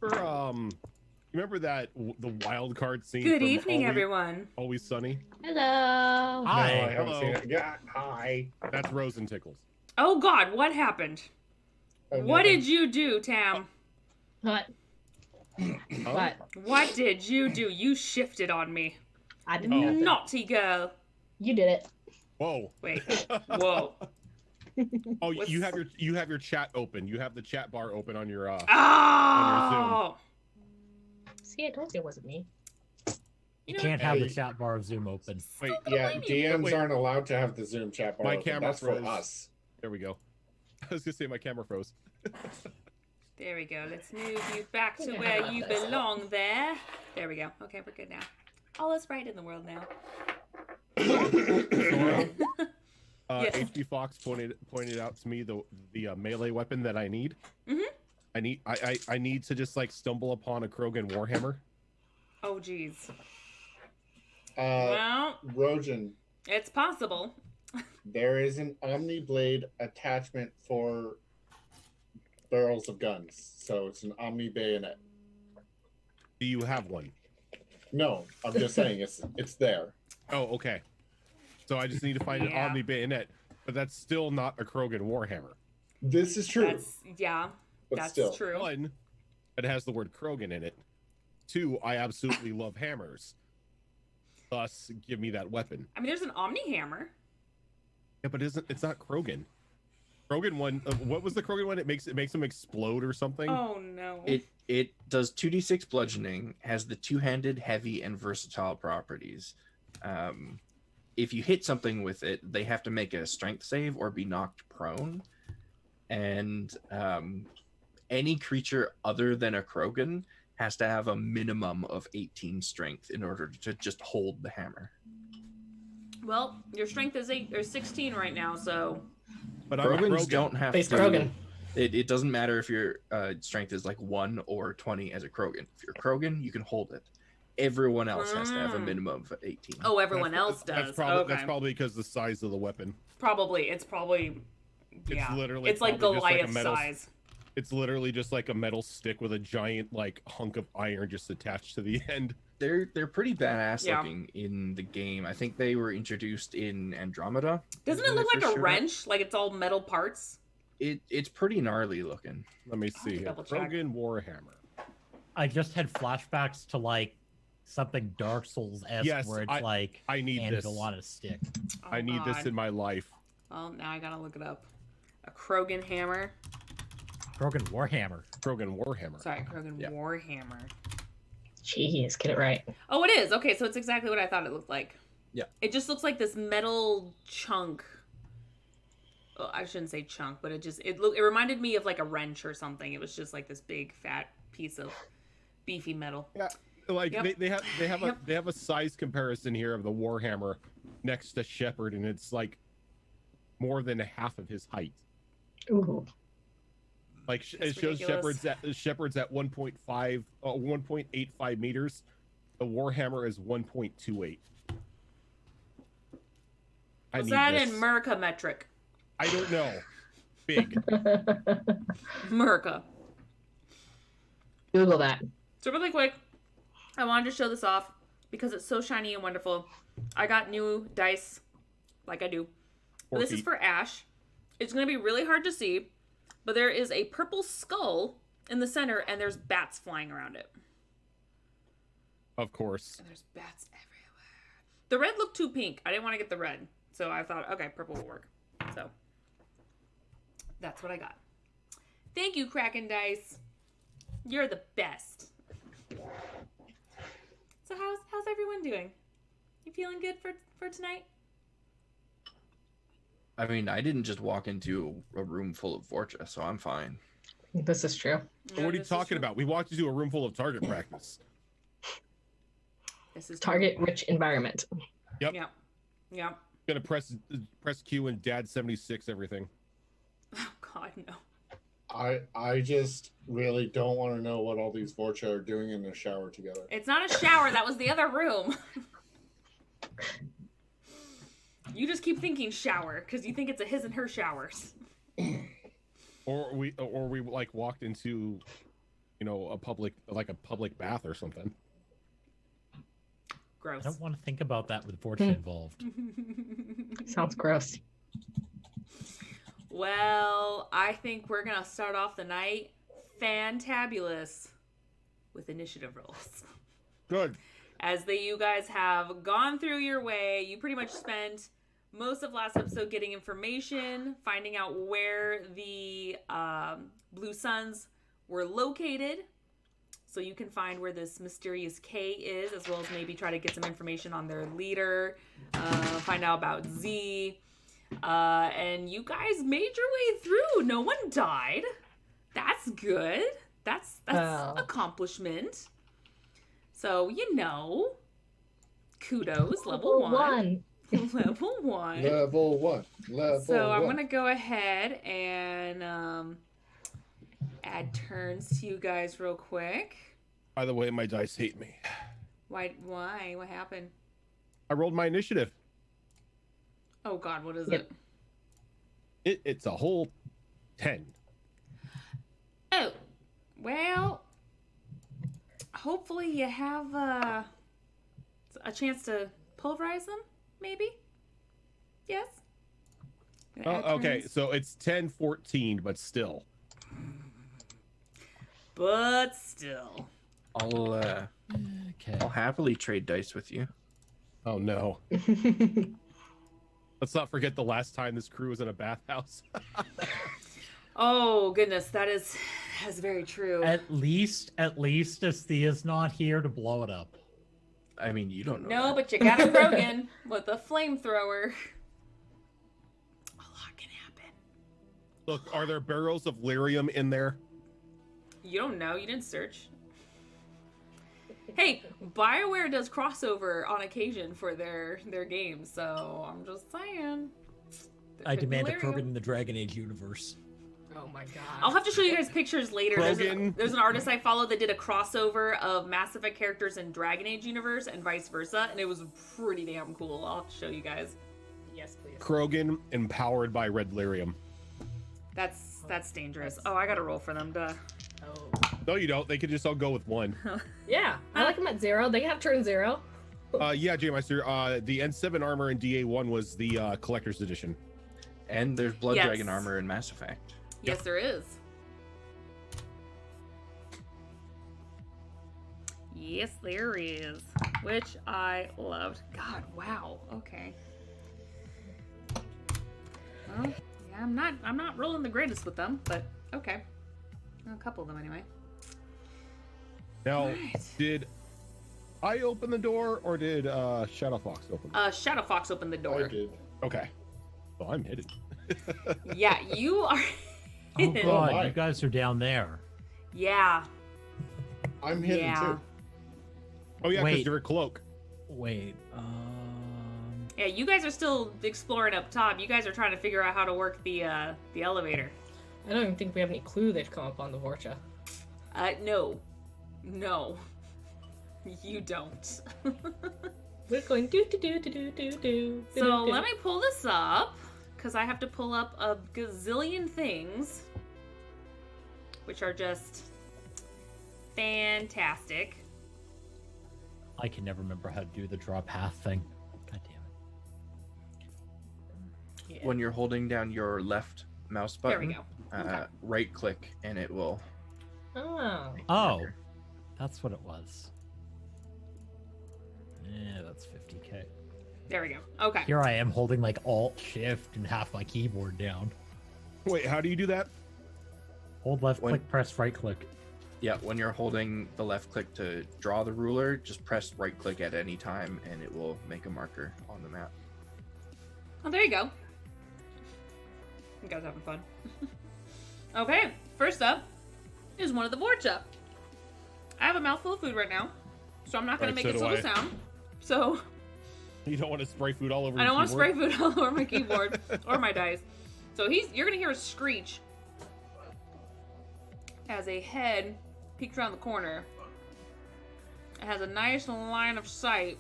remember that the wild card scene? Good from evening, everyone. Always Sunny. Hello. No, I haven't Hello. seen it. Yeah, hi. That's Rose and Tickles. Oh God, what happened? Oh, What nothing. did you do, Tam? What? Huh? What? What did you do? You shifted on me. I didn't know. Naughty girl. You did it. Whoa. Wait. Whoa. Oh, What's- you have your chat open. You have the chat bar open on your Oh. See, I told you it wasn't me. You can't have the Hey. chat bar of Zoom open. Wait, Yeah, Lady. DMs Wait. aren't allowed to have the Zoom chat bar. My open. camera That's for froze. us. there we go. I was gonna say my camera froze. There we go. Let's move you back to Yeah, where how you about this? belong there. There we go. Okay, we're good now. All is right in the world now. Yes. HD Fox pointed out to me the melee weapon that I need. Mhm. I need to just like stumble upon a Krogan Warhammer. Oh geez. Uh, Well, Rojan, it's possible. there is an Omni Blade attachment for barrels of guns, so it's an Omni bayonet. Do you have one? No, I'm just saying it's there. Oh, okay. So I just need to find Yeah. an Omni bayonet, but that's still not a Krogan Warhammer. This is true, Yeah, but that's still. true. One, it has the word Krogan in it. Two, I absolutely love hammers. Thus, give me that weapon. I mean, there's an Omni hammer. Yeah, but it's not Krogan. Krogan one. What was the Krogan one? It makes them explode or something. Oh no. It does 2d6 bludgeoning, has the two-handed, heavy, and versatile properties. If you hit something with it, they have to make a strength save or be knocked prone. And any creature other than a Krogan has to have a minimum of 18 strength in order to just hold the hammer. Well, your strength is 8 or 16 right now, so But I'm a Krogans Krogan. don't have Face to. Krogan. It doesn't matter if your strength is like 1 or 20 as a Krogan. If you're a Krogan, you can hold it. Everyone else has to have a minimum of 18. oh, everyone else does. That's probably because the size of the weapon. Probably. It's probably. Yeah. literally It's like probably just like a Goliath metal- size. It's literally just like a metal stick with a giant like hunk of iron just attached to the end. They're pretty badass Yeah. looking in the game. I think they were introduced in Andromeda. Doesn't is it when look they like first a showed up. wrench? Like it's all metal parts? It's pretty gnarly looking. Let me have to see here. double check. Krogan Warhammer. I just had flashbacks to like something Dark Souls-esque Yes, where it's like I need this. Angel on a stick. Oh, I need this God. in my life. Well, now I gotta look it up. A Krogan hammer. Krogan Warhammer. Krogan Warhammer. Sorry, Krogan Yeah. Warhammer. Jeez, get it right. Oh, it is. Okay, so it's exactly what I thought it looked like. Yeah. It just looks like this metal chunk. Oh, I shouldn't say chunk, but it reminded me of like a wrench or something. It was just like this big fat piece of beefy metal. Yeah, like Yep. they have a size comparison here of the Warhammer next to Shepard, and it's like more than half of his height. Ooh. Like That's it shows ridiculous. Shepard's at 1.85 meters. The Warhammer is 1.28. I Was need that this. in Merca metric? I don't know. Big. Merca. Google that. So really quick, I wanted to show this off because it's so shiny and wonderful. I got new dice, like I do. But this is for Ash. It's going to be really hard to see, but there is a purple skull in the center, and there's bats flying around it. Of course. And there's bats everywhere. The red looked too pink. I didn't want to get the red, so I thought, okay, purple will work. So that's what I got. Thank you, Kraken Dice. You're the best. So how's everyone doing? You feeling good for tonight? I mean, I didn't just walk into a room full of Vorcha, so I'm fine. This is true. What are you talking about? We walked into a room full of target practice. This is Target-rich environment. Yep. Yeah. Yeah. Gonna press Q and Dad 76 everything. Oh God, no. I just really don't want to know what all these Vorcha are doing in the shower together. It's not a shower. That was the other room. You just keep thinking shower because you think it's a his and her showers. Or we like walked into a public bath or something. Gross. I don't want to think about that with fortune involved. Sounds gross. Well, I think we're gonna start off the night fantabulous with initiative rolls. Good. As you guys have gone through your way, you pretty much spent most of last episode getting information, finding out where the Blue Suns were located, so you can find where this mysterious K is, as well as maybe try to get some information on their leader, find out about Z. And you guys made your way through. No one died. That's good. That's accomplishment. So, kudos. Level one. Level one. Level one. Level So I'm one. going to go ahead and add turns to you guys real quick. By the way, my dice hate me. Why? What happened? I rolled my initiative. Oh, God, what is Yep. it? It's a whole 10. Oh, well, hopefully you have a chance to pulverize them, maybe? Yes? Gonna add Okay, turns. so it's 10, 14, but still. But still. I'll Okay. happily trade dice with you. Oh no. Let's not forget the last time this crew was in a bathhouse. Oh, goodness, that's very true. At least Athea's not here to blow it up. I mean, you don't know. No, that. but you got a Krogan with a flamethrower. A lot can happen. Look, are there barrels of lyrium in there? You don't know. You didn't search. Hey, BioWare does crossover on occasion for their games, so I'm just saying. There I could be demand a lyrium. Krogan in the Dragon Age universe. Oh my god. I'll have to show you guys pictures later. Krogan. There's an artist I follow that did a crossover of Mass Effect characters in Dragon Age universe and vice versa, and it was pretty damn cool. I'll have to show you guys. Yes, please. Krogan empowered by red lyrium. That's dangerous. Oh, I gotta roll for them, duh. Oh. No, you don't. They could just all go with one. Yeah, I like them at 0. They can have turn 0. Yeah, J-Meister, the N7 armor in DA1 was the collector's edition. And there's Blood Yes. Dragon armor in Mass Effect. Yes, there is. Yes, there is. Which I loved. God, wow. Okay. Well, yeah, I'm not rolling the greatest with them, but okay. A couple of them anyway. Now, Right. did I open the door or did Shadow Fox open? Shadow Fox opened the I door. did. Okay. Well, I'm hidden. Yeah, you are. Oh hidden. god, my. you guys are down there. Yeah. I'm hidden Yeah. too. Oh yeah, because Wait. you're a cloak. Wait, Yeah, you guys are still exploring up top. You guys are trying to figure out how to work the elevator. I don't even think we have any clue they've come up on the Vorcha. No. No. You don't. We're going do. So let me pull this up, because I have to pull up a gazillion things, which are just fantastic. I can never remember how to do the draw path thing. God damn it. When you're holding down your left mouse There button, we go. Okay. right click and it will. Oh. make a Oh. marker. That's what it was. Yeah, that's 50k. There we go. Okay. Here I am holding like Alt Shift and half my keyboard down. Wait, how do you do that? Hold left When- click, press right click. Yeah, when you're holding the left click to draw the ruler, just press right click at any time and it will make a marker on the map. Oh, there you go. You guys having fun? Okay. First up is one of the Vorcha. I have a mouthful of food right now, so I'm not going Right, to make so a do single I. sound. So You don't want to spray food all over. I don't your want to spray keyboard? food all over my keyboard or my dice. So you're gonna hear a screech as a head peeks around the corner. It has a nice line of sight.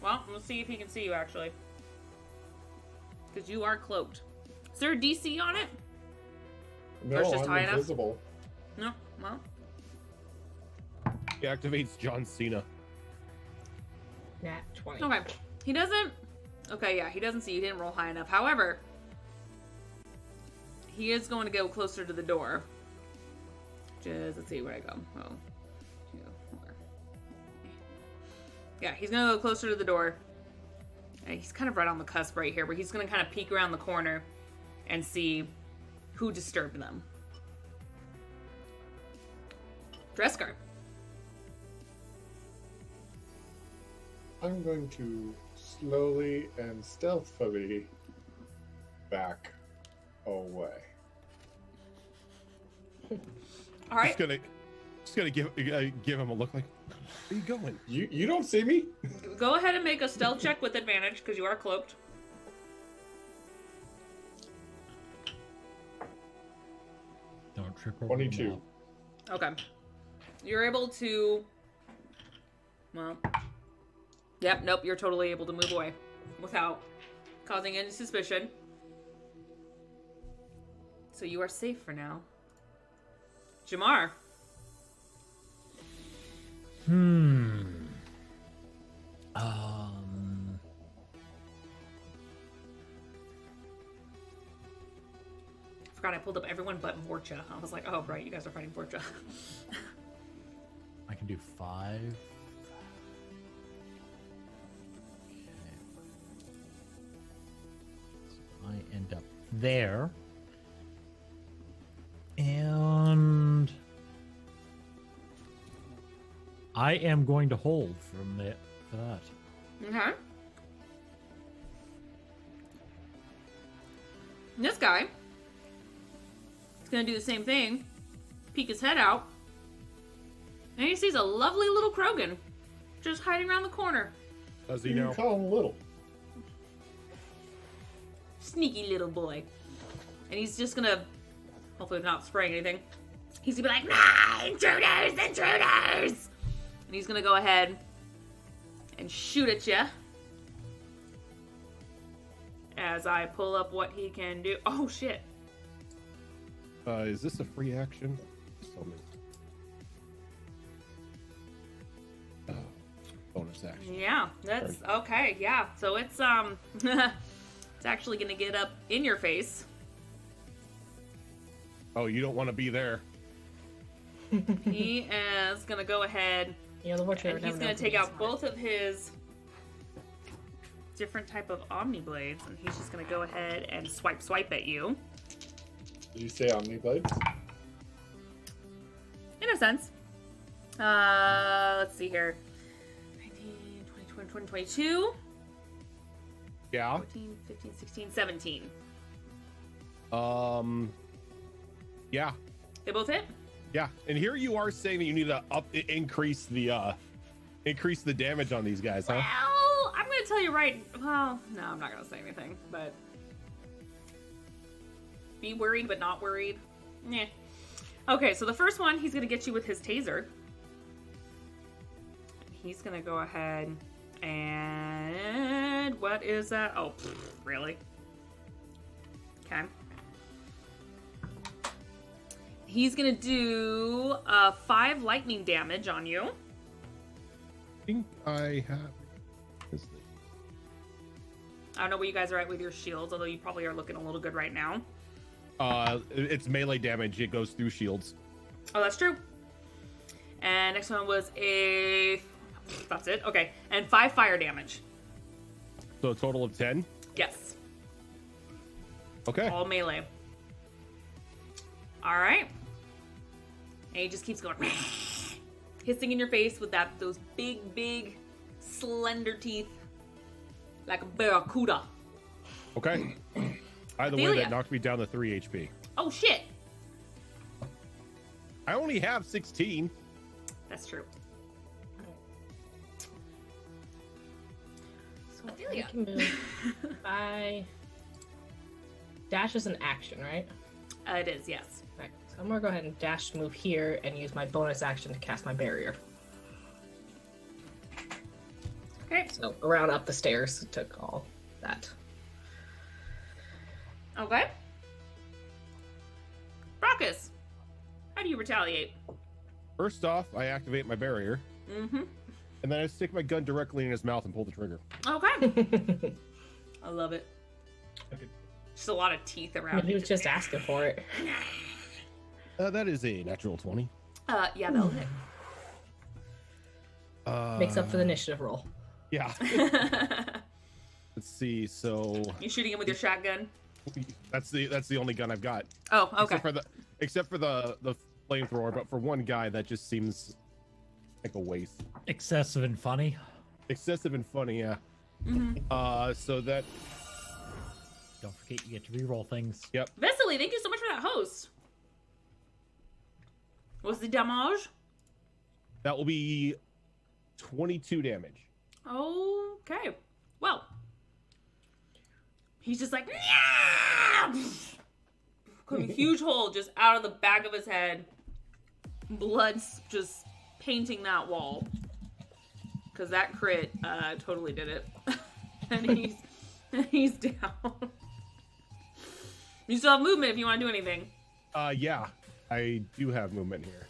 Well, let's see if he can see you actually, because you are cloaked. Is there a DC on it? No, Or it's just I'm high enough? invisible. No. Well, He activates John Cena. Nat 20. Okay. He doesn't. Okay, yeah, he doesn't see you. He didn't roll high enough. However, he is going to go closer to the door. Which is, let's see where I go. Oh, 2, 4. Yeah, he's going to go closer to the door. And he's kind of right on the cusp right here, where he's going to kind of peek around the corner and see who disturbed them. Drescar. I'm going to slowly and stealthily back away. All right. Just gonna give him a look like, where are you going? You don't see me? Go ahead and make a stealth check with advantage, because you are cloaked. Don't trip over 22. Okay. You're able to... Well... Yep, nope, you're totally able to move away without causing any suspicion. So you are safe for now. Jamar. Forgot I pulled up everyone but Vorcha. I was like, oh, right, you guys are fighting Vorcha. I can do 5. I end up there. And I am going to hold from that for that. Okay. And this guy is going to do the same thing. Peek his head out. And he sees a lovely little Krogan just hiding around the corner. Does he You know? call him little. Sneaky little boy. And he's just gonna, hopefully not spraying anything. He's gonna be like, nah, intruders, intruders! And he's gonna go ahead and shoot at you. As I pull up what he can do. Oh, shit. Is this a free action? Tell me. Oh, bonus action. Yeah, that's, okay, yeah. So it's, it's actually gonna get up in your face. Oh, you don't want to be there. He is gonna go ahead Yeah, the Watcher and he's gonna take out both of his different type of Omni Blades, and he's just gonna go ahead and swipe at you. Did you say Omniblades? In a sense. Let's see here. 19, 20, 20, 22, Yeah. 14, 15, 16, 17. Yeah. They both hit? Yeah. And here you are saying that you need to increase the damage on these guys, huh? Well, I'm gonna tell you right. Well, no, I'm not gonna say anything, but be worried but not worried. Nah. Okay, so the first one, he's gonna get you with his taser. He's gonna go ahead and what is that? Oh, really? Okay. He's gonna do 5 lightning damage on you. I think I have. I don't know where you guys are at with your shields, although you probably are looking a little good right now. It's melee damage. It goes through shields. Oh, that's true. And next one was a... That's it. Okay. And 5 fire damage. So a total of 10. Yes. Okay. All melee. All right. And he just keeps going. Hissing in your face with those big, slender teeth. Like a barracuda. Okay. Either way, Ophelia. that knocked me down to 3 HP. Oh, shit. I only have 16. That's true. So I Ophelia. can move by... Dash is an action, right? It is, yes. Right. So I'm gonna go ahead and dash to move here and use my bonus action to cast my barrier. Okay. So around up the stairs took all that. Okay. Brockus, how do you retaliate? First off, I activate my barrier, Mm-hmm. and then I stick my gun directly in his mouth and pull the trigger. Okay. I love it. Just a lot of teeth around. He was just asking for it. That is a natural 20. Yeah, that'll hit. Makes up for the initiative roll. Yeah. Let's see. So You shooting him with your shotgun? that's the only gun I've got. Oh, okay. Except for the flamethrower, but for one guy that just seems like a waste. Excessive and funny. Excessive and funny, yeah. Mm-hmm. So that Don't forget you get to reroll things. Vesely, thank you so much for that host. What's the damage? that will be 22 damage. Okay. Well, he's just like, a huge hole just out of the back of his head. Blood's just painting that wall. Because that crit totally did it. and he's down. You still have movement if you want to do anything. Yeah, I do have movement here.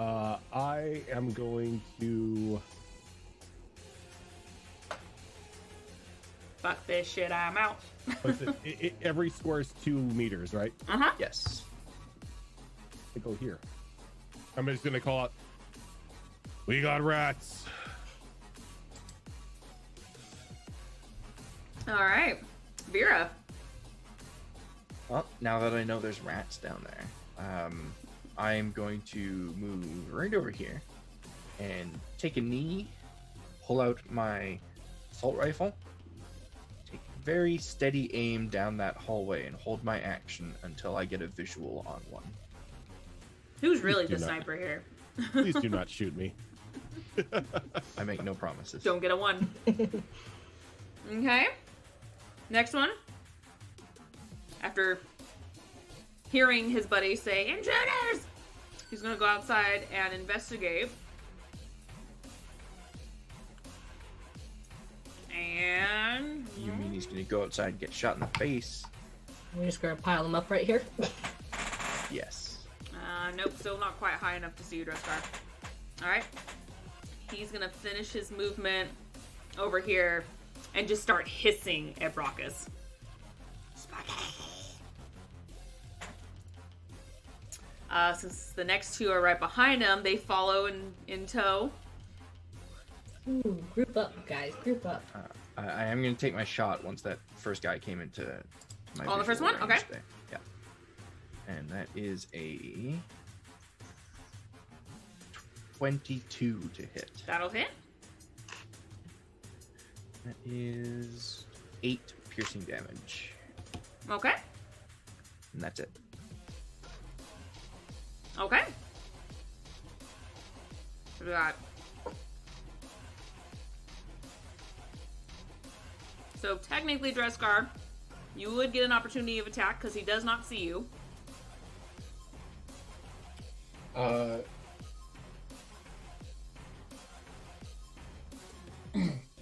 I am going to... Fuck this shit, I'm out. What's it? Every square is 2 meters, right? Uh-huh. Yes. I go here. I'm just gonna call out, "We got rats." All right. Vera. Well, now that I know there's rats down there, I'm going to move right over here and take a knee, pull out my assault rifle, take very steady aim down that hallway, and hold my action until I get a visual on one. Who's really do the not. sniper here? Please do not shoot me. I make no promises. Don't get a 1. Okay. Next one. After hearing his buddy say, "Intruders!" he's gonna go outside and investigate. And... You mean he's gonna go outside and get shot in the face? We're just gonna pile them up right here. Yes. Nope, still not quite high enough to see you, Dresscar. Alright. He's gonna finish his movement over here and just start hissing at Brockus. Since the next two are right behind him, they follow in tow. Ooh, group up, guys. Group up. I am gonna take my shot once that first guy came into my Oh, the first visual one? range Okay. there. Yeah. And that is a 22 to hit. That'll hit. That is 8 piercing damage. Okay. And that's it. Okay. What do we got? So technically, Dresscar, you would get an opportunity of attack because he does not see you.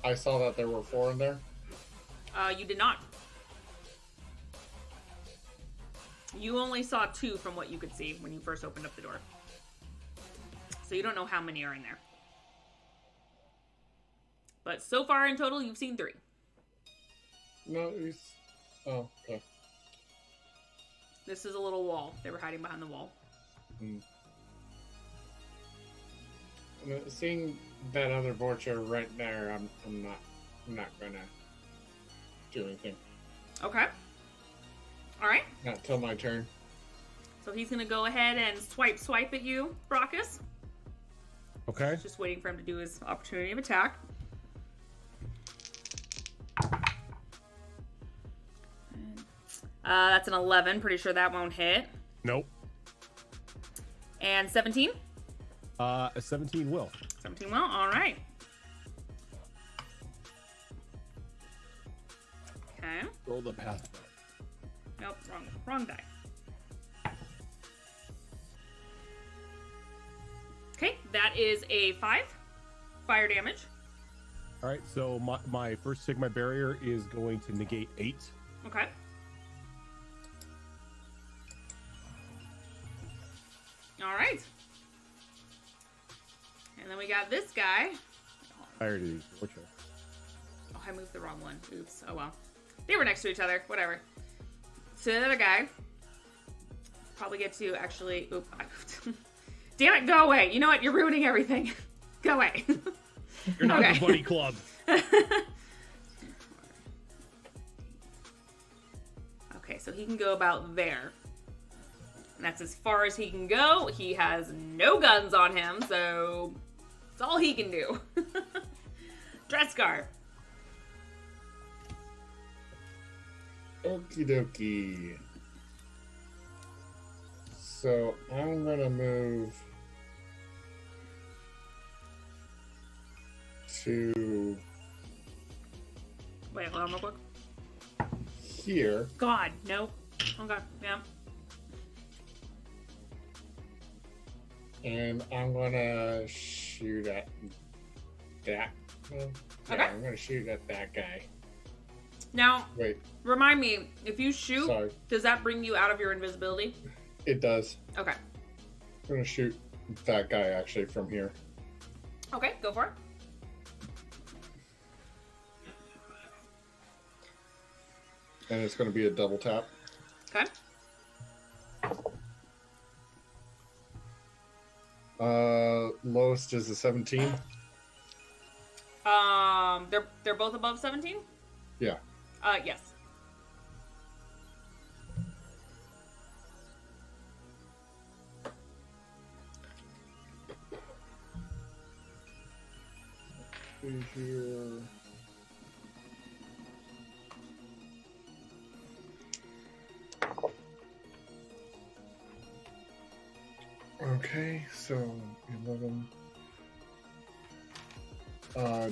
I saw that there were 4 in there. You did not. You only saw 2 from what you could see when you first opened up the door. So you don't know how many are in there. But so far in total, you've seen 3. No, he's. Oh, okay. This is a little wall. They were hiding behind the wall. Seeing that other vulture right there, I'm not gonna do anything. Okay. All right. Not till my turn. So he's gonna go ahead and swipe at you, Brockus. Okay. Just waiting for him to do his opportunity of attack. That's an 11. Pretty sure that won't hit. Nope. And 17? A 17 will. 17 will. All right. Okay. Roll the path. Nope, wrong die. Okay, that is a 5 fire damage. All right. So my first Sigma barrier is going to negate 8. Okay. All right. And then we got this guy. I already used War Chest. Oh, I moved the wrong one. Oops. Oh well. They were next to each other. Whatever. So the other guy probably get to actually. Oop. I moved. Damn it! Go away. You know what? You're ruining everything. Go away. You're not Okay. the buddy club. Okay, so he can go about there. And that's as far as he can go. He has no guns on him, so that's all he can do. Drescar. Okie dokie. So I'm gonna move to Wait, hold on real quick. here. God, no. Okay, yeah. And I'm gonna shoot at that. Well, yeah, Okay. I'm gonna shoot at that guy. Now, Wait, remind me, if you shoot, sorry. does that bring you out of your invisibility? It does. Okay. I'm gonna shoot that guy actually from here. Okay, go for it. And it's gonna be a double tap. Okay. Lowest is a 17. They're both above 17? Yeah. Yes. See here. Okay, so 11.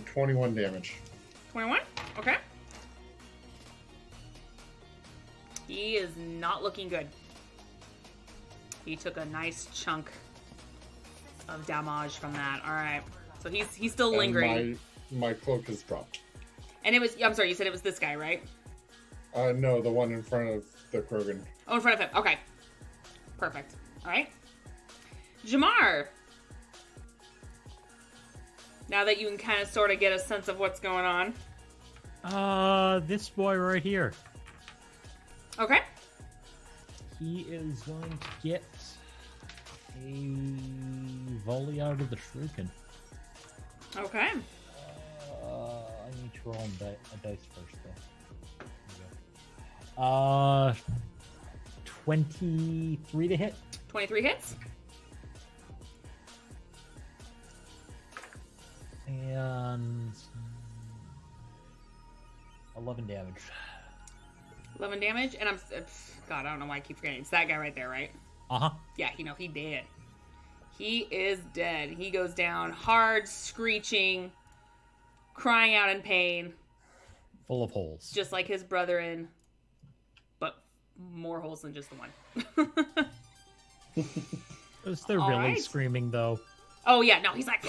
21 damage. 21? Okay. He is not looking good. He took a nice chunk of damage from that. All right. So he's still lingering. And my cloak has dropped. And it was, I'm sorry, you said it was this guy, right? No, the one in front of the Krogan. Oh, in front of him. Okay. Perfect. All right. Jamar. Now that you can kind of sort of get a sense of what's going on. This boy right here. Okay. He is going to get a volley out of the Shuriken. Okay. I need to roll a dice first, though. There we go. 23 to hit. 23 hits. And 11 damage. 11 damage. And God, I don't know why I keep forgetting. It's that guy right there, right? Uh-huh. Yeah, he dead. He is dead. He goes down hard, screeching, crying out in pain, Full of holes. just like his brethren, but more holes than just the one. Was there All really right. screaming, though? Oh, yeah, no, he's like...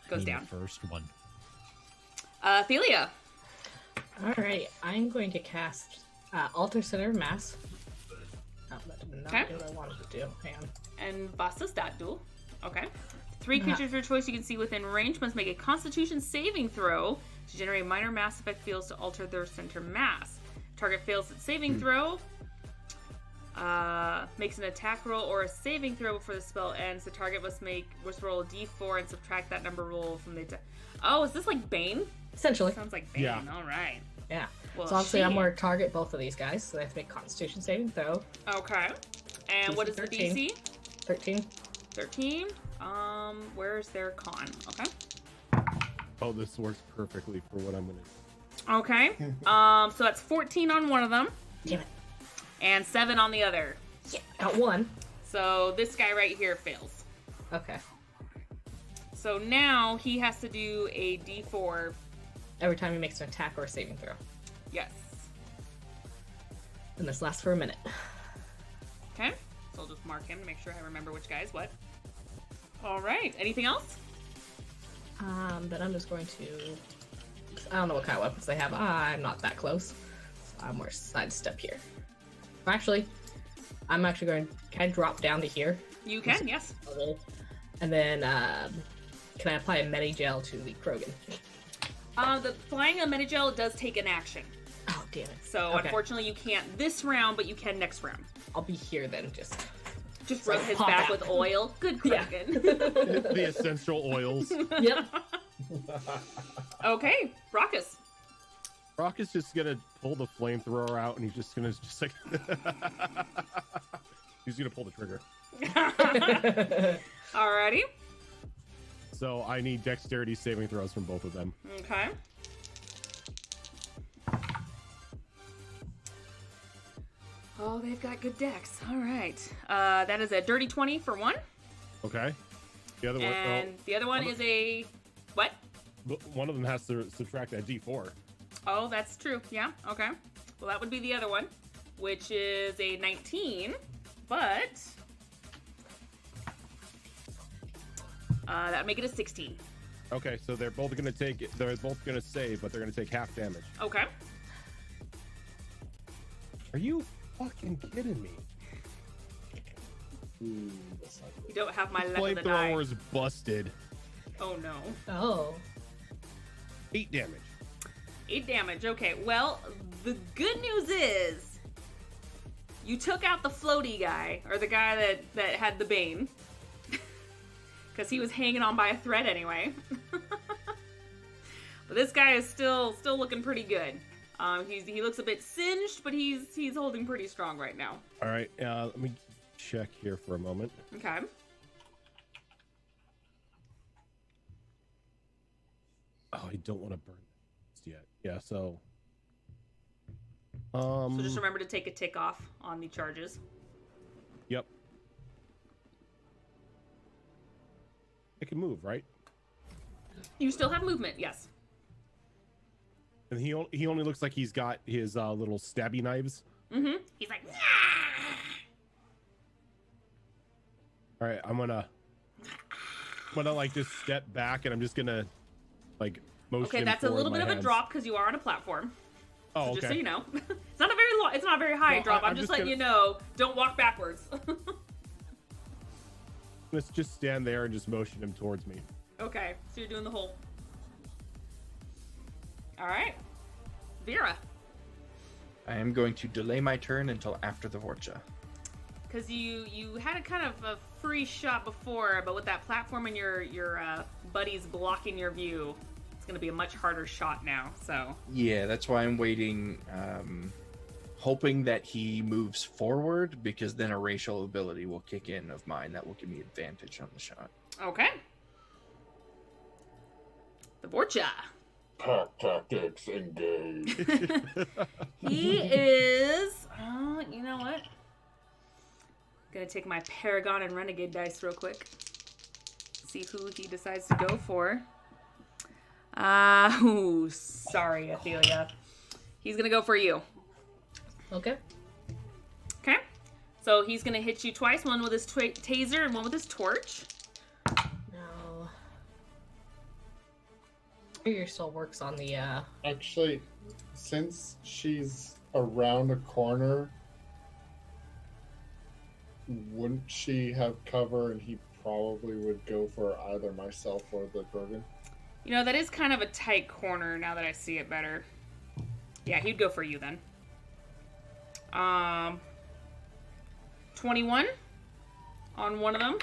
Goes I mean, down. the first one. Thelia. Alright, I'm going to cast Alter Center of Mass. Oh, that did not Okay. do what I wanted to do. Hang on. And Vasta's that duel. Okay. 3 creatures of your choice you can see within range must make a Constitution saving throw to generate minor mass effect fields to alter their center mass. Target fails its saving throw, makes an attack roll or a saving throw before the spell ends. The target must roll a d4 and subtract that number roll from the attack. Oh, is this like Bane? Essentially. Sounds like Bane. Yeah. All right. Yeah. Well, So obviously I'm shit. going to target both of these guys, so they have to make Constitution saving throw. Okay. And what is the 13. DC? 13. 13. Where's their con? Okay. Oh, this works perfectly for what I'm gonna. Okay. So that's 14 on one of them Damn it. and 7 on the other. Yeah, got one. So this guy right here fails. Okay. So now he has to do a d4. Every time he makes an attack or a saving throw. Yes. And this lasts for a minute. Okay. So I'll just mark him to make sure I remember which guy is what. All right. Anything else? Then I'm just going to... I don't know what kind of weapons they have. I'm not that close. So I'm more sidestep here. Or actually, I'm actually going. Can I drop down to here? You can, yes. Okay. And then, can I apply a Medi-Gel to the Krogan? The flying a Medi-Gel does take an action. Oh, damn it. So, Okay. Unfortunately, you can't this round, but you can next round. I'll be here then, just... Just rub his pop back out. with oil. Good Yeah. Krogan. The essential oils. Yep. Okay, Brockus. Brock is just gonna pull the flamethrower out, and he's just gonna like he's gonna pull the trigger. Alrighty. So I need dexterity saving throws from both of them. Okay. Oh, they've got good decks. All right. That is a dirty 20 for one. Okay. The other one. And the other one is a... What? One of them has to subtract that D4. Oh, that's true. Yeah, okay. Well, that would be the other one, which is a 19, but... that would make it a 16. Okay, so they're both gonna save, but they're gonna take half damage. Okay. Are you fucking kidding me? Ooh, that's not You good. don't have my luck of the die. Flamethrower's busted. Oh, no. Oh. 8 damage. 8 damage. Okay, well, the good news is you took out the floaty guy, or the guy that had the bane. Because he was hanging on by a thread anyway. But this guy is still looking pretty good. He looks a bit singed, but he's holding pretty strong right now. All right, let me check here for a moment. Okay. Oh, I don't want to burn this yet. Yeah, so. So just remember to take a tick off on the charges. Yep. It can move, right? You still have movement, yes. And he only looks like he's got his little stabby knives. Mm-hmm. He's like, "Yeah!" All right, I'm gonna like just step back, and I'm just gonna like motion. Okay, that's a forward little my bit of a hands. drop because you are on a platform. Oh, So okay. just so you know, it's not a very long, it's not a very high Well, drop. I'm I'm just just letting gonna- you know. Don't walk backwards. Let's just stand there and just motion him towards me. Okay, so you're doing the whole. All right, Vera, I am going to delay my turn until after the Vorcha. because you had a kind of a free shot before, but with that platform and your buddies blocking your view, it's gonna be a much harder shot now. So Yeah, that's why I'm waiting, hoping that he moves forward, because then a racial ability will kick in of mine that will give me advantage on the shot. okay, the Vorcha. Pack tactics engage. He is. You know what? Gonna take my Paragon and Renegade dice real quick. See who he decides to go for. Ooh, sorry, Athelia. He's gonna go for you. Okay. Okay. So he's gonna hit you twice. One with his taser and one with his torch. No. Your soul works on the, Actually, since she's around a corner, wouldn't she have cover, and he probably would go for either myself or the Krogan? You know, that is kind of a tight corner now that I see it better. Yeah, he'd go for you then. 21 on one of them.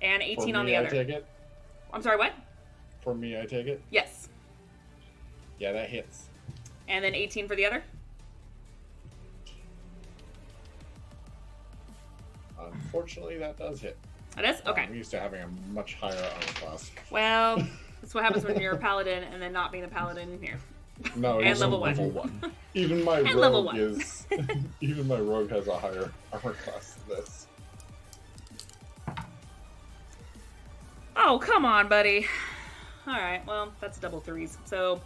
And 18 on the I other. take it? I'm sorry, what? For me, I take it? Yes. Yeah, that hits. And then 18 for the other? Unfortunately, that does hit. It is? Okay. I'm used to having a much higher armor class. Well, that's what happens when you're a paladin and then not being a paladin here. No, And even level one. Even my And level rogue one. is. Even my rogue has a higher armor class than this. Oh, come on, buddy. Alright, well, that's double threes. So,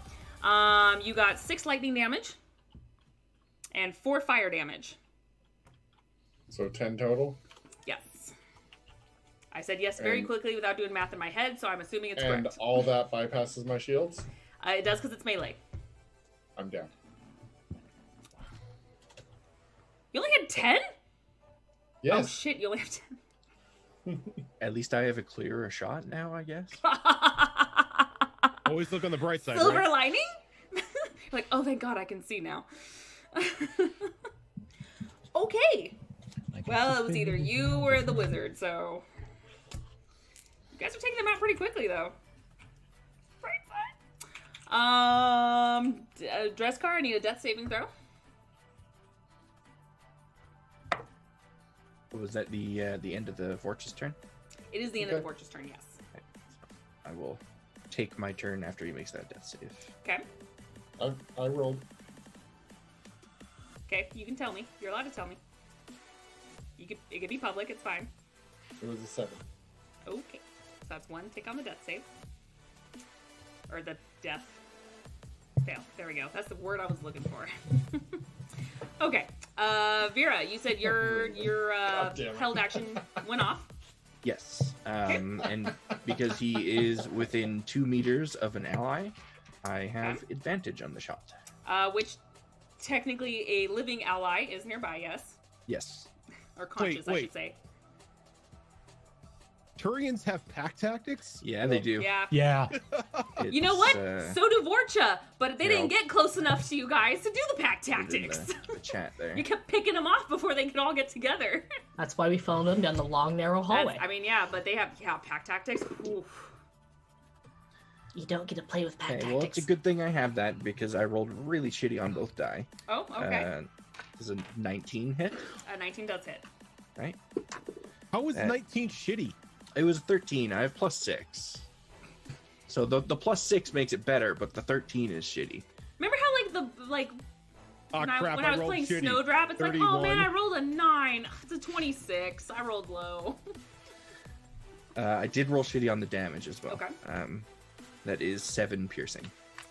you got 6 lightning damage and 4 fire damage. So 10 total. Yes. I said yes very And- quickly without doing math in my head, so I'm assuming it's And correct. all that bypasses my shields. It does because it's melee. I'm down. You only had 10? Oh Yes. shit, you only have 10. At least I have a clearer shot now, I guess. Always look on the bright side. Silver right? lining? Like, oh, thank God, I can see now. Okay. Well, it was either you or the wizard, so... You guys are taking them out pretty quickly, though. Bright side. Dresscar, I need a death saving throw. Was that the end of the Fortress turn? It is the end of the Okay. Fortress turn, yes. Okay. So I will take my turn after he makes that death save. Okay. I rolled. Okay, you can tell me. You're allowed to tell me. It could be public, it's fine. It was a 7. Okay. So that's 1 tick on the death save. Or the death fail. There we go. That's the word I was looking for. Okay. Vera, you said your God damn it. held action went off. Yes. And because he is within 2 meters of an ally, I have advantage on the shot. Which technically a living ally is nearby, yes? Yes. Or conscious, I Wait. should say. Turians have pack tactics? Yeah, they do. Yeah. Yeah. You know It's, what? So do Vorcha, but they here, didn't I'll- get close enough to you guys to do the pack put it in tactics. the chat there. You kept picking them off before they could all get together. That's why we followed them down the long, narrow hallway. I mean, yeah, but they have pack tactics. Oof. You don't get to play with pack Okay, tactics. well, it's a good thing I have that because I rolled really shitty on both die. Oh, okay. Does a 19 hit? 19 does hit. Right? How is That- 19 shitty? It was 13. I have +6. So the +6 makes it better, but the 13 is shitty. Remember how when Crap, I was rolled playing shitty. Snowdrop, it's like, oh man, 31. I rolled a 9. It's a 26. I rolled low. I did roll shitty on the damage as well. Okay. That is 7 piercing.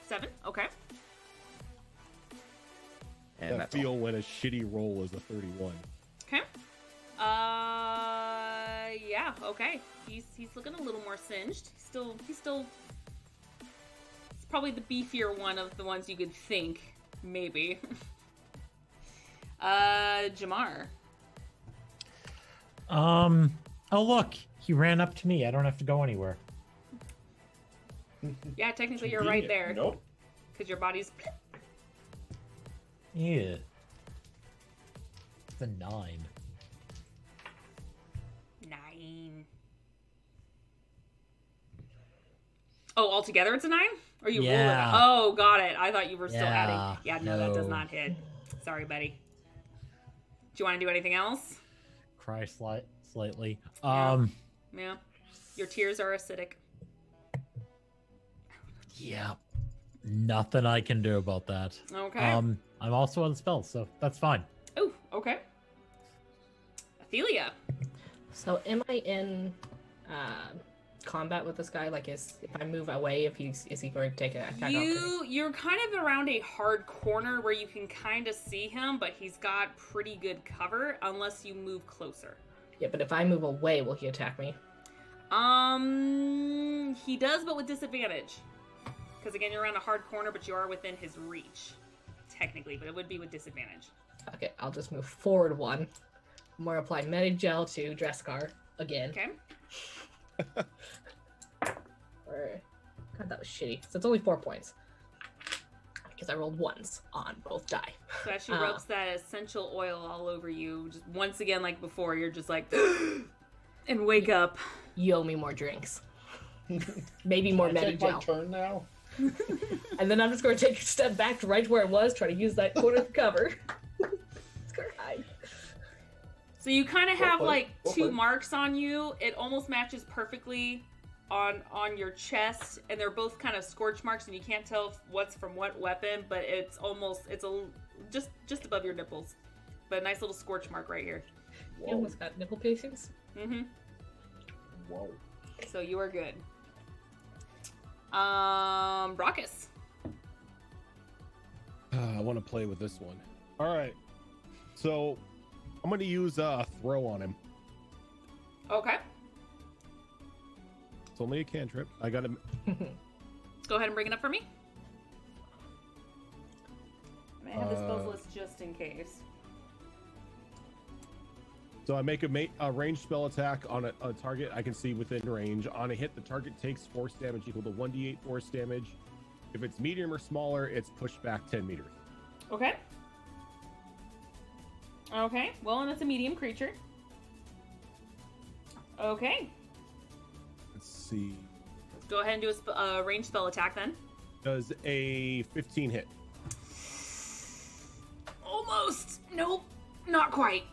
7. Okay. And I that's feel when a shitty roll is a 31. Okay. Yeah. Okay. He's looking a little more singed. He's probably the beefier one of the ones you could think, maybe. Jamar. Oh look, he ran up to me. I don't have to go anywhere. Yeah, technically you're right there. Nope. Because your body's. Yeah. It's a 9. 9. Oh, altogether it's a 9? Or you roll it? Yeah. Oh, got it. I thought you were still Yeah, adding. Yeah, no, that does no. not hit. Sorry, buddy. Do you want to do anything else? Cry slightly. Yeah. Yeah. Your tears are acidic. Yeah. Nothing I can do about that. Okay. I'm also on spells, so that's fine. Oh, okay. Athelia. So am I in combat with this guy? Like, if I move away, is he going to take an attack? You're kind of around a hard corner where you can kind of see him, but he's got pretty good cover unless you move closer. Yeah, but if I move away, will he attack me? He does, but with disadvantage. Because again, you're around a hard corner, but you are within his reach, technically, but it would be with disadvantage. Okay, I'll just move forward 1. I'm going to apply Medic Gel to Dresscar again. Okay. God, that was shitty. So it's only 4 points. Because I rolled 1s on both die. So as she rubs that essential oil all over you, just once again, like before, you're just like, and wake up. You owe me more drinks. Maybe more I Medic take my Gel. turn now. And then I'm just going to take a step back to right where I was, try to use that corner to cover. It's going to hide. So you kind of Go have for it. like Go 2 for it. marks on you. It almost matches perfectly on your chest, and they're both kind of scorch marks, and you can't tell what's from what weapon, but it's just above your nipples. But a nice little scorch mark right here. You Whoa. almost got nipple piercings. Mm-hmm. Whoa. So you are good. Brockus. I want to play with this one. All right. So I'm going to use a throw on him. Okay. It's only a cantrip. I got him. Go ahead and bring it up for me. I have the spells list just in case. So I make a ranged spell attack on a target I can see within range. On a hit, the target takes force damage equal to 1d8 force damage. If it's medium or smaller, it's pushed back 10 meters. Okay. Okay. Well, and it's a medium creature. Okay. Let's see. Go ahead and do a ranged spell attack then. Does a 15 hit? Almost. Nope. Not quite.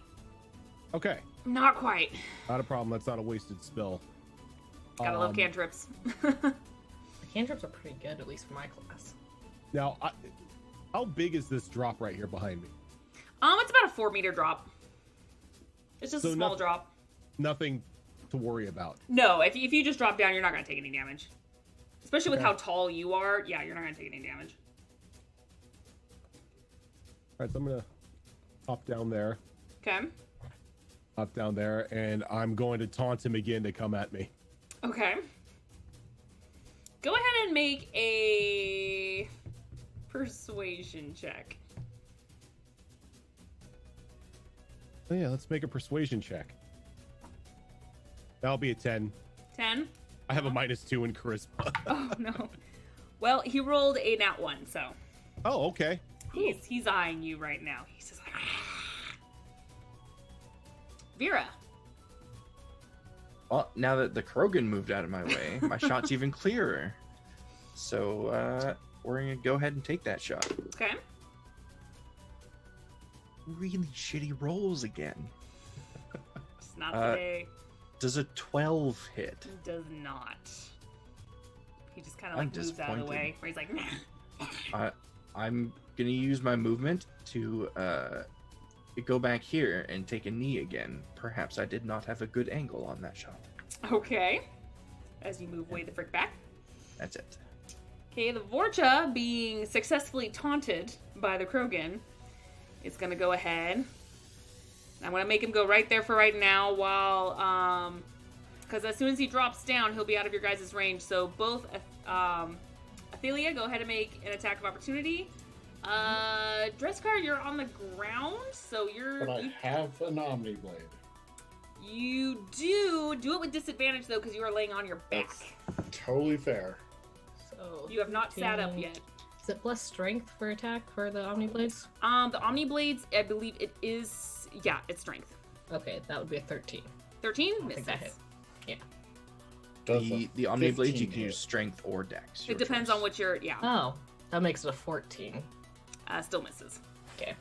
Okay. Not quite. Not a problem. That's not a wasted spell. Gotta love cantrips. Cantrips are pretty good, at least for my class. Now, how big is this drop right here behind me? It's about a 4-meter drop. It's just So a small drop. Nothing to worry about. No, if you just drop down, you're not gonna take any damage. Especially with Okay. how tall you are. Yeah, you're not gonna take any damage. All right, so I'm gonna hop down there, Okay. and I'm going to taunt him again to come at me. Okay. Go ahead and make a persuasion check. Oh yeah, let's make a persuasion check. That'll be a 10. 10. I have a -2 in charisma. Oh no. Well, he rolled a nat 1, so Oh, okay. he's eyeing you right now. He's just like, ah. Vera. Well, now that the Krogan moved out of my way, my shot's even clearer. So we're gonna go ahead and take that shot. Okay. Really shitty rolls again. It's not today. Does a 12 hit? It does not. He just kind of I'm like moves out of the disappointed. way. Where he's like, nah. I'm gonna use my movement to go back here and take a knee again. Perhaps I did not have a good angle on that shot. Okay. As you move way the frick back. That's it. Okay, the Vorcha, being successfully taunted by the Krogan, is gonna go ahead. I'm gonna make him go right there for right now while, because as soon as he drops down, he'll be out of your guys' range. So both, Athelia, go ahead and make an attack of opportunity. Dresscar, you're on the ground, so But I have an Omni Blade. you do it with disadvantage though, because you are laying on your back. That's totally fair. So You have not sat up 15. yet. Is it plus strength for attack for the Omni Blades? The Omni Blades, I believe it is, yeah, it's strength. Okay, that would be a 13. 13 I think that misses. hit. Does a The Omni Blades, you 15 can hit. use strength or dex. It depends on what you're, yeah, Oh, that makes it a 14. still misses. Okay.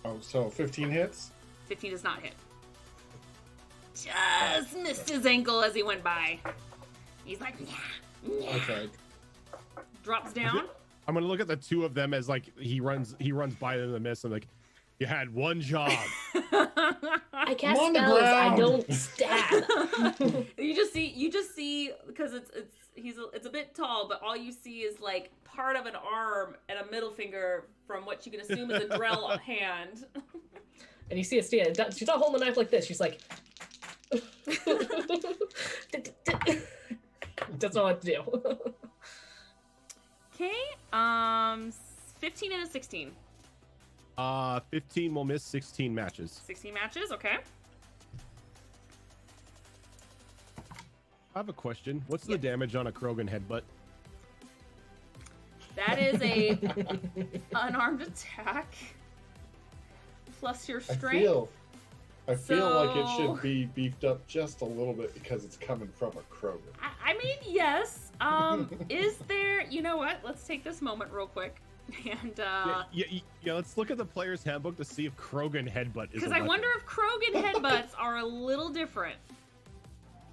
Oh, so 15 hits? 15 does not hit. Just missed his ankle as he went by. He's like, yeah. Okay. Drops down. I'm gonna look at the two of them as like he runs by them in the mist. And like, you had one job. I cast on the spells, I ground. don't stab. you just see because it's a bit tall, but all you see is like part of an arm and a middle finger from what you can assume is a Drell hand. And you see Estia, she's not holding the knife like this, she's like... Doesn't know what to do. Okay, 15 and a 16. 15 will miss, 16 matches. 16 matches, okay. I have a question. What's the damage on a Krogan headbutt? That is a unarmed attack plus your I strength. feel like it So- should be beefed up just a little bit because it's coming from a Krogan. I mean, yes. Is there? You know what? Let's take this moment real quick, and Yeah, let's look at the player's handbook to see if Krogan headbutt is. because a I weapon. wonder if Krogan headbutts are a little different.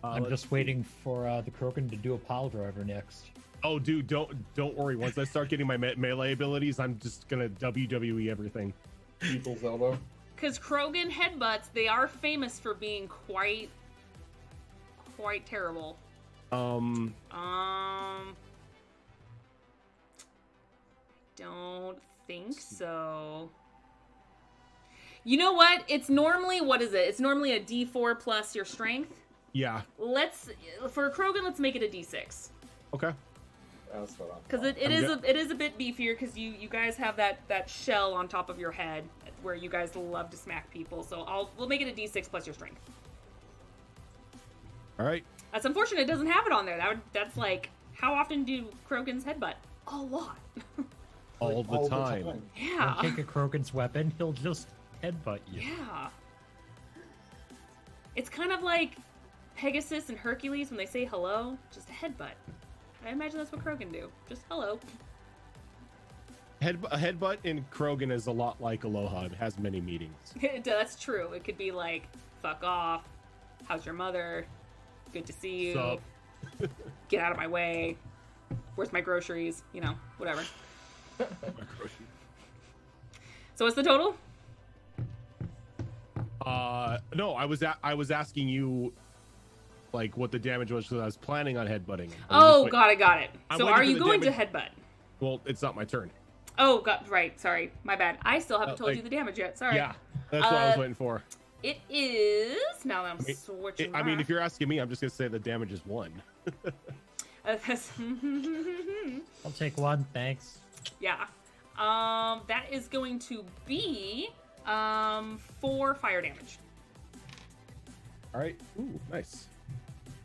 I'm let's just see. waiting for the Krogan to do a pile driver next. Oh, dude, don't worry. Once I start getting my melee abilities, I'm just gonna WWE everything. People's elbow. Because Krogan headbutts, they are famous for being quite terrible. Don't think so. You know what? It's normally, what is it? It's normally a D4 plus your strength. Yeah. For Krogan, let's make it a D6. Okay. That's what I'm Because it I'm is a bit beefier because you guys have that shell on top of your head where you guys love to smack people. So we'll make it a D6 plus your strength. All right. That's unfortunate. It doesn't have it on there. That's like, how often do Krogans headbutt? A lot. All the time. Yeah. Take a Krogan's weapon, he'll just headbutt you. Yeah. It's kind of like Pegasus and Hercules when they say hello, just a headbutt. I imagine that's what Krogan do. Just hello. A headbutt in Krogan is a lot like Aloha. It has many meanings. That's true. It could be like, fuck off. How's your mother? Good to see you. Sup? Get out of my way. Where's my groceries? You know, whatever. So what's the total? No, I was asking you, like, what the damage was because I was planning on headbutting. Oh, got it. I'm So waiting are for you the going to damage- headbutt? Well, it's not my turn. Oh, right. Sorry. My bad. I still haven't told like- you the damage yet. Sorry. Yeah, that's what I was waiting for. It is... Now that I'm switching I mean, back. if you're asking me, I'm just gonna say the damage is 1. I'll take one, thanks. Yeah. That is going to be 4 fire damage. All right. Ooh, nice.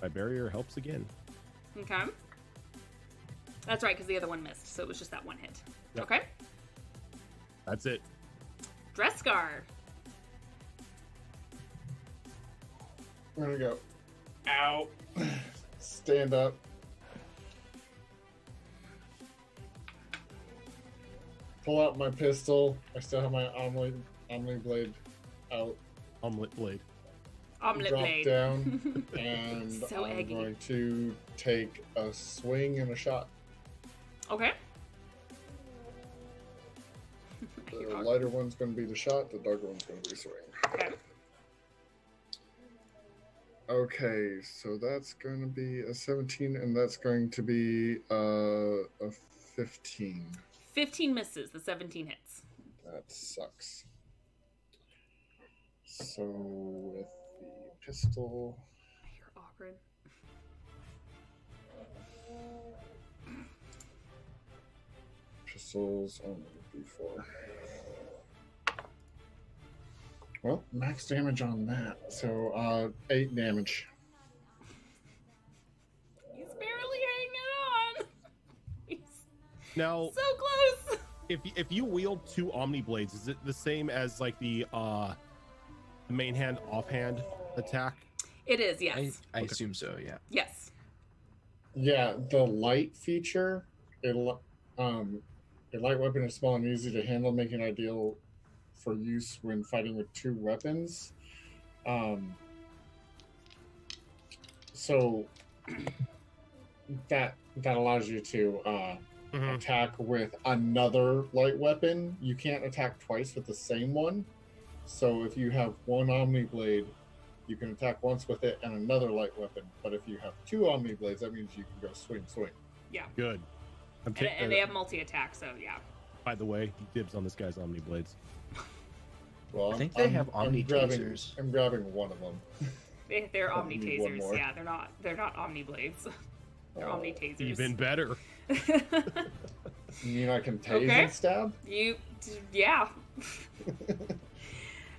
My barrier helps again. Okay. That's right, because the other one missed, so it was just that one hit. Yep. Okay. That's it. Dresscar. We're gonna go. Ow. Stand up. Pull out my pistol. I still have my Omni blade out. Omelet blade. Omelet Drop blade. down, and So I'm eggy. going to take a swing and a shot. Okay. The lighter one's going to be the shot. The darker one's going to be swing. Okay. Okay, so that's going to be a 17, and that's going to be a 15. 15 misses. The 17 hits. That sucks. So with the pistol, You're awkward. pistols only D4. Well, max damage on that. So 8 damage. He's barely hanging on. He's Now, so close. if you wield 2 Omni blades, is it the same as like the main hand offhand attack? It is, yes. I assume so, yeah. Yes. Yeah, the light feature, a light weapon is small and easy to handle, making it ideal for use when fighting with 2 weapons. So that allows you to attack with another light weapon. You can't attack twice with the same one. So if you have 1 Omni blade, you can attack once with it and another light weapon. But if you have 2 Omni blades, that means you can go swing. Yeah. Good. And they have multi-attack, so yeah. By the way, dibs on this guy's Omni blades. Well, I think they have Omni grabbing, tasers. I'm grabbing one of them. They're Oh, Omni we need one tasers. more. Yeah, they're not Omni blades. They're Oh, Omni tasers. Even better. You mean I can tase Okay. and stab? Yeah.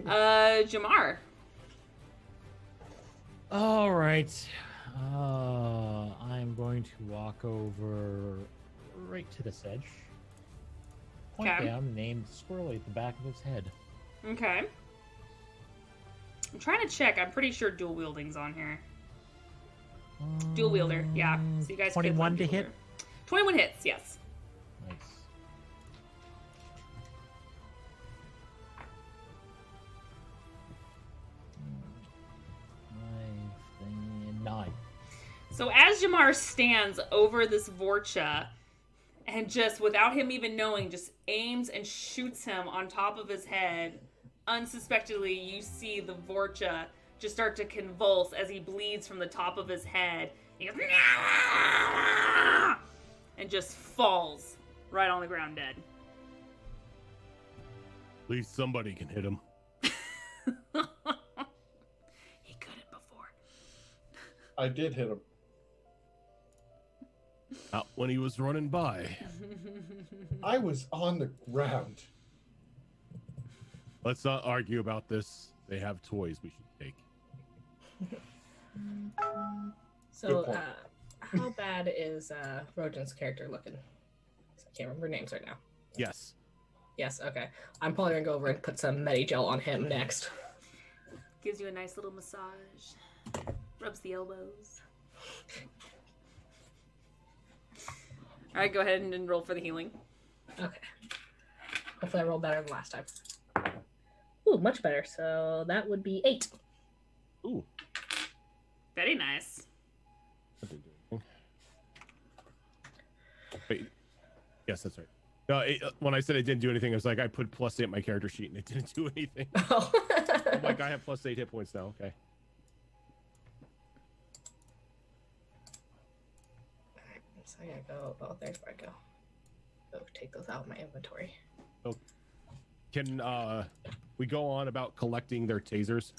Jamar. All right. I'm going to walk over right to this edge. Point Okay. down, named squirrely at the back of his head. Okay. I'm trying to check. I'm pretty sure dual wielding's on here. Dual wielder, yeah. So you guys could 21 like to dual hit. wielder. 21 hits, yes. Nice. Five, 9. So as Jamar stands over this Vorcha and just without him even knowing, just aims and shoots him on top of his head, unsuspectedly you see the Vorcha just start to convulse as he bleeds from the top of his head. He goes, and just falls right on the ground dead. At least somebody can hit him. He couldn't before. I did hit him. Not when he was running by. I was on the ground. Let's not argue about this. They have toys we should take. So, Good point. how bad is Rojan's character looking? I can't remember names right now. Yes. Yes, okay. I'm probably gonna go over and put some Medigel on him next. Gives you a nice little massage. Rubs the elbows. All right, go ahead and roll for the healing. Okay. Hopefully I roll better than last time. Ooh, much better. So that would be 8. Ooh. Very nice. That didn't do anything. Wait. Yes, that's right. No, when I said it didn't do anything, I was like, I put +8 on my character sheet and it didn't do anything. Oh. I'm like, I have +8 hit points now. Okay. So I gotta go. Oh, there's where I go. Oh, take those out of my inventory. Can we go on about collecting their tasers?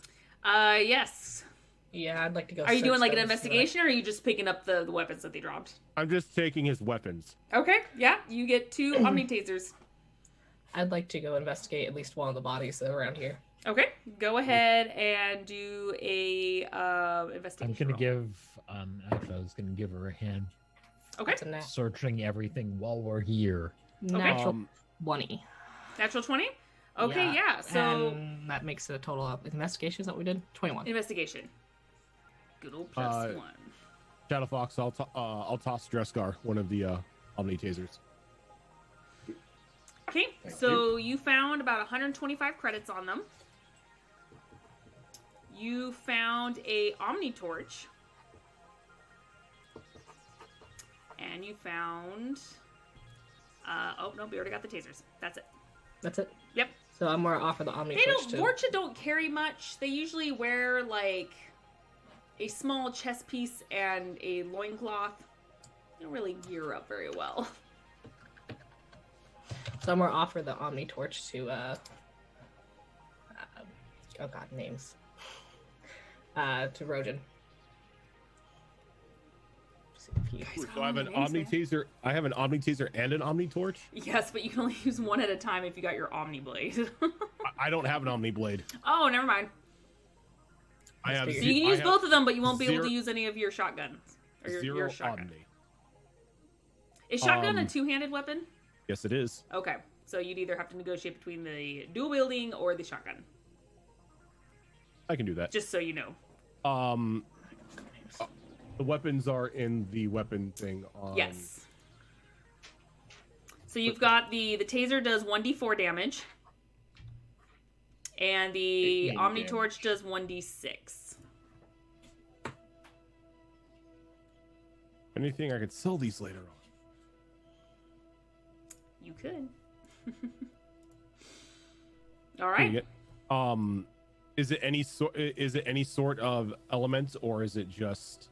Yes. Yeah, I'd like to go. Are you search doing like an those, investigation, or are you just picking up the weapons that they dropped? I'm just taking his weapons. Okay, yeah, you get 2 Omni Tasers. I'd like to go investigate at least one of the bodies around here. Okay, go ahead and do a investigation. I'm gonna roll. give actually I was gonna give her a hand Okay, It's a searching everything while we're here. natural 20. natural 20. Okay, yeah. So and that makes it a total of investigations that we did 21. investigation. Good old +1. Shadow Fox, I'll toss Drescar one of the Omni tasers. Okay, so you found about 125 credits on them. You found a Omni Torch. And you found... oh, no, we already got the tasers. That's it. That's it. Yep. So I'm gonna offer the Omni They Torch don't... to. Vorcha don't carry much. They usually wear, like, a small chest piece and a loincloth. They don't really gear up very well. So I'm gonna offer the Omni Torch to oh god, names. To Rojan. See if he- Guys, So I have an names, Omni man. taser. I have an Omni taser and an Omni torch. Yes, but you can only use one at a time if you got your Omni Blade. I don't have an Omni blade. Oh, never mind. I have. So So ze- you can I use have both of them, but you won't be able zero- to use any of your shotguns. Or your zero shotgun. Omni. Is shotgun a Um, two-handed weapon? Yes, it is. Okay, so you'd either have to negotiate between the dual wielding or the shotgun. I can do that. Just so you know. The weapons are in the weapon thing. Yes. So you've got the taser does 1d4 damage. And the 18 Omni damage. Torch does 1d6. Anything I could sell these later on. You could. All Can right. you get- is it any sort? Is it any sort of element, or is it just?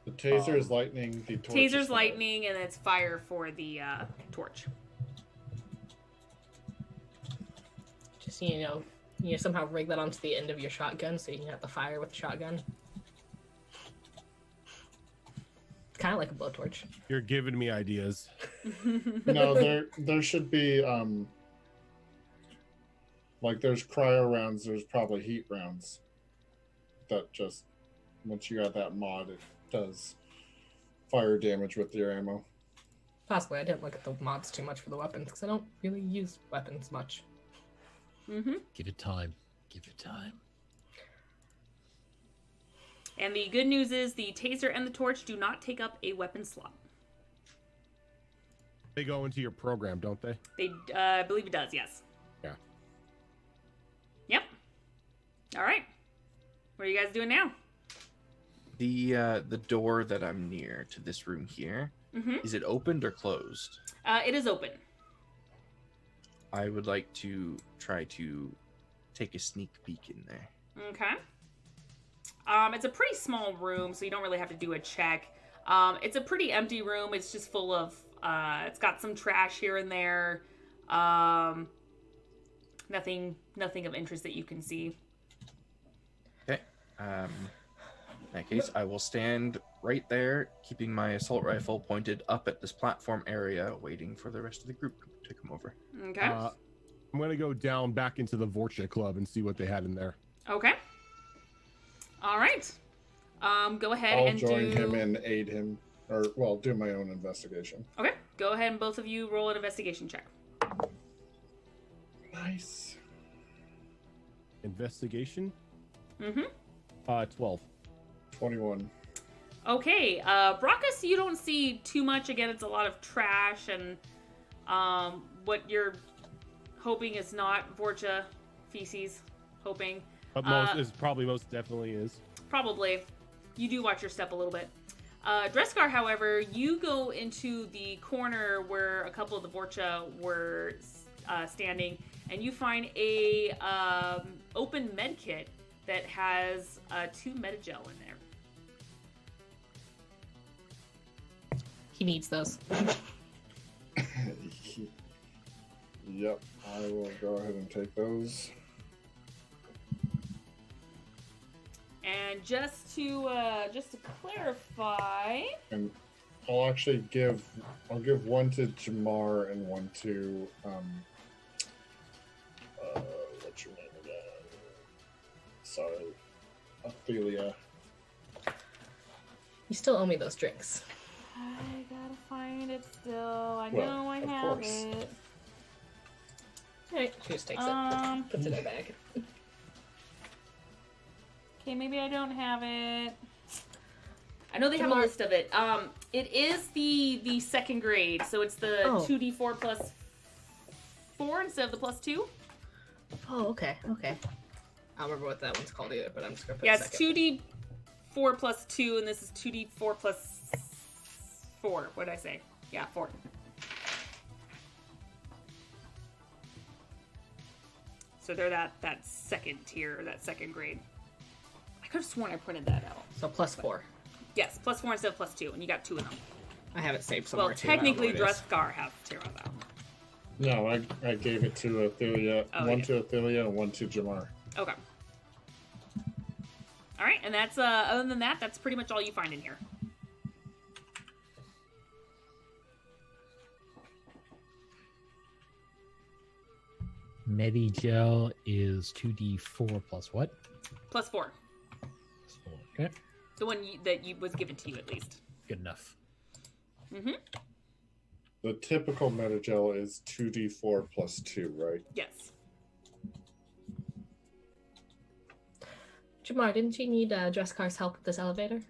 The taser is lightning. The torch is Taser's fire. lightning, and it's fire for the torch. Just you somehow rig that onto the end of your shotgun so you can have the fire with the shotgun. It's kind of like a blowtorch. You're giving me ideas. No, there should be like there's cryo rounds. There's probably heat rounds. That just once you got that mod, it does fire damage with your ammo. Possibly, I didn't look at the mods too much for the weapons because I don't really use weapons much. Mm-hmm. Give it time. Give it time. And the good news is the taser and the torch do not take up a weapon slot. They go into your program, don't they? They, I believe it does, yes. Yeah. Yep. All right. What are you guys doing now? The door that I'm near to this room here, Mm-hmm. is it opened or closed? It is open. I would like to try to take a sneak peek in there. Okay. It's a pretty small room, so you don't really have to do a check. It's a pretty empty room. It's just full of, it's got some trash here and there. Nothing of interest that you can see. Okay. In that case, I will stand right there, keeping my assault rifle pointed up at this platform area, waiting for the rest of the group to come over. Okay. I'm gonna go down back into the Vorcha Club and see what they had in there. Okay. All right. Go ahead I'll and join do... him and aid him, or well, do my own investigation. Okay. Go ahead and both of you roll an investigation check. Nice. Investigation. Mm-hmm. 12. 21. Okay. Brockus, you don't see too much. Again, it's a lot of trash, and what you're hoping is not Vorcha feces. Hoping. But most definitely is. Probably. You do watch your step a little bit. Dreskar, however, you go into the corner where a couple of the Vorcha were standing, and you find a open med kit that has 2 Metagel in there. He needs those. Yep, I will go ahead and take those. And just to clarify, And I'll actually give one to Jamar and one to what's your name again? Sorry, Ophelia. You still owe me those drinks. I gotta find it still. I Well, know I of have course. it. Alright, she just takes it. Puts it in her bag. Okay, maybe I don't have it. I know they have a Jamar- list of it. It is the second grade, so it's the 2d4 plus 4 instead of the plus 2. Oh, okay. I don't remember what that one's called either, but I'm just gonna put Yeah, it it's second. 2d4 plus 2, and this is 2d4 plus 4. What did I say? Yeah, 4. So they're that second tier, that second grade. I could have sworn I printed that out. So plus 4. Yes, plus 4 instead of plus 2, and you got 2 of them. I have it saved somewhere Well, too. I don't know technically, what it is. Dreskar have Tira though. No, I gave it to Ophelia. Oh, One yeah. to Ophelia and one to Jamar. Okay. All right, and that's other than that, that's pretty much all you find in here. Medigel is 2d4 plus what? Plus 4, Plus 4. Okay, the one that was given to you at least. good enough. Mm-hmm. The typical Metagel is 2d4 plus 2, right? Yes. Jamar, didn't you need Dreskar's help with this elevator?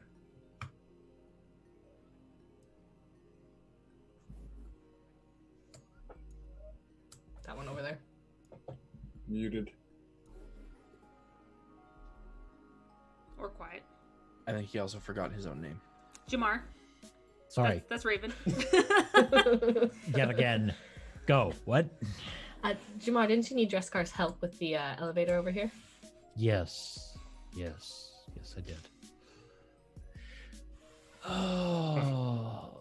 That one over there. Muted. Or quiet. I think he also forgot his own name. Jamar. Sorry, That's Raven. yet again. Go. What? Jamar, didn't you need Dreskar's help with the elevator over here? Yes, I did. Oh,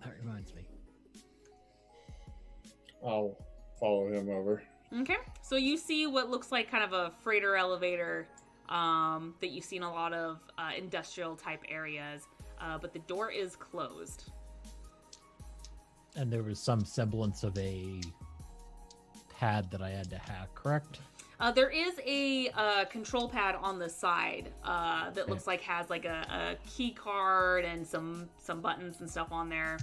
that reminds me. I'll follow him over. Okay. So you see what looks like kind of a freighter elevator that you've seen a lot of industrial type areas, but the door is closed. And there was some semblance of a pad that I had to hack, correct? There is a control pad on the side that looks like has like a key card and some buttons and stuff on there.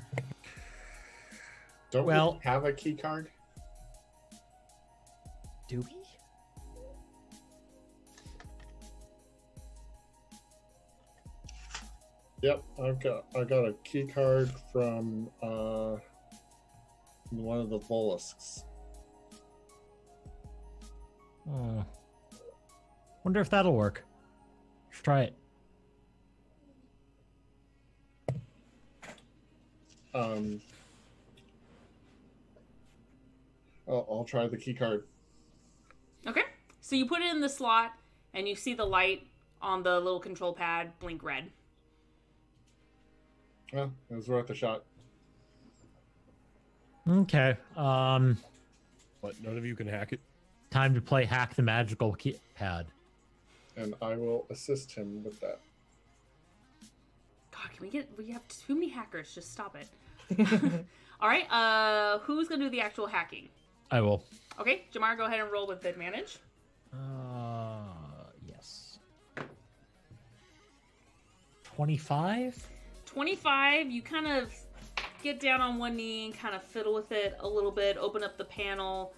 Don't Well- we have a key card? Do we? Yep, I got a key card from one of the Volusks. Oh. Wonder if that'll work. Let's try it. I'll try the key card. Okay. So you put it in the slot and you see the light on the little control pad blink red. Well, it was worth a shot. Okay. But none of you can hack it. Time to play Hack the Magical Pad. And I will assist him with that. God, we have too many hackers. Just stop it. All right. Who's going to do the actual hacking? I will. Okay, Jamar, go ahead and roll with advantage. Yes. 25? 25, you kind of get down on one knee and kind of fiddle with it a little bit, open up the panel,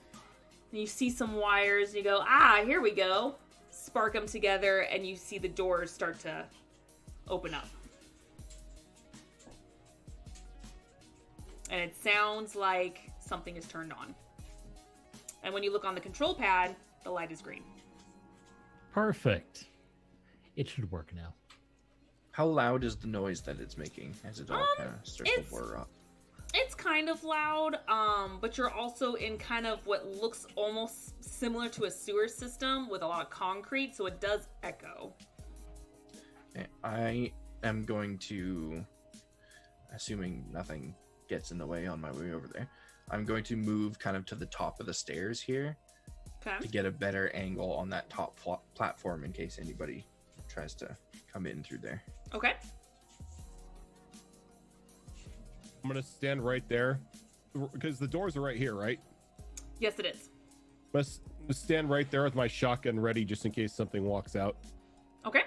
and you see some wires, and you go, here we go. Spark them together, and you see the doors start to open up. And it sounds like something is turned on. And when you look on the control pad, the light is green. Perfect. It should work now. How loud is the noise that it's making as it all kind of starts to blur up? It's kind of loud, but you're also in kind of what looks almost similar to a sewer system with a lot of concrete, so it does echo. Okay, I am going to, assuming nothing gets in the way on my way over there, I'm going to move kind of to the top of the stairs here Okay. to get a better angle on that top platform in case anybody tries to come in through there. Okay. I'm gonna stand right there because the doors are right here, right? Yes, it is. I'm gonna stand right there with my shotgun ready just in case something walks out. Okay.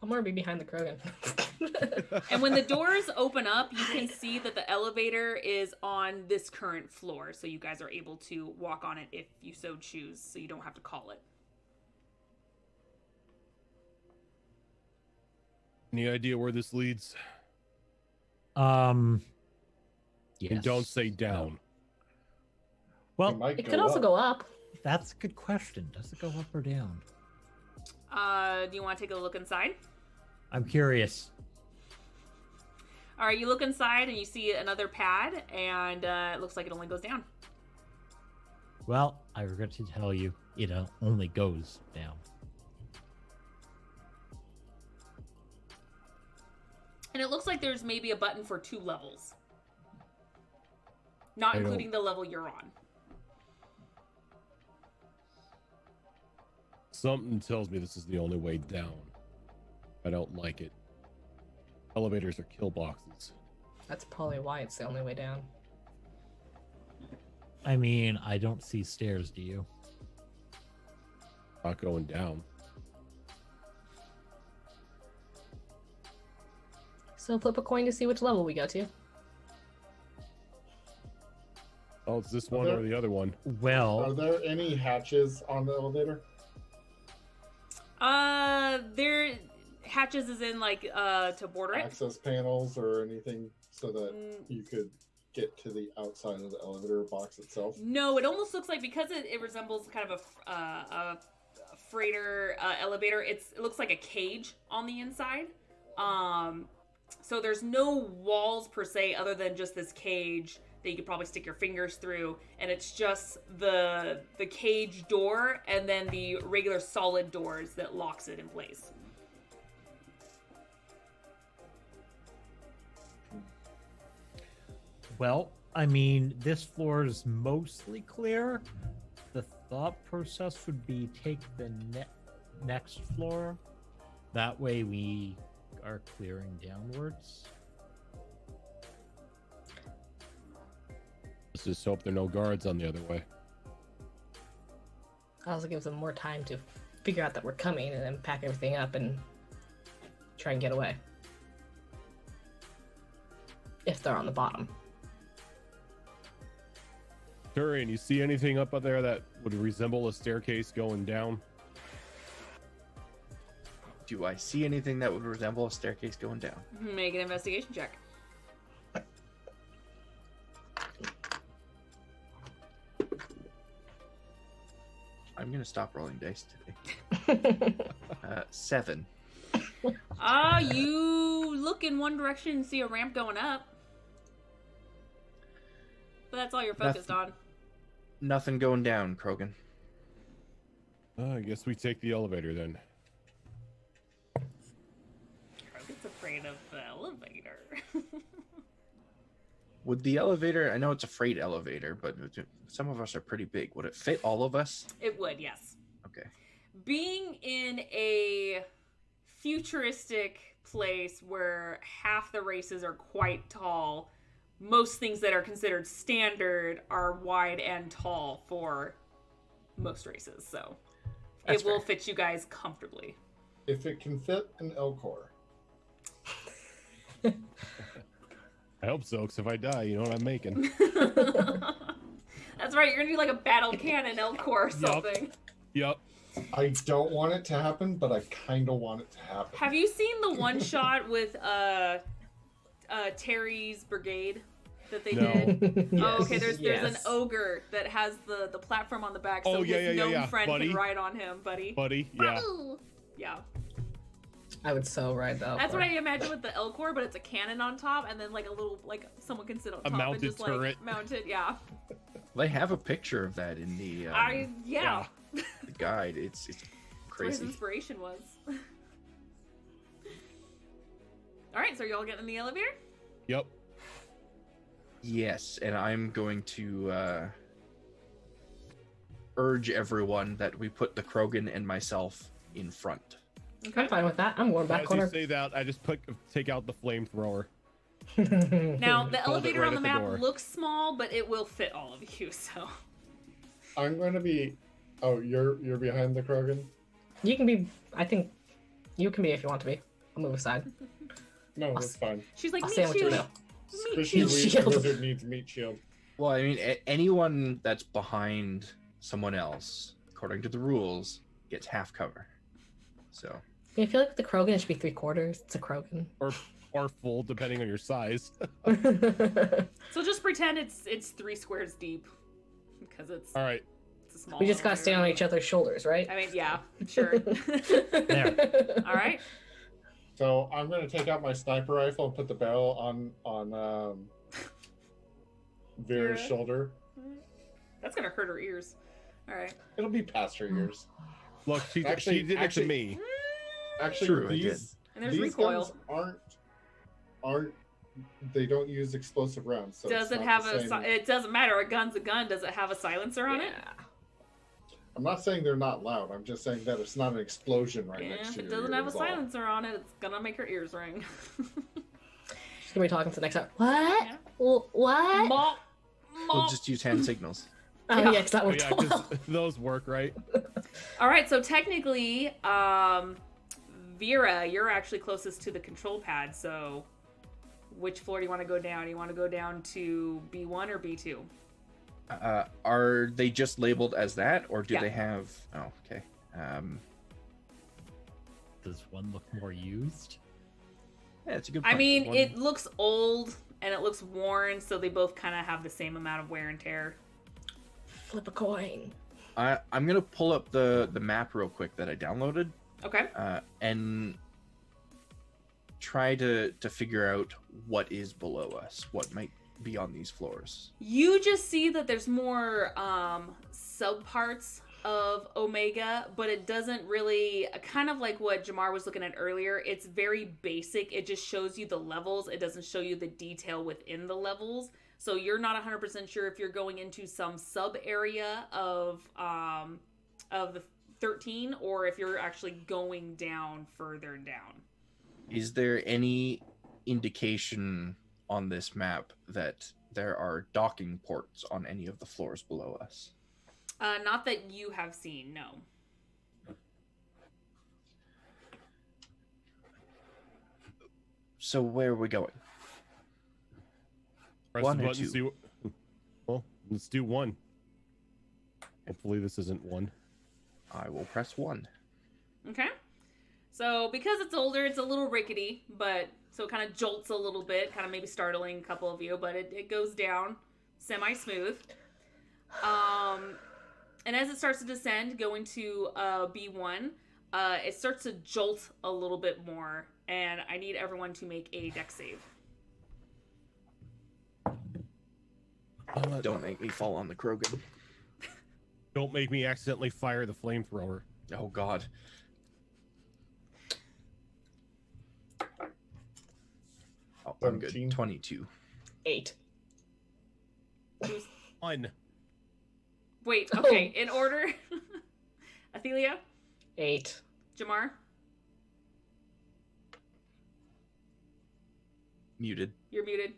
I'm gonna be behind the Krogan. And when the doors open up, you can see that the elevator is on this current floor, so you guys are able to walk on it if you so choose, so you don't have to call it. Any idea where this leads? Yes. And don't say down. Well, It might It go could also up. go up. that's a good question. Does it go up or down? Do you want to take a look inside? I'm curious. All right, you look inside and you see another pad, and it looks like it only goes down. Well, I regret to tell you, it only goes down. And it looks like there's maybe a button for 2 levels. Not I don't- including the level you're on. Something tells me this is the only way down. I don't like it. Elevators are kill boxes. That's probably why it's the only way down. I mean, I don't see stairs, do you? Not going down. So flip a coin to see which level we go to. Oh, it's this one or the other one. Are Well, there any hatches on the elevator? There hatches is in like to border it. Access panels or anything so that Mm, you could get to the outside of the elevator box itself? No, it almost looks like because it resembles kind of a freighter elevator. It looks like a cage on the inside. So there's no walls per se, other than just this cage that you could probably stick your fingers through, and it's just the cage door and then the regular solid doors that locks it in place. well, I mean, this floor is mostly clear. The thought process would be take the next floor. That way we are clearing downwards. Let's just hope there are no guards on the other way. Also gives them more time to figure out that we're coming and then pack everything up and try and get away. If they're on the bottom. Turian, you see anything up there that would resemble a staircase going down? Do I see anything that would resemble a staircase going down? Make an investigation check. I'm gonna stop rolling dice today. 7. You look in one direction and see a ramp going up. But that's all you're focused on. Nothing going down, Krogan. I guess we take the elevator then. Krogan's afraid of the elevator. Would the elevator, I know it's a freight elevator, but some of us are pretty big. Would it fit all of us? It would, yes. Okay. Being in a futuristic place where half the races are quite tall, most things that are considered standard are wide and tall for most races, so That's it will fair. fit you guys comfortably. If it can fit an Elcor. I hope so, because if I die, you know what I'm making. That's right, you're gonna do like a battle cannon Elcor or something. Yep. I don't want it to happen, but I kind of want it to happen. Have you seen the one shot with Terry's brigade that they No. did? Oh, okay. Yes. There's an ogre that has the platform on the back, so Oh, yeah, his yeah, gnome yeah. friend Buddy. can ride on him, buddy. Buddy, yeah. Yeah, I would so ride that. that's what I imagine with the Elcor, but it's a cannon on top, and then like a little someone can sit on top and mounted just turret. like mounted. Yeah, They have a picture of that in the, yeah. the guide. It's That's what his crazy. inspiration was. All right, so y'all getting in the elevator? Yep. Yes, and I'm going to urge everyone that we put the Krogan and myself in front. I'm fine with that. I'm going back As corner. you say that, I just take out the flamethrower. Now the Hold it elevator right on the at the map door. looks small, but it will fit all of you. So I'm going to be. Oh, you're behind the Krogan? You can be. I think you can be if you want to be. I'll move aside. No, that's fine. she's like, I'll meet sandwich you you. now. Meet Squishy you. Shield. Wizard needs meat shield. Well, I mean, anyone that's behind someone else, according to the rules, gets half cover. So, I feel like with the Krogan, it should be 3/4. It's a Krogan. Or full, depending on your size. So just pretend it's 3 squares deep, because it's All right. a small. We just gotta elevator. stand on each other's shoulders, right? I mean, yeah, sure. There. All right. So I'm going to take out my sniper rifle and put the barrel on Vera's Vera? shoulder. That's gonna hurt her ears. All right. It'll be past her ears. Look, she did it to me. Actually, True, I these And there's these recoil. guns aren't. They don't use explosive rounds. So Does it's it not have the a? same- It doesn't matter. A gun's a gun. Does it have a silencer on it? I'm not saying they're not loud. I'm just saying that it's not an explosion right Yeah. next If to it your doesn't ear have a is all. silencer on it, it's gonna make her ears ring. She's gonna be talking to the next hour. What? Yeah. What? Mop. we'll just use hand signals. Oh Yeah. yeah, because that Oh, worked yeah, well. 'cause those work, right? All right, so technically, Vera, you're actually closest to the control pad. So, which floor do you want to go down? Do you want to go down to B1 or B2? Are they just labeled as that, or do Yeah. they have? Oh, okay. Does one look more used? Yeah, it's a good. I point. mean, One- it looks old and it looks worn, so they both kind of have the same amount of wear and tear. Flip a coin. I'm gonna pull up the map real quick that I downloaded Okay. and try to figure out what is below us, what might be on these floors. You just see that there's more subparts of Omega, but it doesn't really, kind of like what Jamar was looking at earlier, it's very basic. It just shows you the levels. It doesn't show you the detail within the levels. So you're not 100% sure if you're going into some sub area of the 13 or if you're actually going down further down. Is there any indication on this map that there are docking ports on any of the floors below us? Not that you have seen, no. So where are we going? Press One the or button, two? see what... Well, let's do one. Hopefully this isn't one. I will press 1. Okay. So because it's older, it's a little rickety, but so it kind of jolts a little bit, kind of maybe startling a couple of you, but it goes down semi-smooth. And as it starts to descend, going to B1, it starts to jolt a little bit more, and I need everyone to make a dex save. Don't make me fall on the Krogan. Don't make me accidentally fire the flamethrower. Oh God. Oh, I'm good. 13. 22. 8. One. Wait, okay, in order. Athelia, 8. Jamar, Muted. you're muted.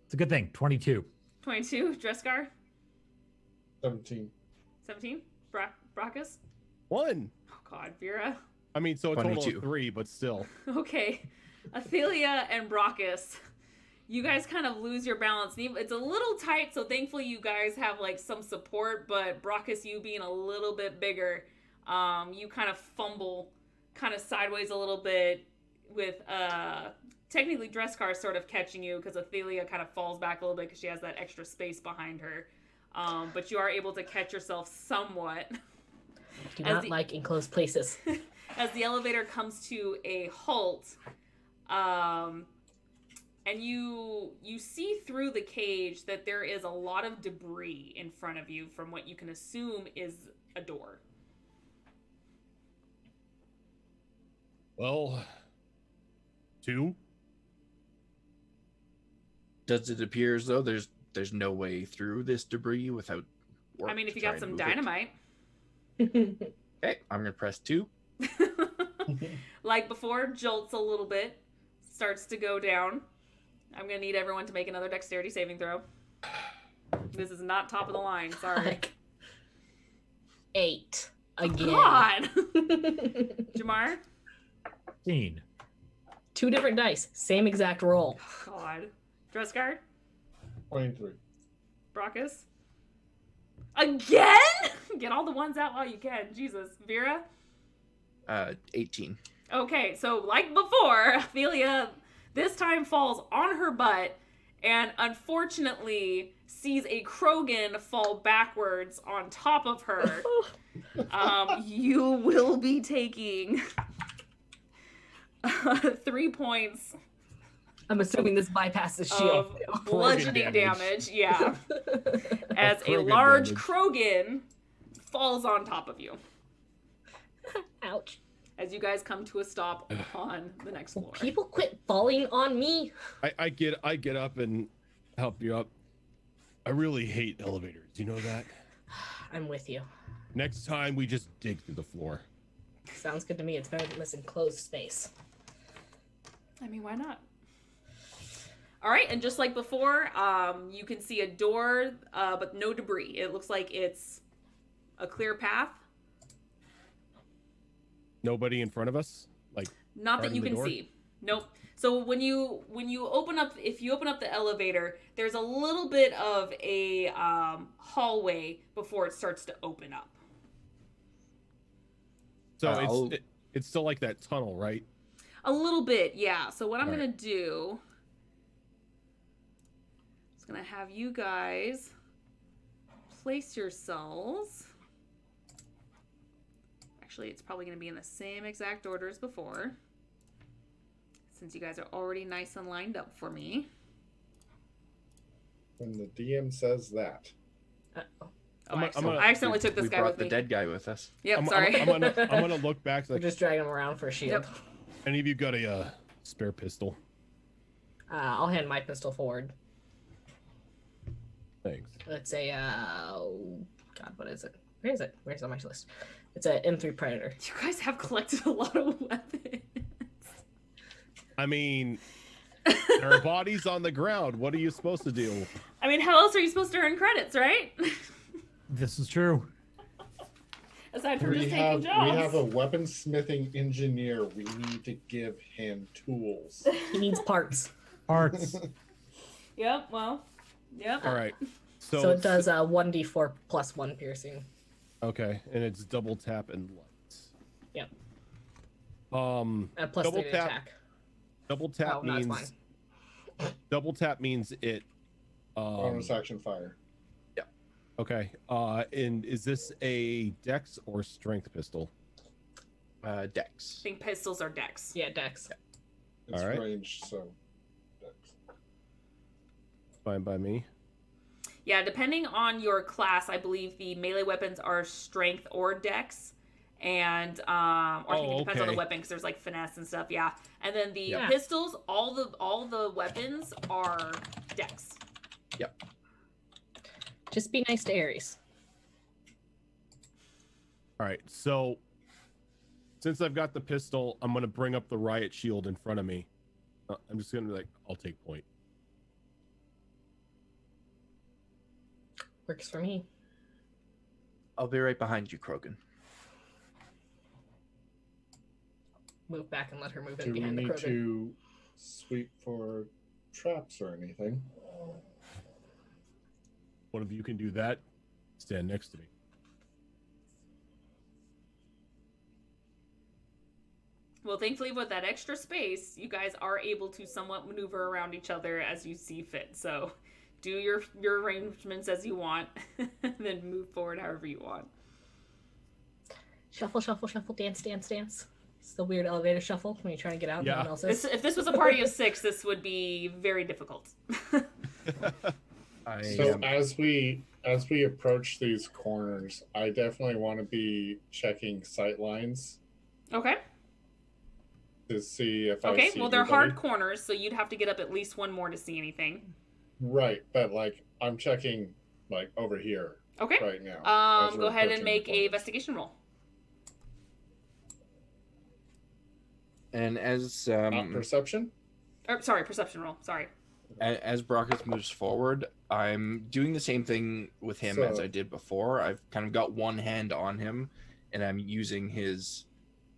It's a good thing. 22. 22. Dreskar. 17. 17. Brockus. 1. Oh God, Vera. I mean, so a total 22. of 3, but still. Okay, Athelia and Brockus, you guys kind of lose your balance. It's a little tight, so thankfully you guys have like some support. But Brockus, you being a little bit bigger, you kind of fumble, kind of sideways a little bit. With technically Dreskar sort of catching you because Athelia kind of falls back a little bit because she has that extra space behind her. But you are able to catch yourself somewhat. Do not like enclosed places. As the elevator comes to a halt, and you see through the cage that there is a lot of debris in front of you from what you can assume is a door. Well, 2. Does it appear as though there's no way through this debris without work? I mean, if to you try got and some move it? dynamite. Okay, I'm gonna press 2. Like before, jolts a little bit, starts to go down. I'm gonna need everyone to make another dexterity saving throw. This is not top of the line, sorry. 8 again. God! Jamar? 15. 2 different dice, same exact roll. God. Dressguard? 23. Brockus? Again? Get all the ones out while you can. Jesus. Vera? 18. Okay, so like before, Ophelia this time falls on her butt and unfortunately sees a Krogan fall backwards on top of her. You will be taking 3 points I'm assuming this bypasses shield. of bludgeoning damage. Yeah. As a Krogan large damage. Krogan falls on top of you. Ouch. As you guys come to a stop on the next floor. People quit falling on me. I get up and help you up. I really hate elevators. You know that? I'm with you. Next time we just dig through the floor. Sounds good to me. It's better than this enclosed space. I mean, why not? All right, and just like before, you can see a door, but no debris. It looks like it's a clear path. Nobody in front of us? Like Not that guarding you the can door? see. Nope. So when you open up, if you open up the elevator, there's a little bit of a hallway before it starts to open up. So I'll- it's still like that tunnel, right? A little bit, yeah. So what I'm All gonna do is gonna have you guys place yourselves. Actually, it's probably gonna be in the same exact order as before, since you guys are already nice and lined up for me. When the DM says that. Uh-oh. Oh, I'm gonna- I accidentally took this we guy brought with the me. dead guy with us. Yep, I'm sorry. gonna look back. We're Like, just dragging him around for a shield. Yep. any of you got a spare pistol? I'll hand my pistol forward. Thanks. It's a, oh, God, what is it? Where is it? Where's it on my list? It's a M3 Predator. You guys have collected a lot of weapons. I mean, there are bodies on the ground. What are you supposed to do? I mean, how else are you supposed to earn credits, right? This is true. Aside from We just have, taking jobs. we have a weaponsmithing engineer. We need to give him tools. He needs parts. Parts. Yep, well, yep. All right. So it does 1d4 plus 1 piercing. Okay, and it's double tap and lights. Yep. Plus Double 3 tap. attack. Double tap Oh, no, it's means double tap means it. Bonus action fire. Okay. And is this a dex or strength pistol? I Dex. think pistols are dex. Yeah, dex. It's All right. ranged, so. Dex. Fine by me. Yeah, depending on your class, I believe the melee weapons are strength or dex. And or I think it depends on the okay. weapon because there's like finesse and stuff, yeah. And then the Yeah. pistols, all the weapons are dex. Just be nice to Ares. All right. So since I've got the pistol, I'm gonna bring up the riot shield in front of me. I'm just gonna be like, I'll take point. Works for me. I'll be right behind you, Krogan. Move back and let her move in Do we behind the need Krogan. to sweep for traps or anything? One of you can do that. Stand next to me. Well, thankfully, with that extra space, you guys are able to somewhat maneuver around each other as you see fit. So, do your arrangements as you want, and then move forward however you want. Shuffle, shuffle, shuffle, dance, dance, dance. It's the weird elevator shuffle when you're trying to get out. Yeah. No one else is. If this was a party of 6, this would be very difficult. So as we approach these corners, I definitely want to be checking sight lines Okay. to see if I Okay. see Well, they're anybody. hard corners, so you'd have to get up at least one more to see anything. Right, but like I'm checking like over here Okay. right now. as Go we're ahead and approaching make the a corners. investigation roll. And as Not perception. Or, sorry, perception roll. Sorry. as Brockus moves forward, I'm doing the same thing with him as So- I did before. I've kind of got one hand on him, and I'm using his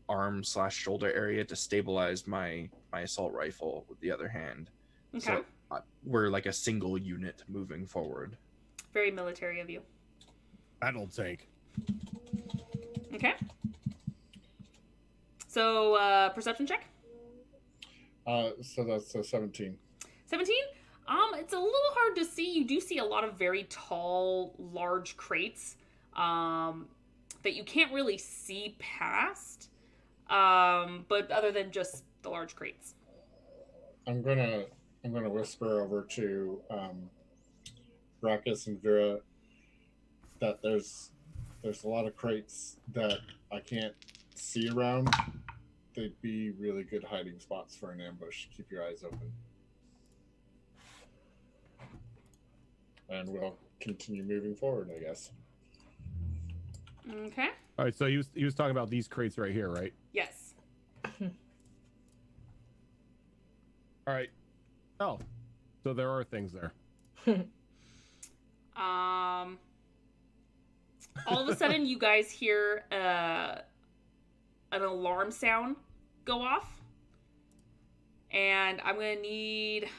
arm/shoulder area to stabilize my assault rifle with the other hand. Okay. So we're like a single unit moving forward. Very military of you. Battle tank. Okay. So, perception check. So that's a 17. 17. It's a little hard to see. You do see a lot of very tall, large crates that you can't really see past. But other than just the large crates. I'm gonna whisper over to Brackus and Vera that there's a lot of crates that I can't see around. They'd be really good hiding spots for an ambush. Keep your eyes open. And we'll continue moving forward, I guess. Okay. All right, so he was talking about these crates right here, right? Yes. All right. Oh, so there are things there. All of a sudden, you guys hear an alarm sound go off, and I'm gonna need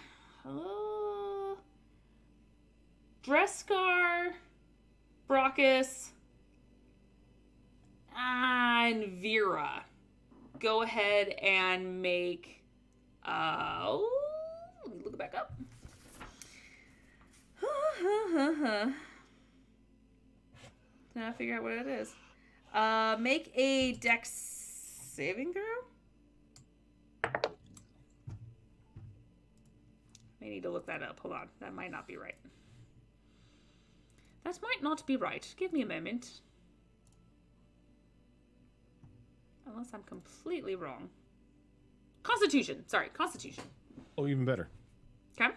Dreskar, Brockus, and Vera. Go ahead and make. Let me look it back up. Can I figure out what it is? Make a dex saving throw? May need to look that up. Hold on. That might not be right. That might not be right. Give me a moment. Unless I'm completely wrong. Constitution. Sorry, Constitution. Oh, even better. Okay.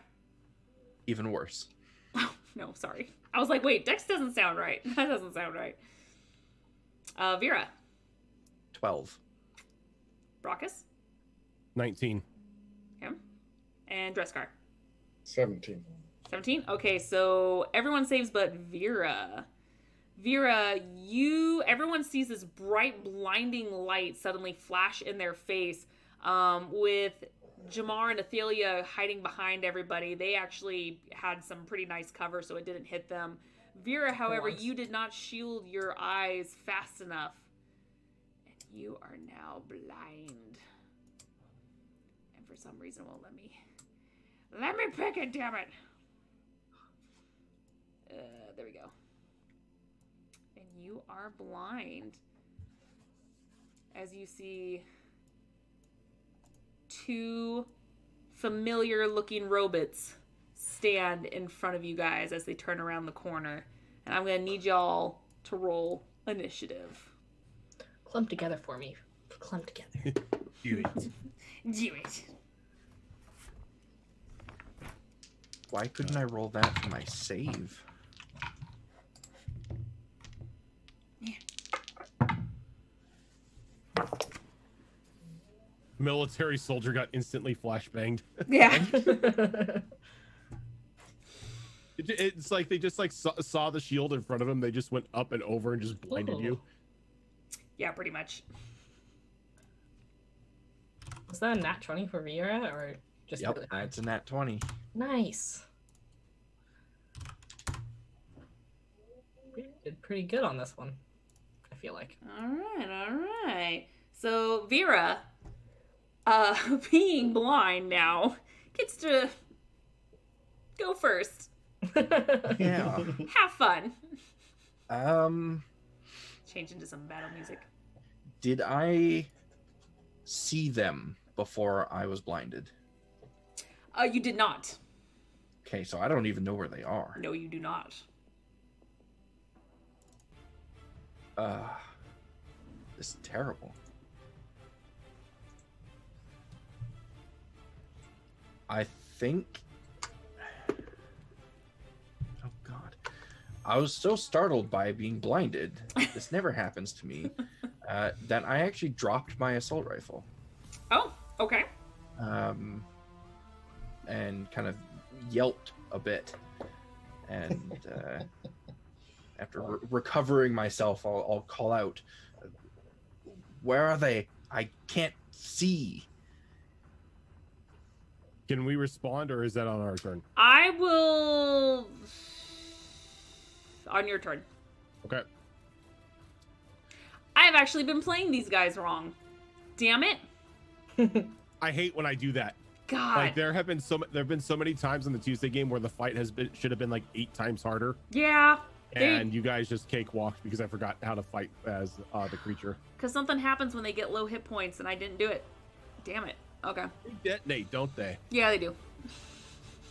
Even worse. Oh, no, sorry. I was like, wait, Dex doesn't sound right. That doesn't sound right. Vera. 12. Brockus. 19. Okay. And Dreskar. 17. 17? Okay, so everyone saves but Vera. Vera, everyone sees this bright, blinding light suddenly flash in their face. With Jamar and Athelia hiding behind everybody, they actually had some pretty nice cover, so it didn't hit them. Vera, however, you did not shield your eyes fast enough. And you are now blind. And for some reason won't let me pick it, damn it. There we go. And you are blind. As you see 2 familiar looking robots stand in front of you guys as they turn around the corner. And I'm going to need y'all to roll initiative. Clump together for me. Clump together. Do it. Do it. Why couldn't I roll that for my save? Military soldier got instantly flashbanged. Yeah. It It's like they just like saw the shield in front of them. They just went up and over and just blinded Ooh. you. Yeah, pretty much. Was that a nat 20 for Vera or just Yep, really high? it's a nat 20. Nice. We did pretty good on this one, I feel like. All right. So Vera, being blind now, gets to go first. Yeah. Have fun. Change into some battle music. Did I see them before I was blinded? You did not. Okay, so I don't even know where they are. No, you do not. This is terrible. I think... Oh, God. I was so startled by being blinded, this never happens to me, that I actually dropped my assault rifle. Oh, okay. And kind of yelped a bit. And after recovering myself, I'll call out, "Where are they? I can't see." Can we respond, or is that on our turn? I will. On your turn. Okay. I have actually been playing these guys wrong. Damn it. I hate when I do that. God. Like there have been so many times in the Tuesday game where the fight should have been like 8 times harder, Yeah. and you guys just cakewalked because I forgot how to fight as the creature. Because something happens when they get low hit points, and I didn't do it. Damn it. Okay. They detonate, don't they? Yeah, they do.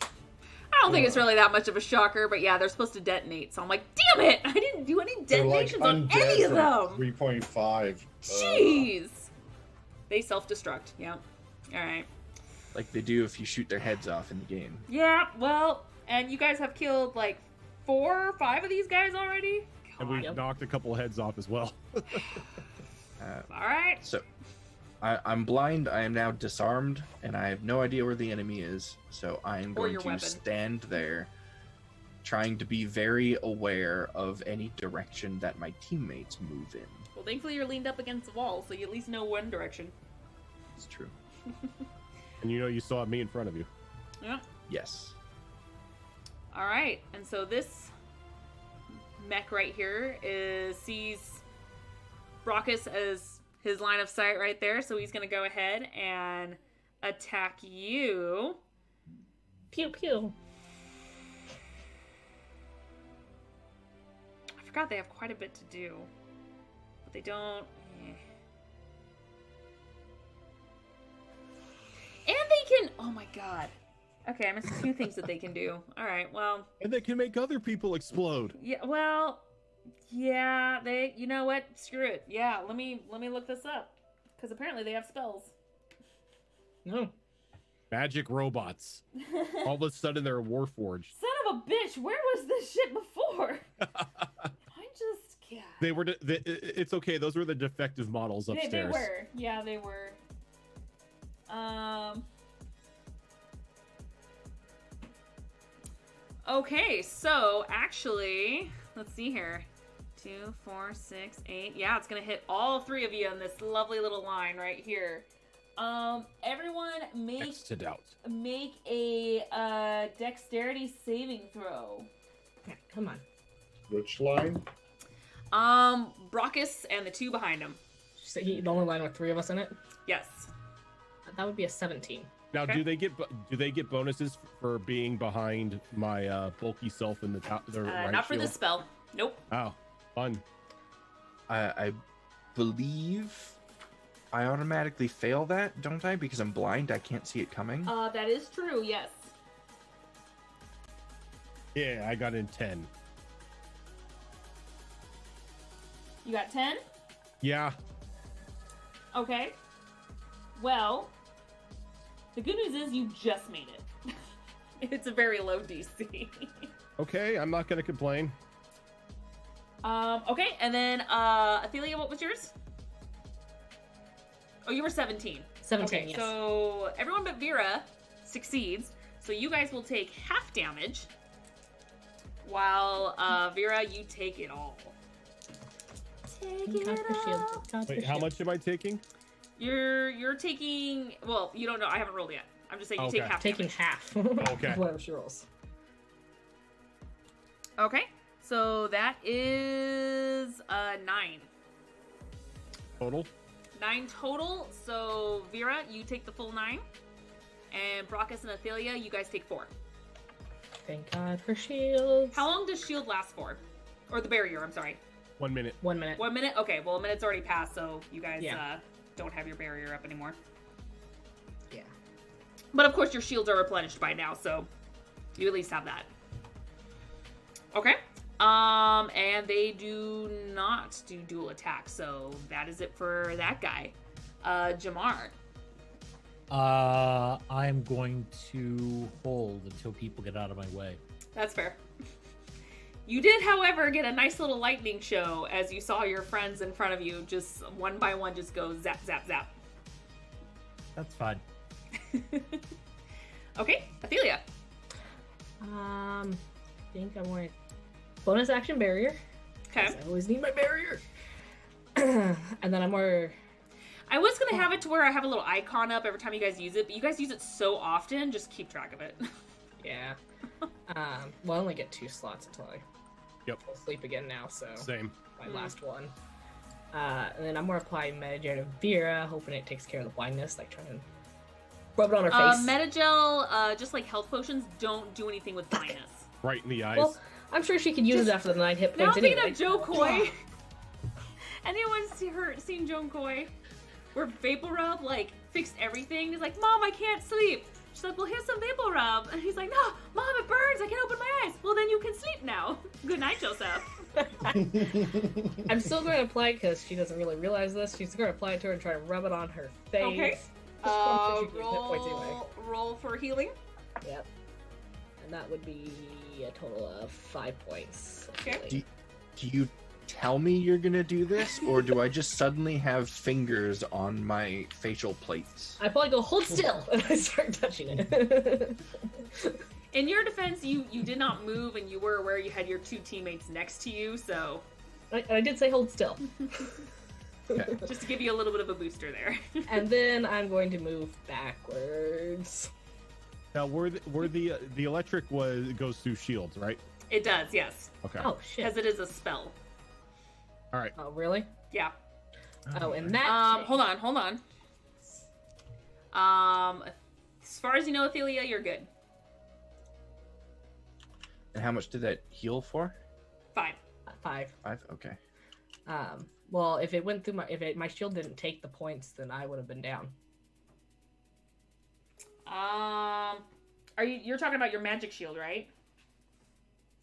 I don't think it's really that much of a shocker, but yeah, they're supposed to detonate. So I'm like, damn it! I didn't do any They're like detonations on undead any of from them. 3.5. Jeez. They self-destruct. Yeah. All right. Like they do if you shoot their heads off in the game. Yeah. Well, and you guys have killed like 4 or 5 of these guys already. And we God. knocked a couple heads off as well. All right. So I'm blind, I am now disarmed, and I have no idea where the enemy is. So I am Or going your to weapon. stand there, trying to be very aware of any direction that my teammates move in. Well, thankfully you're leaned up against the wall, so you at least know one direction. It's true. And you still have me in front of you. Yeah. Yes. All right. And so this mech right here sees Brockus as his line of sight right there, so he's going to go ahead and attack you. Pew pew. I forgot they have quite a bit to do, but they don't. And they can. Oh my god. Okay, I missed 2 things that they can do. All right. Well. And they can make other people explode. Yeah. Well. Yeah. They. You know what? Screw it. Yeah. Let me look this up, because apparently they have spells. No. Magic robots. All of a sudden they're Warforged. Son of a bitch! Where was this shit before? I just can't. They were. It's okay. Those were the defective models upstairs. They were. Yeah, they were. Okay, so actually, let's see here. 2, 4, 6, 8. Yeah, it's gonna hit all 3 of you on this lovely little line right here. Everyone Next to doubt. make a dexterity saving throw. Yeah, come on. Which line? Brockus and the 2 behind him. So the only line with 3 of us in it? Yes. That would be a 17. Now, Okay. do they get bonuses for being behind my bulky self in the top? The right Not for shield? this spell. Nope. Oh, fun. I believe I automatically fail that, don't I? Because I'm blind, I can't see it coming. That is true. Yes. Yeah, I got in 10. You got 10. Yeah. Okay. Well, the good news is you just made it. It's a very low DC. Okay, I'm not gonna complain. Okay, and then Athelia, what was yours? Oh, you were 17. 17, Okay, yes. so everyone but Vera succeeds. So you guys will take half damage. while Vera, you take it all. Take Got it the shield. all. Got the Wait, how shield. much am I taking? You're taking. Well, you don't know. I haven't rolled yet. I'm just saying you take Okay. half. Taking damage. half. Okay. Whatever she rolls. Okay, so that is 9. Total? 9 total. So Vera, you take the full 9, and Brockus and Athelia, you guys take 4. Thank God for shields. How long does shield last for? Or the barrier? I'm sorry. 1 minute. 1 minute. 1 minute. Okay, well, a minute's already passed, so you guys Yeah. don't have your barrier up anymore. Yeah. But of course, your shields are replenished by now, so you at least have that. Okay. And they do not do dual attack, so that is it for that guy. Jamar. I'm going to hold until people get out of my way. That's fair. You did, however, get a nice little lightning show as you saw your friends in front of you just one by one just go zap, zap, zap. That's fine. Okay, Athelia. I think I'm going bonus action barrier. Okay. 'Cause I always need my barrier. And then I'm more. I was going to have it to where I have a little icon up every time you guys use it, but you guys use it so often, just keep track of it. Yeah. Well, I only get 2 slots until I Yep. sleep again now, so Same. my last one. And then I'm more applying Metagel to Vera, hoping it takes care of the blindness, like trying to rub it on her face. Metagel, just like health potions, don't do anything with blindness. Right in the eyes. Well, I'm sure she could use Just- it after the 9 hit Now points speaking anyway. of Joe Coy, anyone seen Joan Coy? Where Vapor Rub like fixed everything. He's like, Mom, I can't sleep. She's like, well, here's some Vapor Rub. And he's like, no, Mom, it burns. I can't open my eyes. Well, then you can sleep now. Good night, Joseph. I'm still going to apply it because she doesn't really realize this. She's going to apply it to her and try to rub it on her face. Okay. So she can hit points anyway. Roll for healing. Yep. And that would be a total of 5 points. of Okay. healing. Do you tell me you're gonna do this, or do I just suddenly have fingers on my facial plates? I probably go, hold still, and I start touching it. In your defense, you did not move, and you were aware you had your 2 teammates next to you, so I did say hold still. Okay. just to give you a little bit of a booster there. And then I'm going to move backwards. Now, where the electric goes through shields, right? It does, yes, Okay. Oh, shit. because it is a spell. All right. Oh, really? Yeah. Oh, and that. Hold on. As far as you know, Athelia, you're good. And how much did that heal for? 5. 5. 5. Okay. Well, if it went through my shield didn't take the points, then I would have been down. You're talking about your magic shield, right?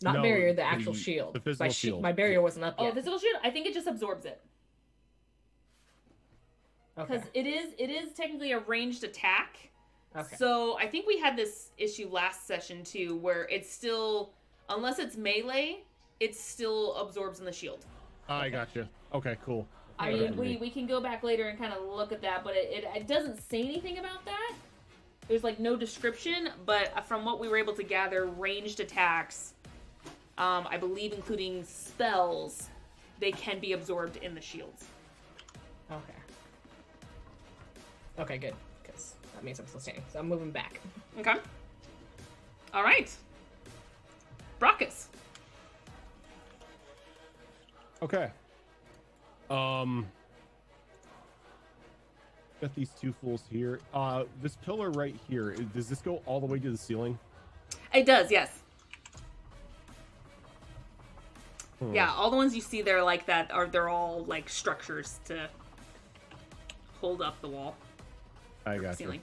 Not No, barrier, the actual the shield. physical my shield. My barrier wasn't up Oh, yet. physical shield. I think it just absorbs it Okay. because it is technically a ranged attack. Okay. So I think we had this issue last session too, where it's still, unless it's melee, it still absorbs in the shield. I gotcha. Okay, cool. I Yeah, mean, we can go back later and kind of look at that, but it doesn't say anything about that. There's like no description, but from what we were able to gather, ranged attacks, I believe including spells, they can be absorbed in the shields. Okay. Okay, good. Because that means I'm still standing. So I'm moving back. Okay. All right. Brockus. Okay. Got these 2 fools here. This pillar right here, does this go all the way to the ceiling? It does, yes. Hmm. Yeah, all the ones you see there like that they're all like structures to hold up the wall, I got you. ceiling.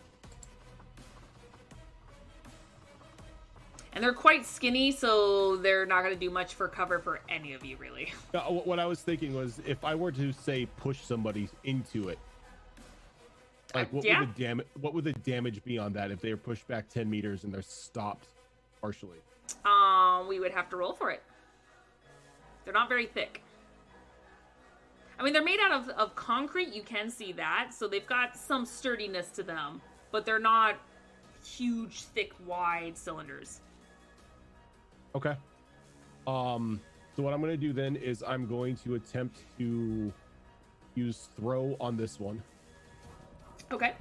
And they're quite skinny, so they're not going to do much for cover for any of you, really. What I was thinking was, if I were to say push somebody into it, like what yeah. would the damage be on that if they were pushed back 10 meters and they're stopped partially? We would have to roll for it. They're not very thick. I mean, they're made out of concrete, you can see that, so they've got some sturdiness to them, but they're not huge, thick, wide cylinders. Okay. So what I'm going to do then is I'm going to attempt to use throw on this one. Okay.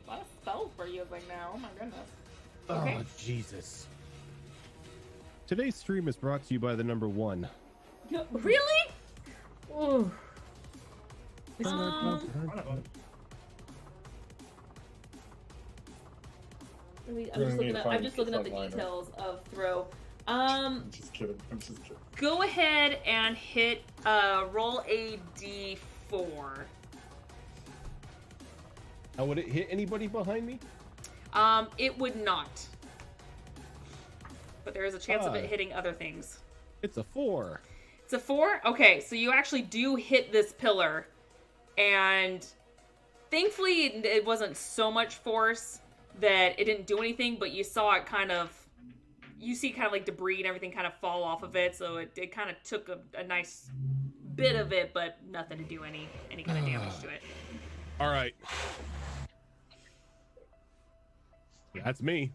A lot of spells we're using now. Oh my goodness. Okay. Oh, Jesus. Today's stream is brought to you by the number 1. Really? Ooh. I'm just looking at the details of throw. I'm just kidding. I'm just kidding. Go ahead and hit roll a d4. Now, would it hit anybody behind me? It would not. But there is a chance of it Five. hitting other things. It's a 4. It's a 4? Okay, so you actually do hit this pillar. And thankfully it wasn't so much force that it didn't do anything, but you saw it you see kind of like debris and everything kind of fall off of it, so it kind of took a nice bit of it, but nothing to do any kind of damage to it. All right. That's me.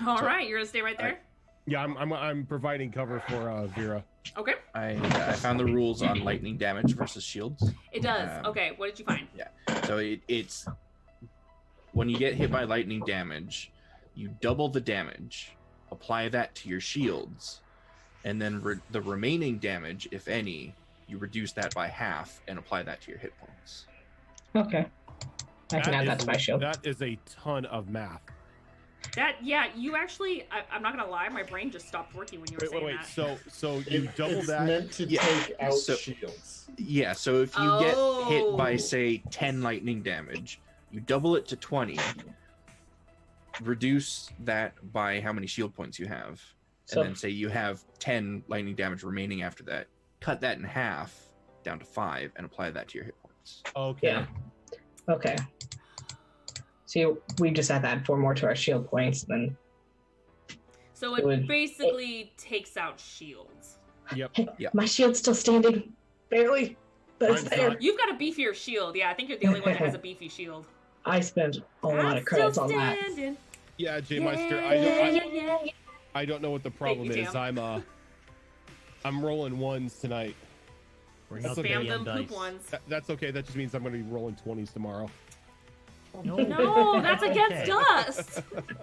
All right, you're gonna stay right there? Yeah, I'm providing cover for Vera. Okay. I found the rules on lightning damage versus shields. It does. Okay, what did you find? Yeah. So it's when you get hit by lightning damage, you double the damage, apply that to your shields, and then the remaining damage, if any, you reduce that by half and apply that to your hit points. Okay. I can add that to my shield. That is a ton of math. You actually, I'm not gonna lie, my brain just stopped working when you were saying Wait. that. So you double it's that. meant to Yeah, take out so- shields. Yeah, so if you get hit by, Oh. say, 10 lightning damage, you double it to 20, reduce that by how many shield points you have, So- and then say you have 10 lightning damage remaining after that, cut that in half down to 5, and apply that to your hit points. Okay. Yeah. Okay. So we just have to add 4 more to our shield points, then. So it it would- basically takes out shields. Yep. Yeah. My shield's still standing. Barely. But it's Mine's there. not. You've got a beefier shield. Yeah, I think you're the only one that has a beefy shield. I spent a lot of credits on that. standing. Yeah, J Meister. Yeah. I don't know what the problem you, is. Jam. I'm rolling ones tonight. Bring That's out the okay. Spam damn them poop dice. ones. That's okay. That just means I'm going to be rolling 20s tomorrow. No, that's against Okay. us. You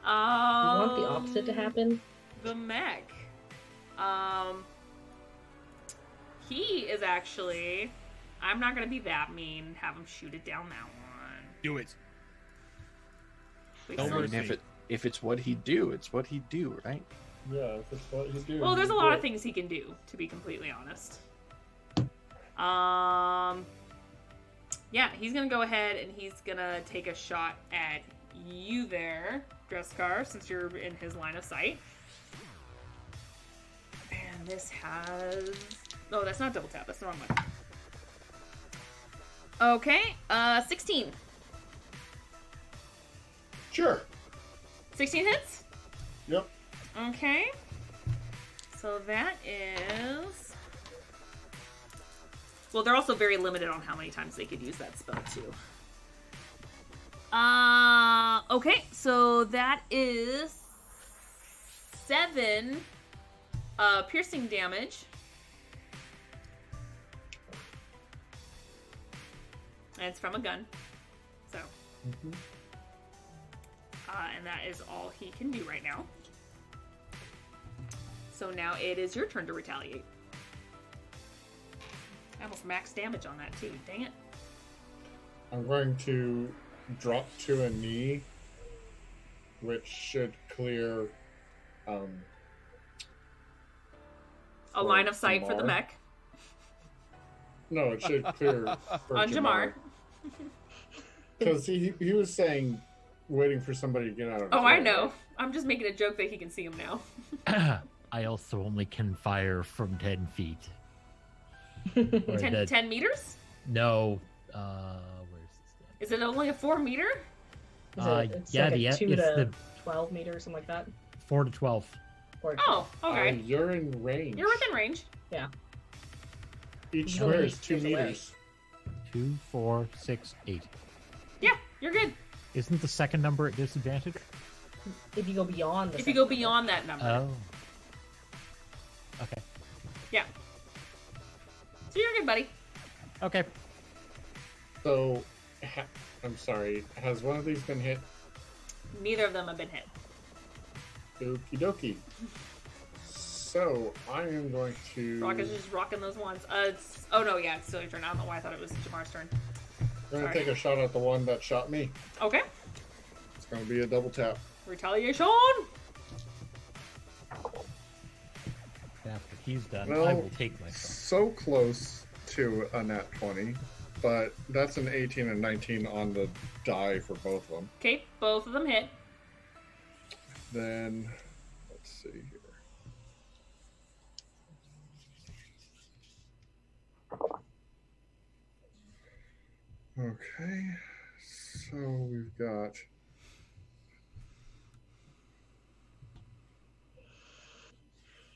want the opposite to happen? The mech. He is actually. I'm not gonna be that mean and have him shoot it down that one. Do it. Wait, Don't so- worry. And if it's what he'd do, it's what he'd do, right? Yeah, if it's what you do. Well, there's a you lot do of it. things he can do, to be completely honest. Yeah, he's gonna go ahead and he's gonna take a shot at you there, Dreskar, since you're in his line of sight. And this has... Oh, that's not double tap. That's the wrong one. Okay, 16. Sure. 16 hits? Yep. Okay. So that is... Well, they're also very limited on how many times they could use that spell, too. Okay, so that is 7 piercing damage. And it's from a gun. So. And that is all he can do right now. So now it is your turn to retaliate. I almost max damage on that too. Dang it. I'm going to drop to a knee, which should clear A for line of sight for the Jamar. mech. No, it should clear for On Jamar. Because he was saying waiting for somebody to get out of Oh, his I way, know. right? I'm just making a joke that he can see him now. I also only can fire from 10 feet. Or 10, 10 meters? No, where's this Is it only a 4 meter? Is Uh, it's yeah, like the- a 2 it's to the- 12 meters, something like that? thing? 4 to 12. Or Oh, okay. You're in range. You're within range. Each He's square only is 2 2 away. meters. 2, 4, 6, 8. Yeah, you're good. Isn't the second number at disadvantage? If you go beyond the If you go beyond that number. Oh. Okay. Yeah. So you're good, buddy. Okay. So, I'm sorry. Has one of these been hit? Neither of them have been hit. Okie dokie. So, I am going to. Rock is just rocking those ones. Oh no, yeah, it's still your turn. I don't know why I thought it was Jamar's turn. I'm going to Sorry. take a shot at the one that shot me. Okay. It's going to be a double tap. Retaliation! After he's done, Well, I will take my shot. So close to a nat 20, but that's an 18 and 19 on the die for both of them. Okay, both of them hit. Then, let's see here. Okay, so we've got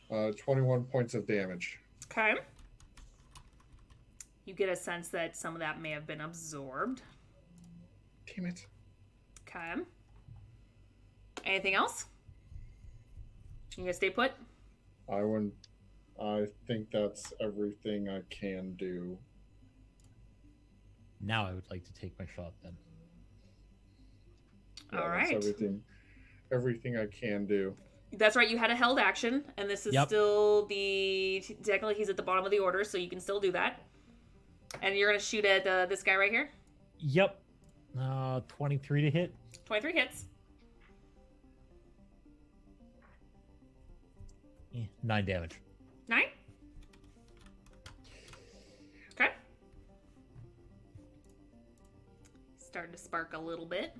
21 points of damage. Okay. You get a sense that some of that may have been absorbed. Damn it. Okay. Anything else? You gonna stay put? I think that's everything I can do. Now I would like to take my shot then. All That's right. everything I can do. That's right, you had a held action, and this is Yep. still technically he's at the bottom of the order, so you can still do that. And you're gonna shoot at this guy right here. Yep. 23 to hit. 23 hits. 9 damage. 9. Okay. Starting to spark a little bit.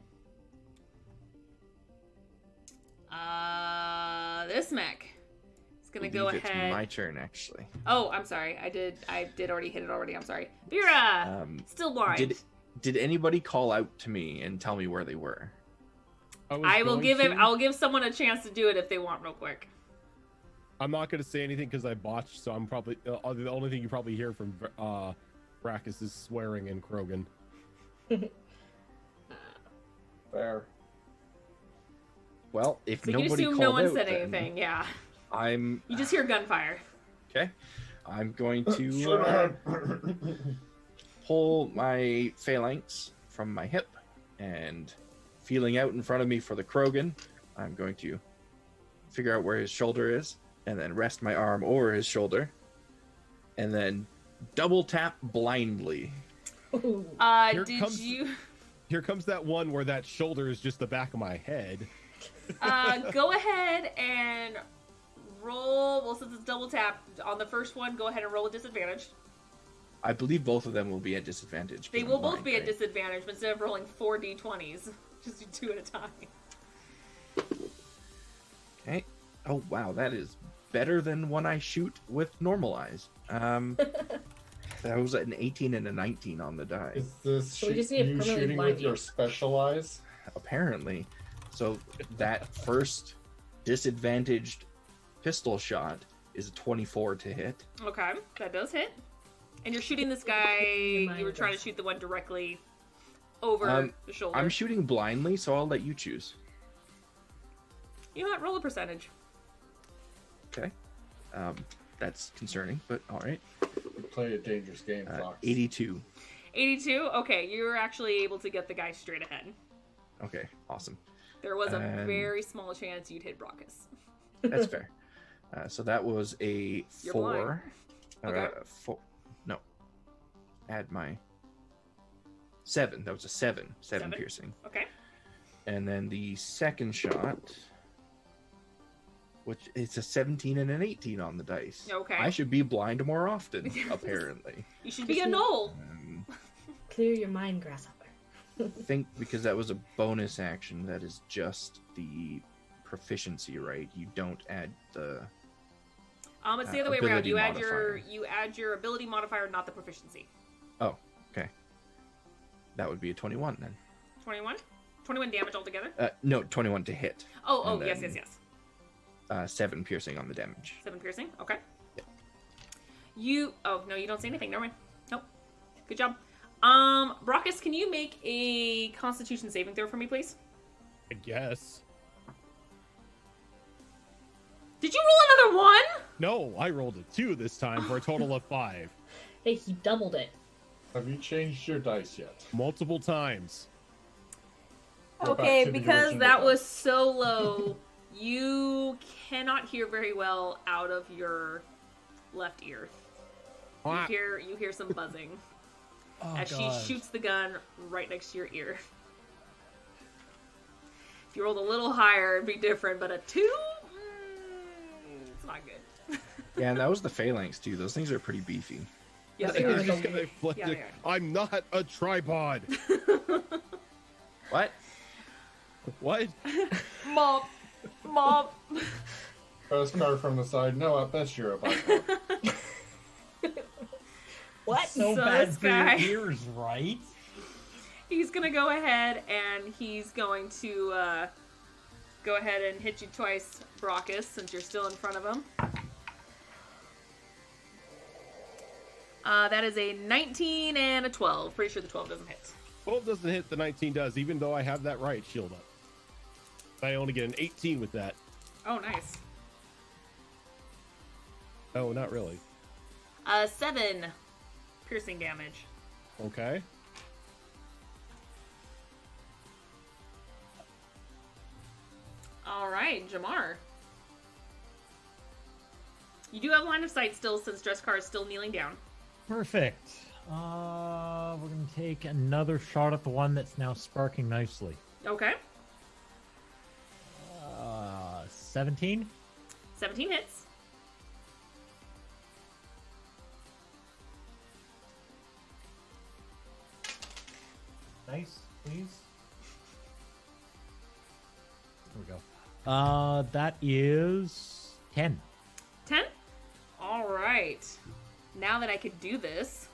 This mech is gonna go Believe ahead. It's my turn, actually. Oh, I'm sorry. I did already hit it already. I'm sorry. Vera, still blind. Did anybody call out to me and tell me where they were? I'll give someone a chance to do it if they want, real quick. I'm not going to say anything because I botched, so I'm probably the only thing you probably hear from Brackus is swearing and Krogan. Fair. Well, if So you nobody assume called no one out, said then anything. Yeah. I'm You just hear gunfire. okay. I'm going to pull my phalanx from my hip and feeling out in front of me for the Krogan. I'm going to figure out where his shoulder is and then rest my arm over his shoulder and then double tap blindly. Ooh. Here comes that one where that shoulder is just the back of my head. Go ahead and roll. Well, since it's double tap on the first one, go ahead and roll a disadvantage. I believe both of them will be at disadvantage. They 'cause will I'm both blind, be at right? disadvantage, but instead of rolling 4 d20s, just do 2 at a time. Okay. Oh wow, that is better than one I shoot with normalize. That was an 18 and a 19 on the die. Is this So we just need to you permanently shooting blind with you. your specialize? Apparently. So that first disadvantaged pistol shot is a 24 to hit. Okay, that does hit. And you're shooting this guy. You were trying to shoot the one directly over the shoulder. I'm shooting blindly, so I'll let you choose. You know what? Roll a percentage. Okay. That's concerning, but all right. You play a dangerous game, Fox. 82. 82. Okay, you were actually able to get the guy straight ahead. Okay, awesome. There was a And- very small chance you'd hit Brockus. That's fair. So that was a You're 4. blind. Okay. 4. No. Add my 7. That was a 7. 7 7? piercing. Okay. And then the second shot, which it's a 17 and an 18 on the dice. Okay. I should be blind more often, apparently. You should be a knoll. Clear your mind, grasshopper. I think because that was a bonus action, that is just the proficiency, right? You don't add the... It's the other way around. ability You add your ability modifier, not the proficiency. Oh, okay. That would be a 21 then. 21? 21 damage altogether? No, 21 to hit. Oh, And yes. then- 7 piercing on the damage. 7 piercing. Okay. Oh, no, you don't say anything. Never mind. Nope. Good job. Brockus, can you make a Constitution saving throw for me, please? I guess. Did you roll another one? No, I rolled a 2 this time for a total of 5. Hey, he doubled it. Have you changed your dice yet? Multiple times. Go back Okay, to the because original that dice. was so low, you cannot hear very well out of your left ear. Quack. You hear some buzzing Oh, as God. she shoots the gun right next to your ear. If you rolled a little higher, it'd be different, but a 2? It's not good. Yeah, and that was the phalanx too. Those things are pretty beefy. Yes, think they it are. was Just gonna flip Yeah, it. they I'm not a tripod. What? What? Mom. First card from the side. No, I bet you're a bipod. What? So So bad this for guy- your ears, right? He's gonna go ahead and he's going to go ahead and hit you twice, Brockus, since you're still in front of him. That is a 19 and a 12. Pretty sure the 12 doesn't hit. 12 doesn't hit, the 19 does, even though I have that right shield up. I only get an 18 with that. Oh, nice. Oh, not really. 7 piercing damage. Okay. All right, Jamar. You do have line of sight still, since Dresscar is still kneeling down. Perfect. We're gonna take another shot at the one that's now sparking nicely. Okay. 17. 17 hits. Nice, please. There we go. That is 10. 10? All right. Now that I could do this,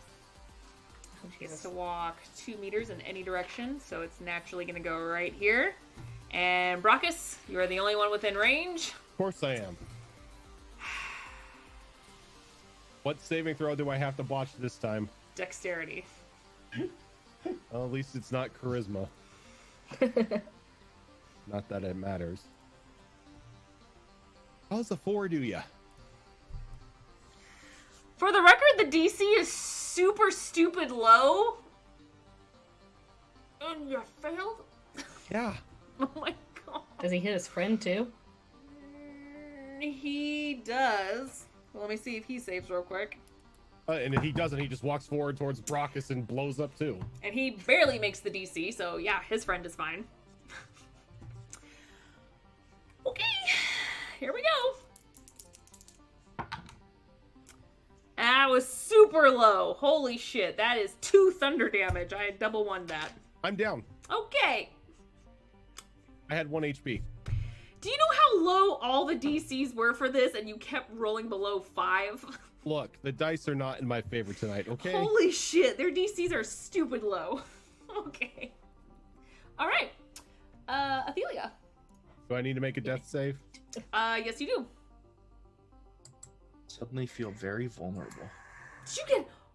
she gets to walk 2 meters in any direction, so it's naturally going to go right here. And Brockus, you are the only one within range. Of course I am. What saving throw do I have to botch this time? Dexterity. Well, at least it's not charisma. Not that it matters. How's a 4 do ya? For the record, the DC is super stupid low. And you failed? Yeah. Oh my god. Does he hit his friend too? He does. Well, let me see if he saves real quick. And if he doesn't, he just walks forward towards Brockus and blows up too. And he barely makes the DC, so yeah, his friend is fine. Okay, here we go. That was super low. Holy shit, that is 2 thunder damage. I double won that. I'm down. Okay. I had 1 HP. Do you know how low all the DCs were for this and you kept rolling below 5? Look, the dice are not in my favor tonight, okay? Holy shit, their DCs are stupid low. Okay. Alright. Athelia. Do I need to make a death save? Yes you do. Suddenly feel very vulnerable.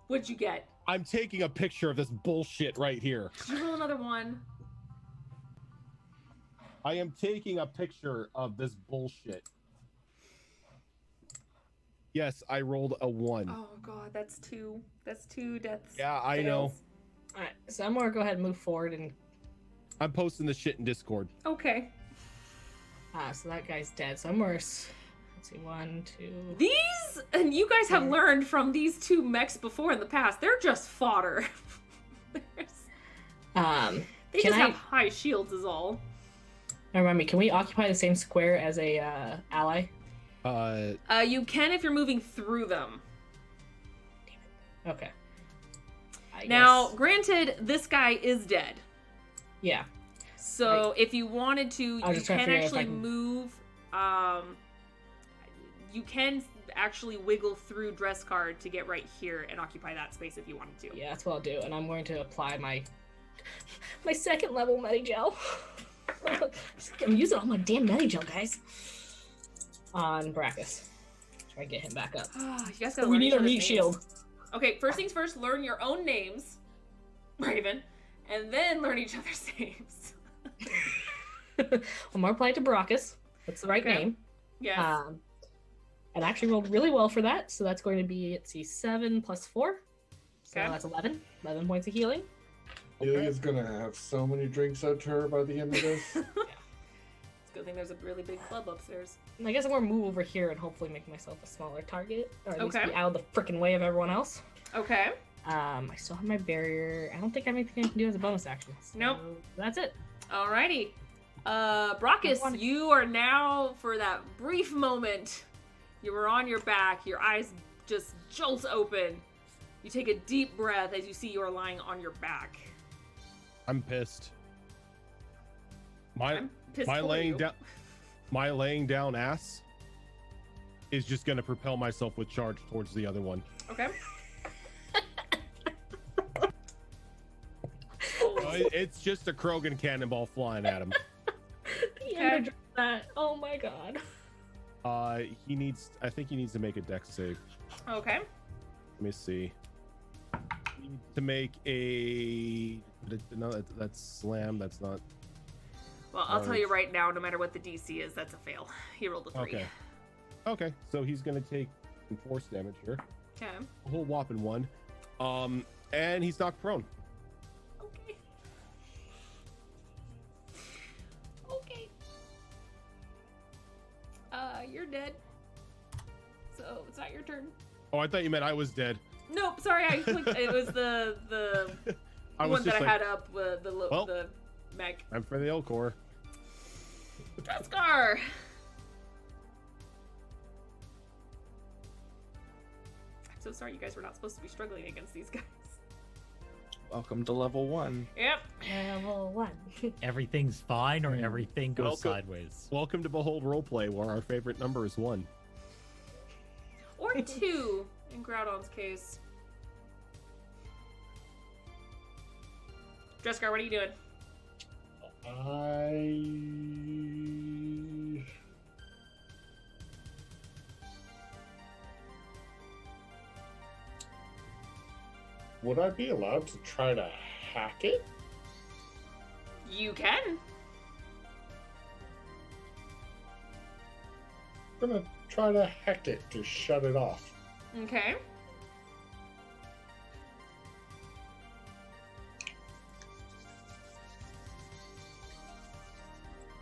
What'd you get? I'm taking a picture of this bullshit right here. Did you roll another one? I am taking a picture of this bullshit. Yes, I rolled a 1. Oh god, that's 2. That's 2 deaths. Yeah, I know. fails. Alright, so I'm gonna go ahead and move forward and I'm posting this shit in Discord. Okay. so that guy's dead. So I'm worse. Let's see, 1, 2. These, and you guys have learned from these 2 mechs before in the past, they're just fodder. They Can just I- have high shields is all. Now remind me, can we occupy the same square as a ally? You can if you're moving through them. Okay. I Now, guess- granted, this guy is dead. yeah. So if you wanted to, I was you just trying to can figure out if I actually can- move. You can actually wiggle through dress card to get right here and occupy that space if you wanted to. Yeah, that's what I'll do, and I'm going to apply my second level Medigel. I'm using all my damn Medigel, guys. On Brackus. Try to get him back up. You guys gotta We learn need each a other's meat names. shield. Okay, first things first, learn your own names. Raven, and then learn each other's saves. One more apply to Baracus. That's the right Okay. name. Yes. And actually rolled really well for that. So that's going to be, let's see, 7 plus 4. So Okay. that's 11. 11 points of healing. Elia's gonna have so many drinks out to her by the end of this. It's a good thing there's a really big club upstairs. And I guess I'm going to move over here and hopefully make myself a smaller target. Or at least Okay. be out of the freaking way of everyone else. Okay. I still have my barrier. I don't think I have anything I can do as a bonus action. So Nope. That's it. Alrighty. Brockus, you are now, for that brief moment, you were on your back, your eyes just jolt open. You take a deep breath as you see you are lying on your back. I'm pissed. My I'm pissed my for laying you. down my laying down ass is just gonna propel myself with charge towards the other one. Okay. It's just a Krogan cannonball flying at him. Yeah, that. Oh my god. I think he needs to make a dex save. Okay. Let me see. He needs to make a no, that's slam. That's not Well, I'll tell you right now, no matter what the DC is, that's a fail. He rolled a 3. okay. Okay, so he's gonna take some force damage here, Okay. a whole whopping 1. And he's knocked prone. Okay. Okay. You're dead. So it's not your turn. Oh, I thought you meant I was dead. Nope, sorry, I clicked. It was the I was one just that I like, had up with the mech. I'm for the Elcor. Drescar. I'm so sorry, you guys were not supposed to be struggling against these guys. Welcome to level 1. Yep. Level 1. Everything's fine or everything goes Welcome. sideways. Welcome to Behold Roleplay, where our favorite number is 1. Or 2 in Groudon's case. Drescar, what are you doing? Would I be allowed to try to hack it? You can. I'm gonna try to hack it to shut it off. Okay.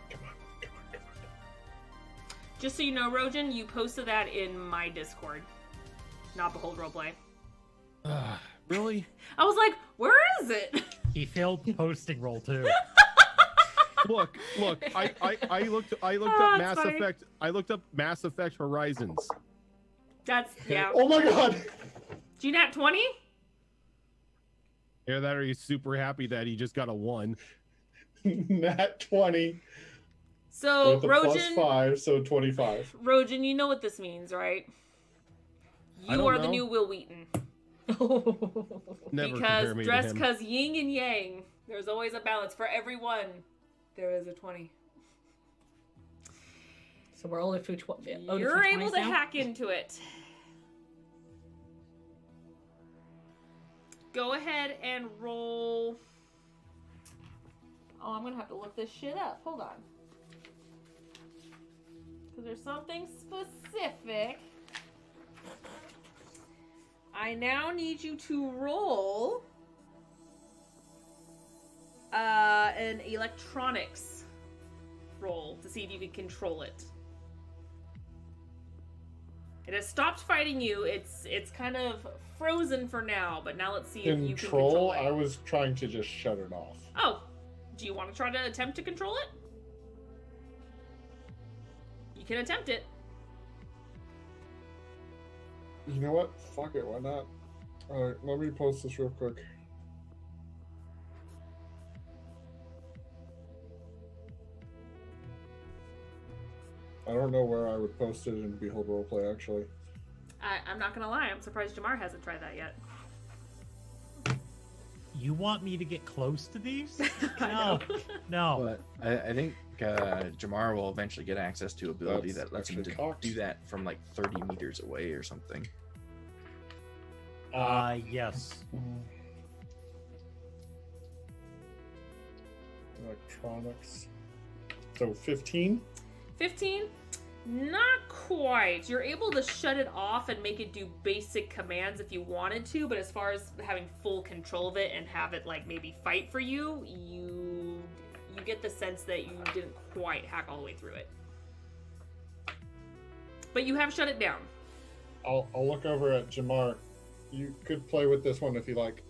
Come on, come on, come on. Just so you know, Rojan, you posted that in my Discord, not Behold Roleplay. Really? I was like, where is it? He failed posting roll 2. Look! I looked Oh, up it's Mass funny. Effect. I looked up Mass Effect Horizons. That's, yeah. Oh my god! GNAT 20? Either that or he's super happy that he just got a 1. Nat 20 So, with a plus Rojan, 5, so 25. Rojan, you know what this means, right? I You don't are the know. new Will Wheaton. Never Because compare me to dress him. because yin and yang, there's always a balance. For everyone, there is a 20. So we're older through 12. You're able to hack into it. Go ahead and roll. Oh, I'm gonna have to look this shit up. Hold on. Because there's something specific. I now need you to roll an electronics roll to see if you can control it. It has stopped fighting you. It's kind of frozen for now, but now let's see if you can Control? control I it. was trying to just shut it off. Oh, do you want to try to attempt to control it? You can attempt it. You know what? Fuck it, why not? Alright, let me post this real quick. I don't know where I would post it in Behold Roleplay, actually. I'm not gonna lie. I'm surprised Jamar hasn't tried that yet. You want me to get close to these? I No, know. no. But I think Jamar will eventually get access to ability That's that lets him actually to cocked. do that from like 30 meters away or something. Yes. Electronics. So 15. 15? Not quite. You're able to shut it off and make it do basic commands if you wanted to, but as far as having full control of it and have it like maybe fight for you, you get the sense that you didn't quite hack all the way through it. But you have shut it down. I'll look over at Jamar. You could play with this one if you like.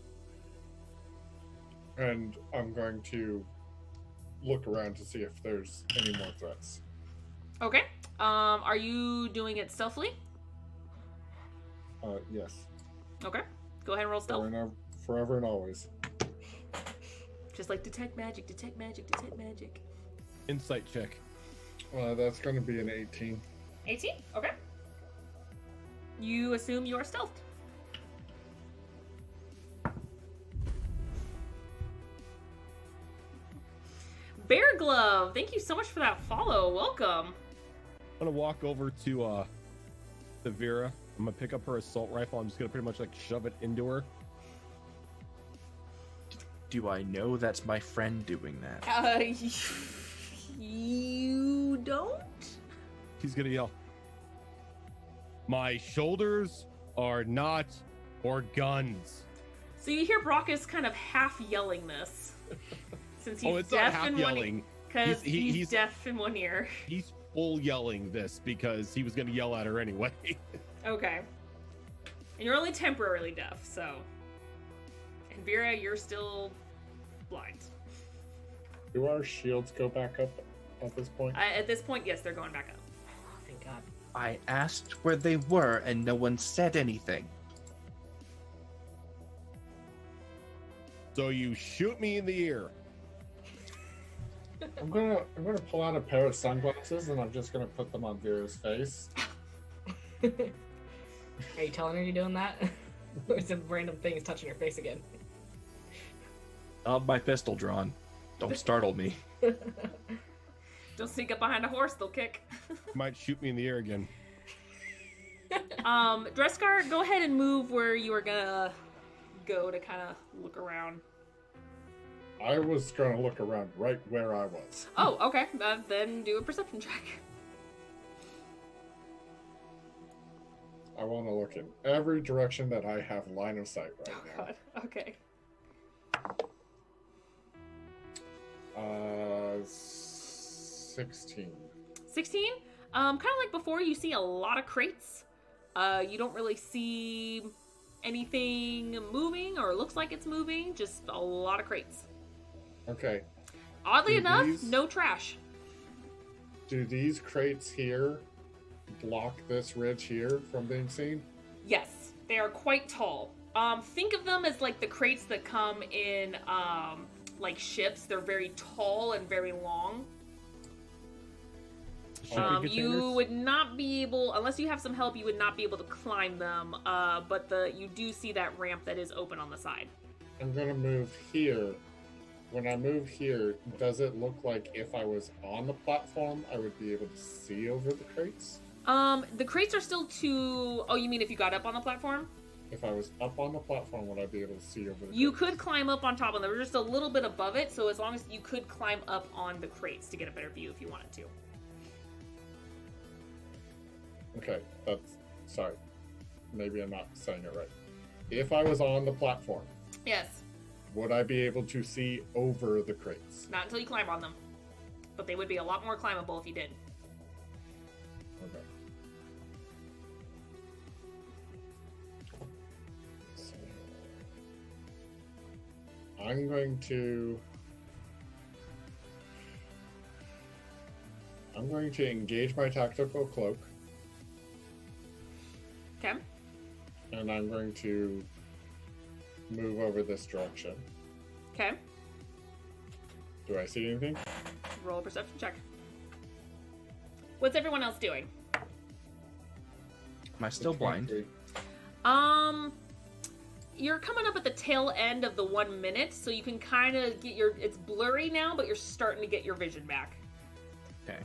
And I'm going to look around to see if there's any more threats. Okay. Are you doing it stealthily? Yes. Okay. Go ahead and roll stealth. Forever and always. Just like detect magic, detect magic, detect magic. Insight check. That's going to be an 18. 18? Okay. You assume you are stealthed. Bear Glove, thank you so much for that follow. Welcome. I'm gonna walk over to Vera. I'm gonna pick up her assault rifle. I'm just gonna pretty much like shove it into her. Do I know that's my friend doing that? You don't? He's gonna yell, "My shoulders are not for guns." So you hear Brockus kind of half yelling this. Since he's It's not deaf half in yelling. Because he's He's deaf in one ear. He's full yelling this because he was gonna yell at her anyway. Okay. And you're only temporarily deaf, so. And Vera, you're still blind. Do our shields go back up at this point? At this point, yes, they're going back up. Oh, thank God. I asked where they were and no one said anything. So you shoot me in the ear. I'm gonna pull out a pair of sunglasses and I'm just gonna put them on Vera's face. Are you telling her you're doing that? Or is it random things touching your face again? I'll have my pistol drawn. Don't startle me. Don't sneak up behind a horse, they'll kick. Might shoot me in the ear again. Dreskar, go ahead and move where you were gonna go to kind of look around. I was gonna look around right where I was. Oh, okay. Then do a perception check. I want to look in every direction that I have line of sight right Oh, now. God. Okay. 16. 16? Kind of like before, you see a lot of crates. You don't really see anything moving or looks like it's moving, just a lot of crates. Okay. Oddly Do enough, these- no trash. Do these crates here block this ridge here from being seen? Yes, they are quite tall. Think of them as like the crates that come in like ships. They're very tall and very long. Shipping You containers? would not be able, unless you have some help, you would not be able to climb them. But you do see that ramp that is open on the side. I'm gonna move here. When I move here, does it look like if I was on the platform, I would be able to see over the crates? The crates are still too. Oh, you mean if you got up on the platform? If I was up on the platform, would I be able to see over the You crates? could climb up on top of them. They're just a little bit above it, so as long as you could climb up on the crates to get a better view if you wanted to. Okay, that's... Sorry. Maybe I'm not saying it right. If I was on the platform, Yes, would I be able to see over the crates? not until you climb on them. But they would be a lot more climbable if you did. Okay. So, I'm going to engage my tactical cloak, Okay. and I'm going to move over this direction. Okay. Do I see anything? Roll a perception check. What's everyone else doing? Am I still blind? You're coming up at the tail end of the 1 minute, so you can kind of get it's blurry now, but you're starting to get your vision back. Okay.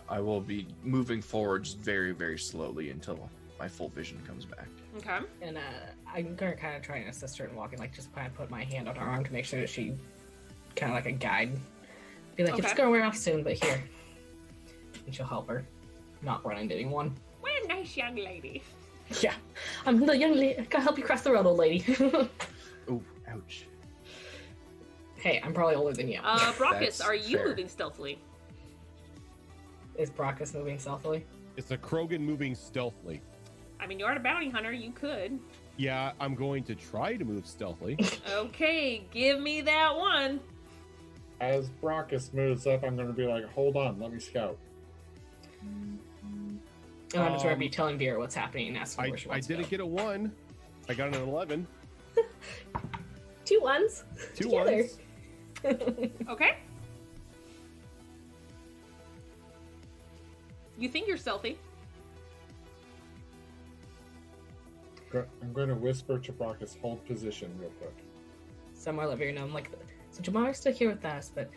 I will be moving forwards very, very slowly until my full vision comes back. Okay. And I'm gonna kind of try and assist her in walking, like just kind of put my hand on her arm to make sure that she kind of like a guide. Be like, it's Okay. gonna wear off soon, but here. And she'll help her not run into anyone. What a nice young lady. Yeah, I'm the young lady. I can help you cross the road, old lady. Oh, ouch. Hey, I'm probably older than you. Brockus, That's are you fair. moving stealthily? Is Brockus moving stealthily? It's a Krogan moving stealthily. I mean, you are a bounty hunter. You could. Yeah, I'm going to try to move stealthily. Okay, give me that one. As Brockus moves up, I'm going to be like, hold on, let me scout. And I'm just going to be telling Vera what's happening and asking I where she wants to didn't go. get a 1. I got an 11. 2 ones. 2 together. ones. Okay. You think you're stealthy? I'm going to whisper to Brockus, hold position real quick. Somewhere let Vera know. I'm like, so Jamar's still here with us, but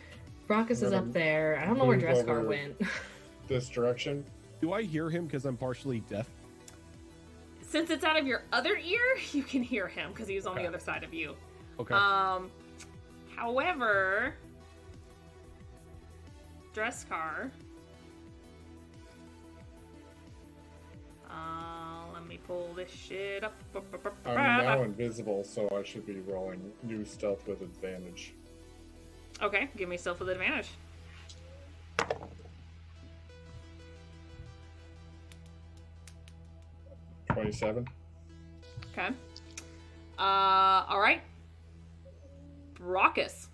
Brockus is Let up him there. I don't know where move Dresscar over. went. This direction. Do I hear him because I'm partially deaf? Since it's out of your other ear, you can hear him because he's on the Okay. other side of you. Okay. However, Dresscar. Let me pull this shit up. I'm now invisible, so I should be rolling new stealth with advantage. Okay, give me stealth with advantage. $27. Okay. All right. Brockus,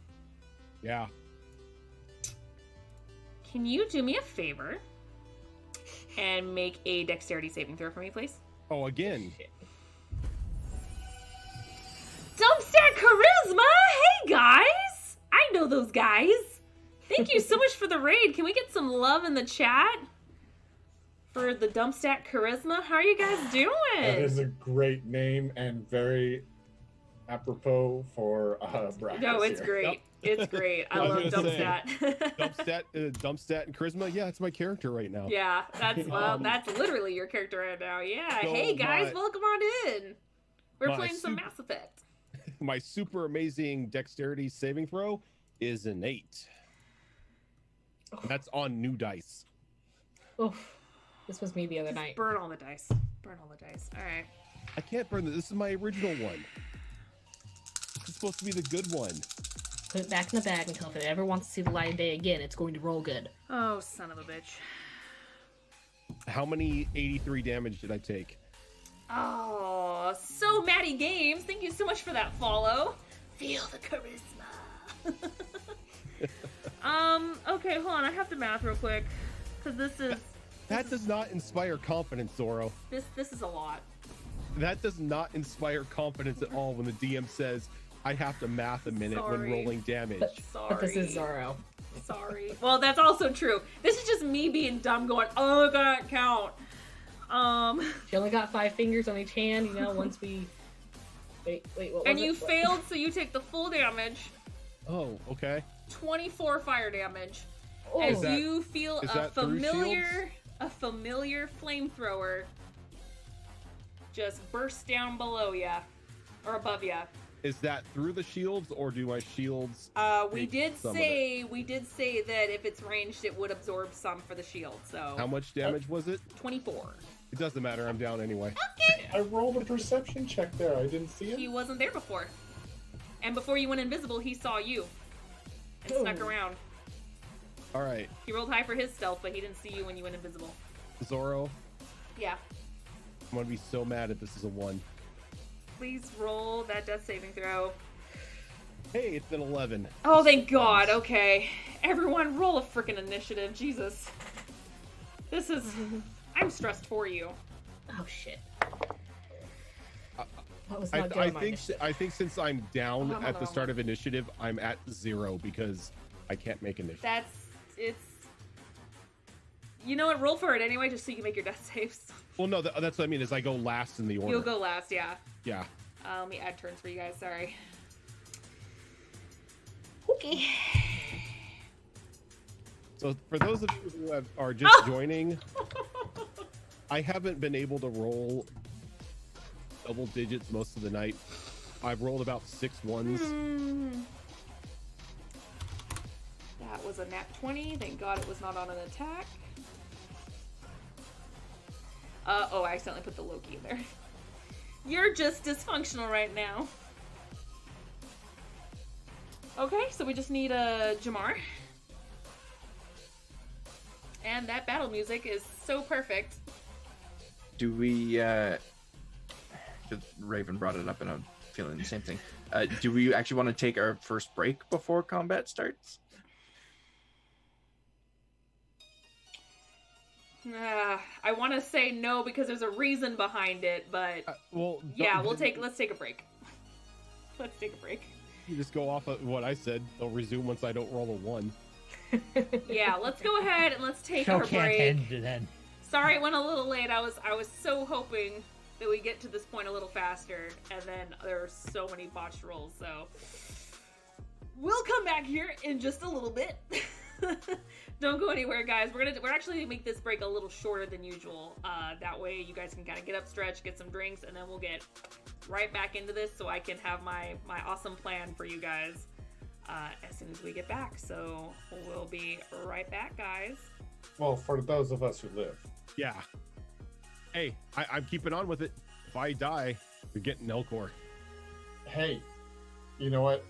Yeah. can you do me a favor and make a dexterity saving throw for me, please? Oh, again. Dumpstat Charisma! Hey, guys! I know those guys. Thank you so much for the raid. Can we get some love in the chat for the Dumpstat Charisma? How are you guys That is doing? a great name and very apropos for Brockus. No, it's here. great. It's great. I I was love gonna say, Dumpstat. Dumpstat and Charisma. Yeah, it's my character right now. Yeah, that's literally your character right now. Yeah. So Hey, guys, my- welcome on in. We're my playing some sup- Mass Effect. My super amazing dexterity saving throw is an 8. And that's on new dice. Oof. This was me the other night. Burn all the dice. Burn all the dice. All right. I can't burn this. This is my original one. This is supposed to be the good one. Put it back in the bag until if it ever wants to see the light of day again, it's going to roll good. Oh, son of a bitch. How many 83 damage did I take? Oh, so Maddie Games, thank you so much for that follow. Feel the charisma. Okay, hold on. I have to math real quick because That does not inspire confidence, Zoro. this is a lot. That does not inspire confidence at all when the DM says I have to math a minute when Sorry. rolling damage. Sorry. But this is Zorro. Sorry. Well, that's also true. This is just me being dumb, going, "Oh, I can't count." She only got 5 fingers on each hand, you know, once we... Wait, what was and it? you failed, so you take the full damage. Oh, okay. 24 fire damage. Oh, As that- you feel is a that through familiar flamethrower just burst down below ya or above ya. Is that through the shields or do my shields? We Take did some of say that if it's ranged, it would absorb some for the shield. So How much damage was it? 24. It doesn't matter. I'm down anyway. I rolled a perception check there. I didn't see He it. wasn't there before, and before you went invisible, he saw you and snuck Ooh. around. All right, He rolled high for his stealth, but he didn't see you when you went invisible. Zoro, Yeah. I'm gonna be so mad if this is a 1. Please roll that death saving throw. Hey, it's an 11. Oh, thank God. Okay. Everyone, roll a freaking initiative. Jesus. This is... I'm stressed for you. Oh, shit. That was I, not good I on my think initiative. I think since I'm down Oh, at the start of initiative, I'm at 0 because I can't make initiative. It's... You know what? Roll for it anyway, just so you can make your death saves. Well, no, that's what I mean. Is I go last in the order. You'll go last, yeah. Yeah. Let me add turns for you guys. Sorry. Okay. So for those of you who are just joining, I haven't been able to roll double digits most of the night. I've rolled about 6 ones. was a nat 20. Thank God it was not on an attack. Oh, I accidentally put the Loki in there. You're just dysfunctional right now. Okay, so we just need a Jamar. And that battle music is so perfect. Do we, Raven brought it up and I'm feeling the same thing. Do we actually want to take our first break before combat starts? I want to say no because there's a reason behind it, but yeah, let's take a break. Let's take a break. You just go off of what I said. They'll resume once I don't roll a 1. Yeah, let's go ahead and let's take Show our can't break. end then. Sorry, it went a little late. I was so hoping that we get to this point a little faster, and then there are so many botched rolls. So we'll come back here in just a little bit. Don't go anywhere, guys. We're actually gonna make this break a little shorter than usual. That way you guys can kind of get up, stretch, get some drinks, and then we'll get right back into this so I can have my awesome plan for you guys as soon as we get back. So we'll be right back, guys. Well, for those of us who live. Yeah. Hey, I'm keeping on with it. If I die, you're getting Elcor. Hey, you know what?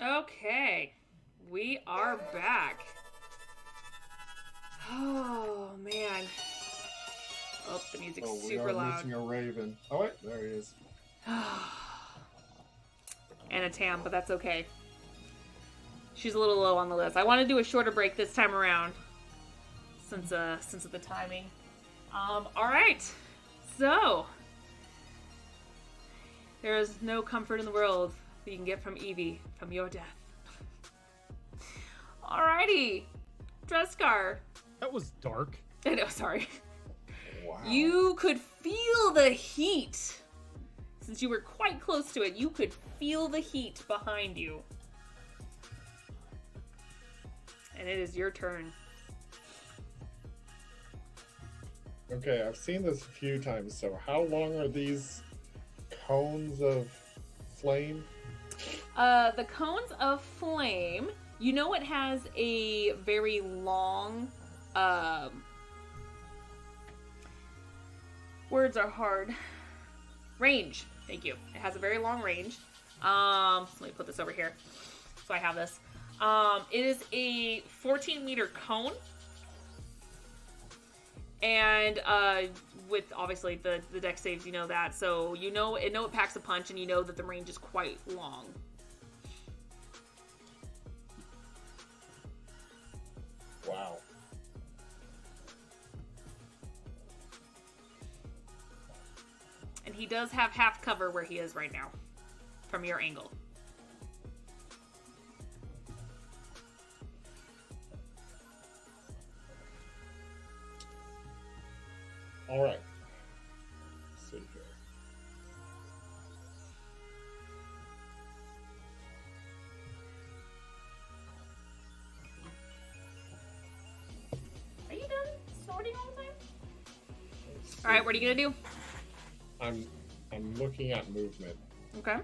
Okay, we are back. Oh man. Oh, the music's Oh, we super are loud. missing a raven. Oh wait, there he is. And a Tam, but that's okay. She's a little low on the list. I want to do a shorter break this time around, since of the timing. All right. So there is no comfort in the world that you can get from Eevee from your death. Alrighty, Dreskar. That was dark. I know, sorry. Wow. You could feel the heat. Since you were quite close to it, you could feel the heat behind you. And it is your turn. Okay, I've seen this a few times. So how long are these cones of flame? The cones of flame, you know it has a very long, words are hard. Range. Thank you. It has a very long range. Let me put this over here. So I have this. It is a 14-meter cone. And with obviously the dex saves, you know that. So you know it packs a punch, and you know that the range is quite long. Wow. And he does have half cover where he is right now, from your angle. All right. Let's see here. Are you done sorting all the time? All right, what are you gonna do? I'm looking at movement. Okay. I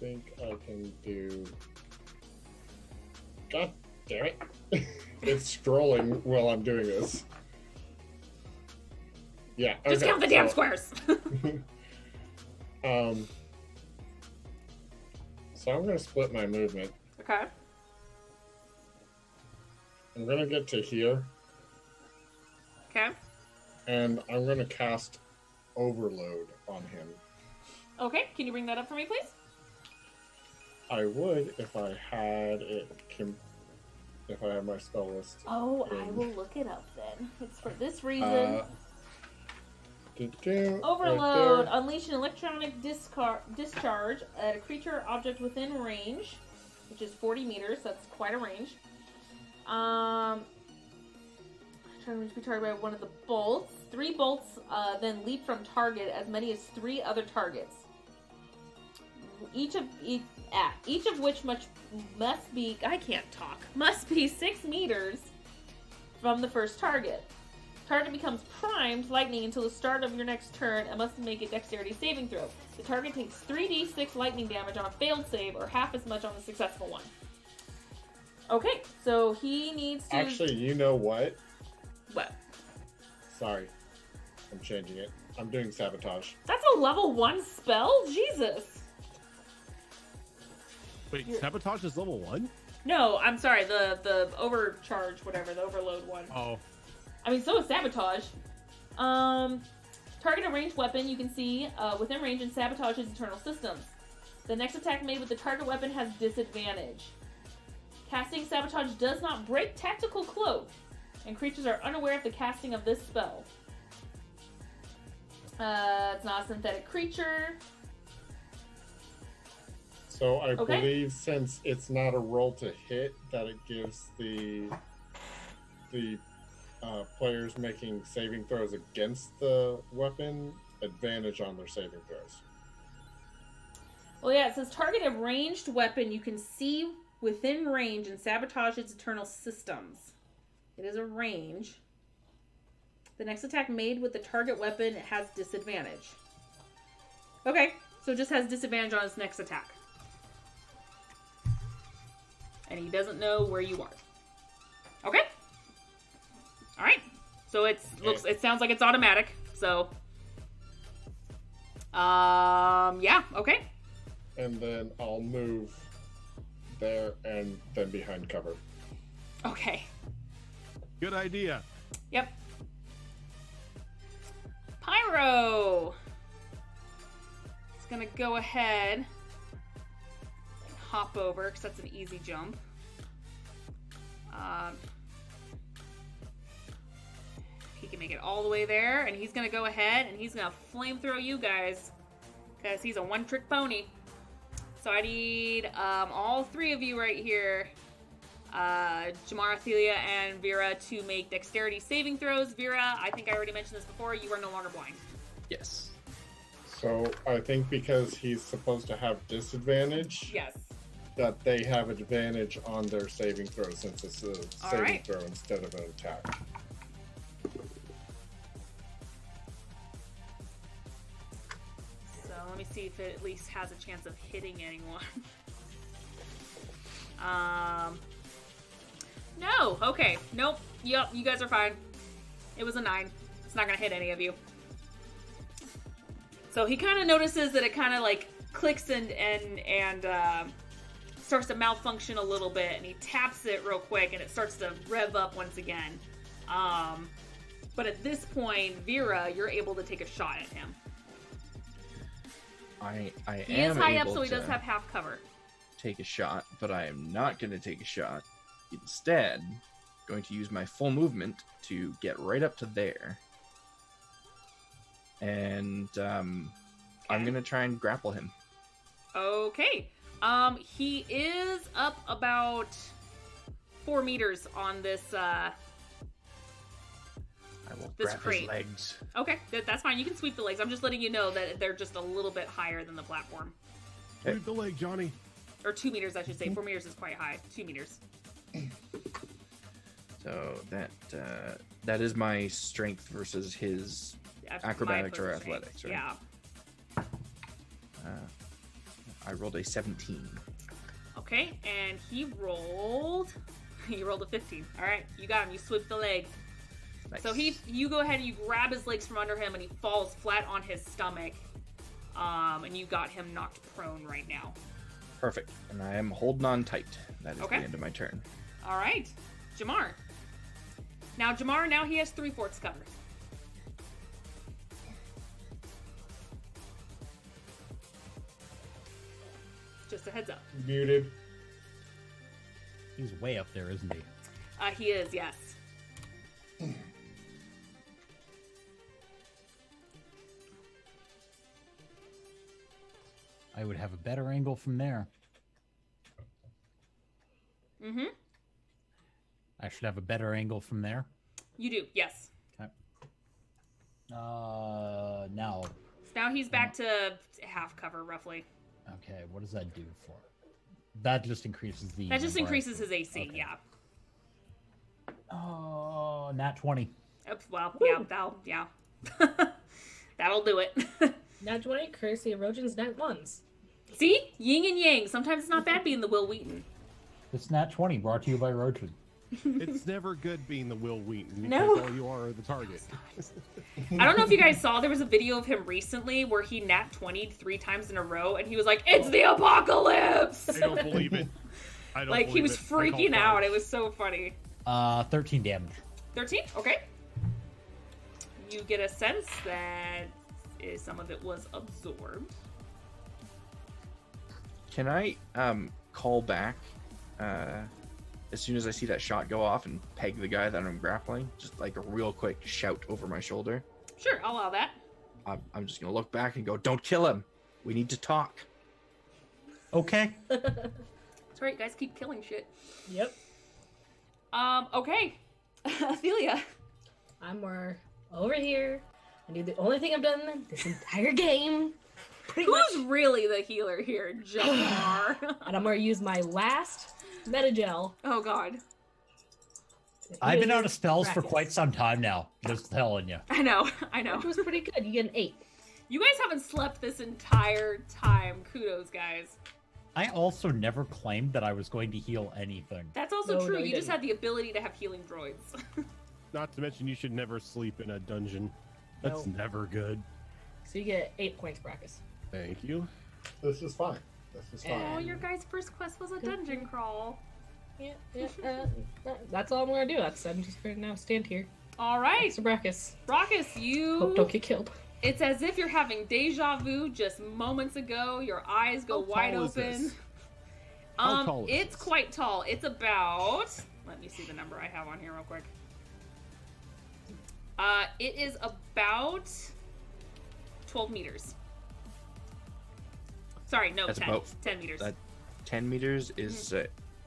think I can do. God damn it! It's scrolling while I'm doing this. Yeah. Just okay, count the damn so- squares. So I'm gonna split my movement. Okay. I'm gonna get to here, Okay. and I'm gonna cast Overload on him. Okay. Can you bring that up for me, please? I would if I had it. If I had my spell list. Oh, I will look it up then. It's for this reason. Overload. Right Unleash an electronic discharge at a creature or object within range, which is 40 meters. That's quite a range. Trying to be targeted by one of the bolts. 3 bolts then leap from target, as many as 3 other targets. Each of which must be 6 meters from the first target. Target becomes primed lightning until the start of your next turn and must make a dexterity saving throw. The target takes 3d6 lightning damage on a failed save, or half as much on a successful one. Okay, so he needs to. Actually, you know what? What? Sorry, I'm changing it. I'm doing Sabotage. That's a level 1 spell? Jesus. Wait, You're- sabotage is level 1? No, I'm sorry. The overcharge, whatever, the overload one. Oh, I mean, so is sabotage. Target a ranged weapon you can see within range and sabotages internal systems. The next attack made with the target weapon has disadvantage. Casting sabotage does not break tactical cloak, and creatures are unaware of the casting of this spell. It's not a synthetic creature. So I Okay. believe since it's not a roll to hit, that it gives the players making saving throws against the weapon advantage on their saving throws. Well, yeah, it says target a ranged weapon you can see within range and sabotage its internal systems. It is a range. The next attack made with the target weapon has disadvantage. Okay, so it just has disadvantage on his next attack. And he doesn't know where you are. Okay. All right. So it sounds like it's automatic. So Yeah, okay. And then I'll move there and then behind cover. Okay. Good idea. Yep. Pyro! It's gonna go ahead and hop over, because that's an easy jump. He can make it all the way there, and he's gonna go ahead and he's gonna flamethrow you guys, because he's a one-trick pony. So I need all three of you right here, Jamar, Athelia, and Vera, to make dexterity saving throws. Vera, I think I already mentioned this before, you are no longer blind. Yes. So I think because he's supposed to have disadvantage, Yes. that they have advantage on their saving throw since it's a All saving right. throw instead of an attack. So let me see if it at least has a chance of hitting anyone. No. Okay. Nope. Yep. You guys are fine. It was a 9. It's not gonna hit any of you. So he kind of notices that it kind of like clicks and starts to malfunction a little bit, and he taps it real quick, and it starts to rev up once again. But at this point, Vera, you're able to take a shot at him. I He am is high up, able so he does to have half cover. take a shot, but I am not going to take a shot. Instead, going to use my full movement to get right up to there. And I'm going to try and grapple him. Okay. He is up about 4 meters on this, I will This grab crate. his legs. Okay, that's fine. You can sweep the legs. I'm just letting you know that they're just a little bit higher than the platform. Sweep the leg, Johnny. Or 2 meters, I should say. 4 meters is quite high. 2 meters. So that is my strength versus his acrobatics or athletics, right? Yeah. I rolled a 17. Okay, and he rolled a 15. All right, you got him. You sweep the leg. Nice. So you go ahead and you grab his legs from under him, and he falls flat on his stomach. And you got him knocked prone right now. Perfect. And I am holding on tight. That is Okay. the end of my turn. All right, Jamar. Now Jamar, he has 3/4 cover. Just a heads up. Muted. He's way up there, isn't he? He is, yes. I would have a better angle from there. Mm-hmm. I should have a better angle from there. You do, yes. Okay. Now. So now he's back to half cover, roughly. Okay, what does that do for? That just increases the. That just number I- increases his AC, Okay. yeah. Oh, nat 20. Oops, well, yeah. That'll do it. Nat 20, courtesy of Rojan's Nat 1s. See? Yin and yang. Sometimes it's not bad being the Will Wheaton. It's nat 20, brought to you by Rojan. It's never good being the Will Wheaton because No. all you are the target. I don't know if you guys saw, there was a video of him recently where he nat 20'd 3 times in a row, and he was like, "It's the apocalypse!" I don't believe it. I don't Like, he believe was it. I call freaking out. fire. It was so funny. 13 damage. 13? Okay. You get a sense that some of it was absorbed. Can I call back as soon as I see that shot go off and peg the guy that I'm grappling? Just like a real quick shout over my shoulder. Sure, I'll allow that. I'm just gonna look back and go, "Don't kill him. We need to talk." Okay. That's right, guys, keep killing shit. Yep. Okay. Athelia. I'm more over here. I do the only thing I've done this entire game. Pretty Who's much. really the healer here? Jamar. And I'm going to use my last Metagel. Oh, God. I've been out of spells for Practice. quite some time now. Just telling you. I know. Which was pretty good. You get an 8. You guys haven't slept this entire time. Kudos, guys. I also never claimed that I was going to heal anything. That's also No, true. no, you you just didn't. had the ability to have healing droids. Not to mention, you should never sleep in a dungeon. That's No. never good. So you get 8 points, Brackus. Thank you. This is fine. This is fine. Oh, your guys' first quest was a dungeon crawl. Yeah, that's all I'm gonna do. I'm just gonna now stand here. All right, So Brackus, Raucous, you. hope don't get killed. It's as if you're having deja vu just moments ago. Your eyes go How wide tall is open. this? How tall is It's this? quite tall. It's about. Let me see the number I have on here real quick. It is about 12 meters. Sorry, no, That's 10. about 10 meters. that 10 meters is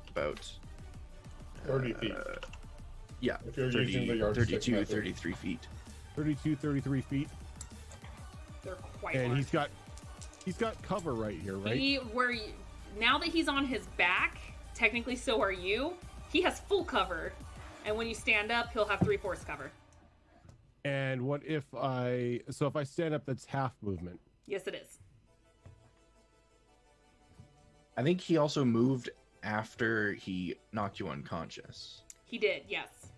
about 30 feet. yeah, If you're 30, using the yardstick 32, method. 33 feet. 32, 33 feet. They're quite And large. he's got cover right here, right? Now that he's on his back, technically so are you. He has full cover, and when you stand up, he'll have 3/4 cover. And what if if I stand up, that's half movement. Yes, it is. I think he also moved after he knocked you unconscious. He did, yes.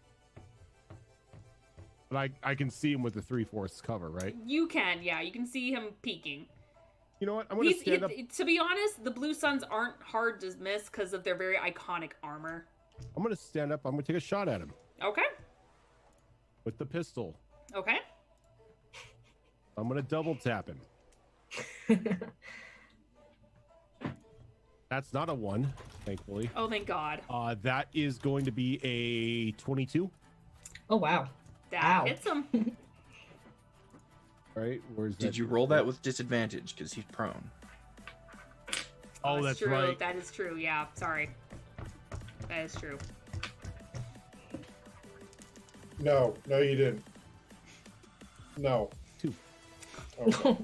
But I can see him with the 3/4 cover, right? You can, yeah. You can see him peeking. You know what? I'm gonna stand up. To be honest, the Blue Suns aren't hard to miss because of their very iconic armor. I'm gonna stand up. I'm gonna take a shot at him Okay. with the pistol. Okay. I'm gonna double tap him. That's not a 1, thankfully. Oh, thank God. That is going to be a 22. Oh wow. That Ow. hits him. Right? Where's that? Did you roll that with disadvantage because he's prone? Oh, that's true. right. That is true. Yeah. Sorry. That is true. No, you didn't. No. 2. Okay.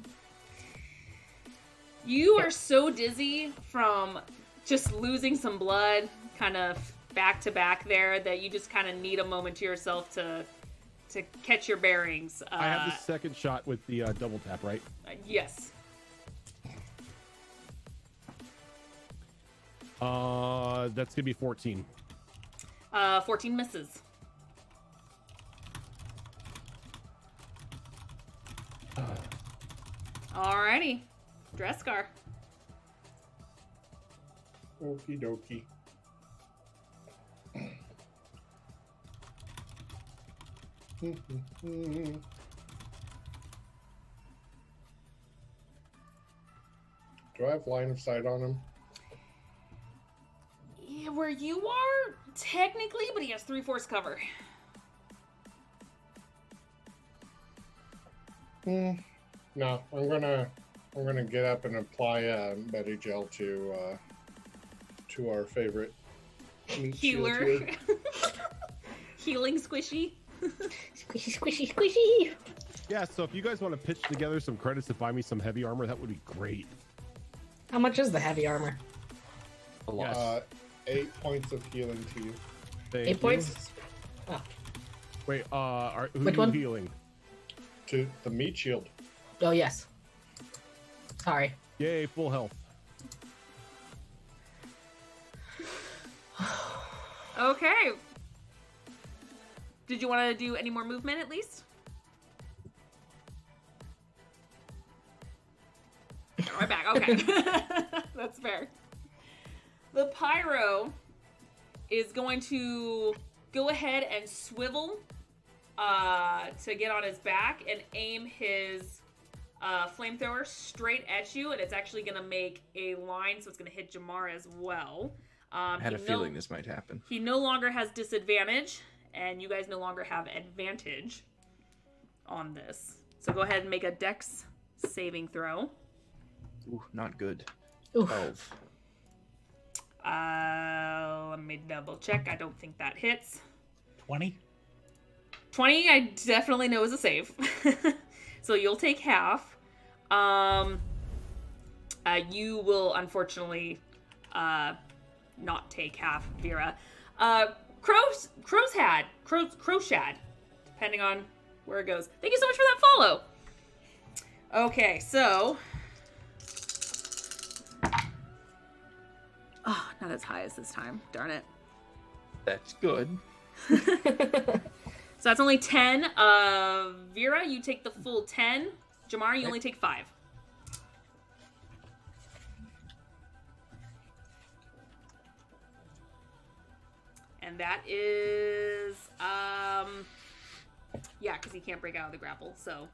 You are so dizzy from just losing some blood, kind of back to back there, that you just kind of need a moment to yourself to catch your bearings. I have the second shot with the double tap, right? Yes. That's gonna be 14. 14 misses. Alrighty. Dreskar. Okie dokie. Do I have line of sight on him? Yeah, where you are, technically, but he has 3/4 cover. No, I'm gonna get up and apply Medigel to our favorite meat shield Healer. here. Healing squishy. Squishy, squishy, squishy. Yeah, so if you guys want to pitch together some credits to buy me some heavy armor, that would be great. How much is the heavy armor? A lot. Yes. 8 points of healing to you. Thank 8 you. points? Oh. Wait, who Which you one? healing? To the meat shield. Oh, yes. Sorry. Yay, full health. Okay. Did you want to do any more movement at least? Right back. Okay. That's fair. The pyro is going to go ahead and swivel to get on his back and aim his flamethrower straight at you, and it's actually going to make a line, so it's going to hit Jamar as well. I had a feeling this might happen. He no longer has disadvantage, and you guys no longer have advantage on this. So go ahead and make a dex saving throw. Ooh, not good. Oof. 12. Let me double check. I don't think that hits. 20? 20, I definitely know is a save. So you'll take half. You will unfortunately not take half, Vera. Crowshad, depending on where it goes. Thank you so much for that follow. Okay, so. Oh, not as high as this time. Darn it. That's good. So that's only 10. Vera, you take the full 10. Jamar, you only take 5. And that is, yeah, because he can't break out of the grapple. So,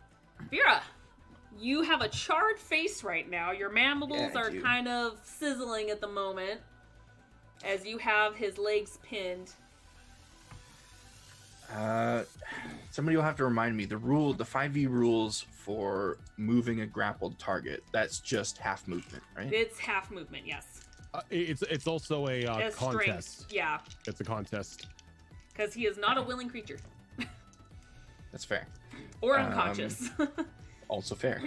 Vera, you have a charred face right now. Your mandibles are kind of sizzling at the moment as you have his legs pinned. Somebody will have to remind me the 5e rules for moving a grappled target. That's just half movement, right? It's half movement, yes. It's also a contest. Strength, yeah. It's a contest. Because he is not a willing creature. That's fair. Or unconscious. Also fair.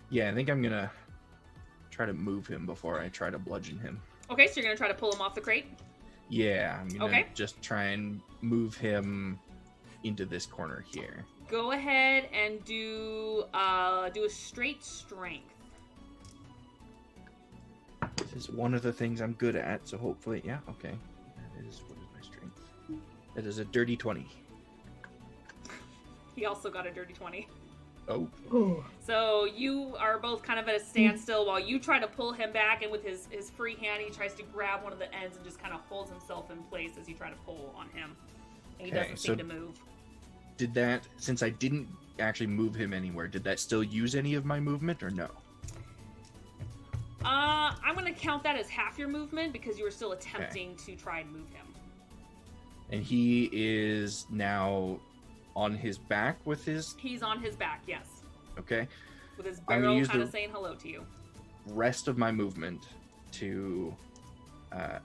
Yeah, I think I'm gonna try to move him before I try to bludgeon him. Okay, so you're gonna try to pull him off the crate? Yeah, I'm gonna just try and move him into this corner here. Go ahead and do a straight strength. This is one of the things I'm good at, so hopefully, yeah, okay. What is my strength? That is a dirty 20. He also got a dirty 20. Oh. Ooh. So you are both kind of at a standstill while you try to pull him back, and with his free hand, he tries to grab one of the ends and just kind of holds himself in place as you try to pull on him. And he doesn't seem to move. Did that, since I didn't actually move him anywhere, did that still use any of my movement or no? I'm going to count that as half your movement because you were still attempting to try and move him. And he is now on his back with his... He's on his back, yes. Okay. With his barrel kind of saying hello to you. Rest of my movement to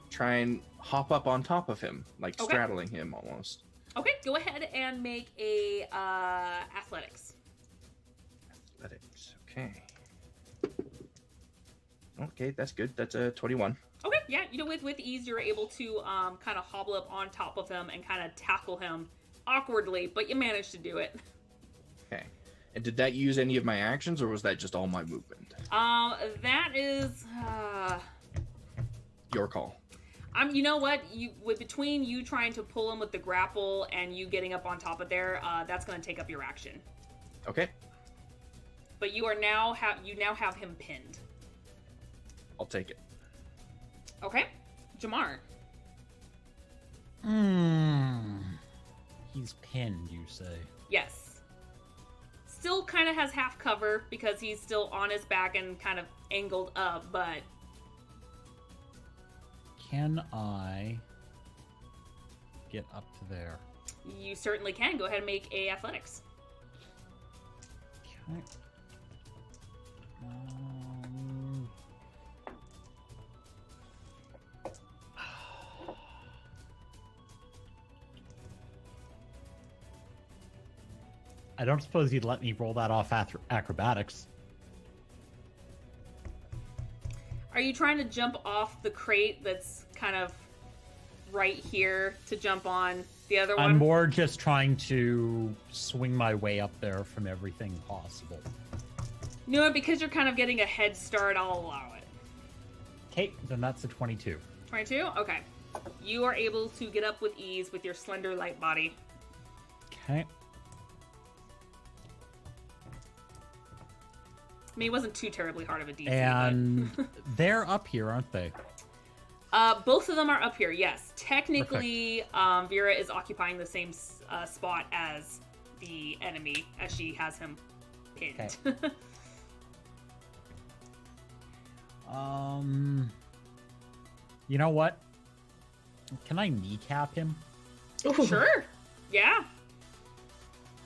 try and hop up on top of him, like straddling him almost. Okay, go ahead and make a athletics. Athletics, okay. Okay, that's good. That's a 21. Okay, yeah, with ease, you're able to kind of hobble up on top of him and kind of tackle him awkwardly, but you managed to do it. Okay. And did that use any of my actions, or was that just all my movement? That is your call. You know what? Between you trying to pull him with the grapple and you getting up on top of there, that's going to take up your action. Okay. But you now have him pinned. I'll take it. Okay, Jamar. He's pinned, you say? Yes. Still kind of has half cover because he's still on his back and kind of angled up, but... Can I get up to there? You certainly can. Go ahead and make a athletics. Okay. I don't suppose you'd let me roll that off acrobatics. Are you trying to jump off the crate that's kind of right here to jump on the other one? I'm more just trying to swing my way up there from everything possible. No, because you're kind of getting a head start, I'll allow it. Okay, then that's a 22. 22? Okay. You are able to get up with ease with your slender, light body. Okay. I mean, it wasn't too terribly hard of a DC. And they're up here, aren't they? Both of them are up here, yes. Technically, Vera is occupying the same spot as the enemy, as she has him pinned. Okay. You know what? Can I kneecap him? Sure. Yeah.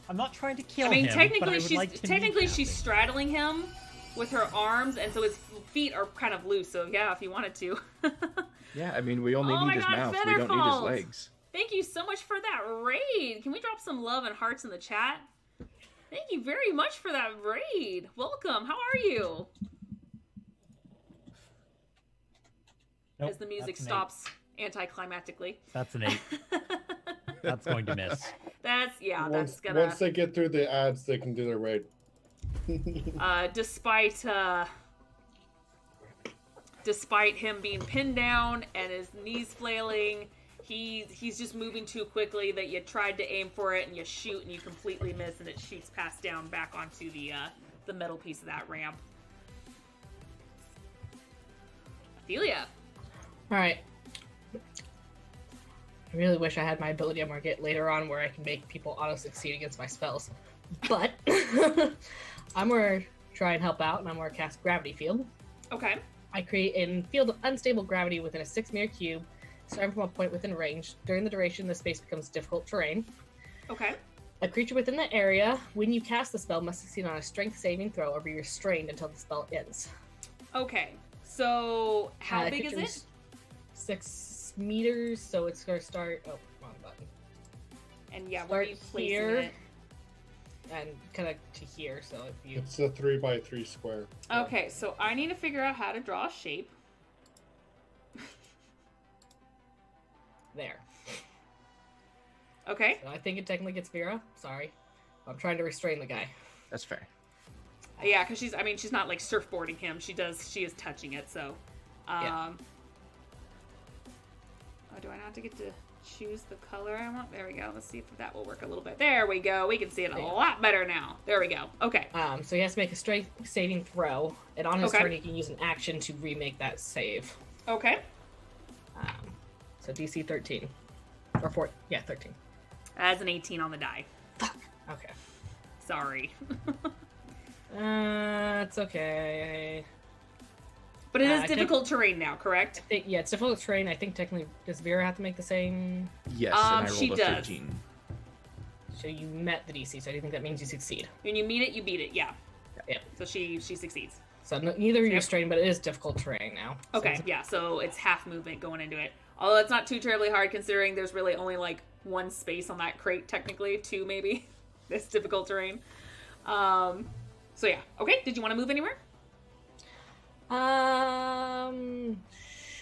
I'm not trying to kill him. I mean, but technically, I would like to she's straddling him with her arms, and so his feet are kind of loose. So yeah, if you wanted to. Yeah, I mean, we only need his mouth. We don't need his legs. Thank you so much for that raid. Can we drop some love and hearts in the chat? Thank you very much for that raid. Welcome. How are you? Nope, as the music stops anticlimactically. That's an 8. That's going to miss. That's Once they get through the ads, they can do their raid. Despite him being pinned down and his knees flailing, He's just moving too quickly that you tried to aim for it and you shoot and you completely miss and it shoots past down back onto the metal piece of that ramp. Ophelia. All right. I really wish I had my ability to market later on where I can make people auto-succeed against my spells. But I'm going to try and help out, and I'm going to cast Gravity Field. Okay. I create a field of unstable gravity within a 6-meter cube, starting from a point within range. During the duration, the space becomes difficult terrain. Okay. A creature within the area, when you cast the spell, must succeed on a strength saving throw or be restrained until the spell ends. Okay. So, how big is it? Creature's 6 meters, so it's going to start... Oh, wrong button. And yeah, where are you Start placing here. it? And kind of to here, so if you... It's a 3x3 square. Okay, so I need to figure out how to draw a shape. There. Okay. So I think it technically gets Vera. Sorry. I'm trying to restrain the guy. That's fair. Yeah, because she's not like surfboarding him. She is touching it, so. Yeah. Oh, do I not have to get to choose the color I want? There we go. Let's see if that will work a little bit. There we go. We can see it a lot better now. There we go. Okay. So he has to make a strength saving throw, and on his Okay. turn he can use an action to remake that save. Okay. So DC 13. Or 4. Yeah, 13. As an 18 on the die. Okay. Sorry. It's okay. But it is I think- difficult terrain now, correct? Yeah, it's difficult terrain. I think technically, does Vera have to make the same? Yes, and I she rolled a does. 13. So you met the DC, so I do think that means you succeed. When you meet it, you beat it. Yeah. Yeah. So she succeeds. So neither are you Yep. restrained, but it is difficult terrain now. So Okay, it's- yeah, so it's half movement going into it. Although it's not too terribly hard considering there's really only like one space on that crate, technically, 2 maybe. This difficult terrain. So yeah. Okay, did you want to move anywhere?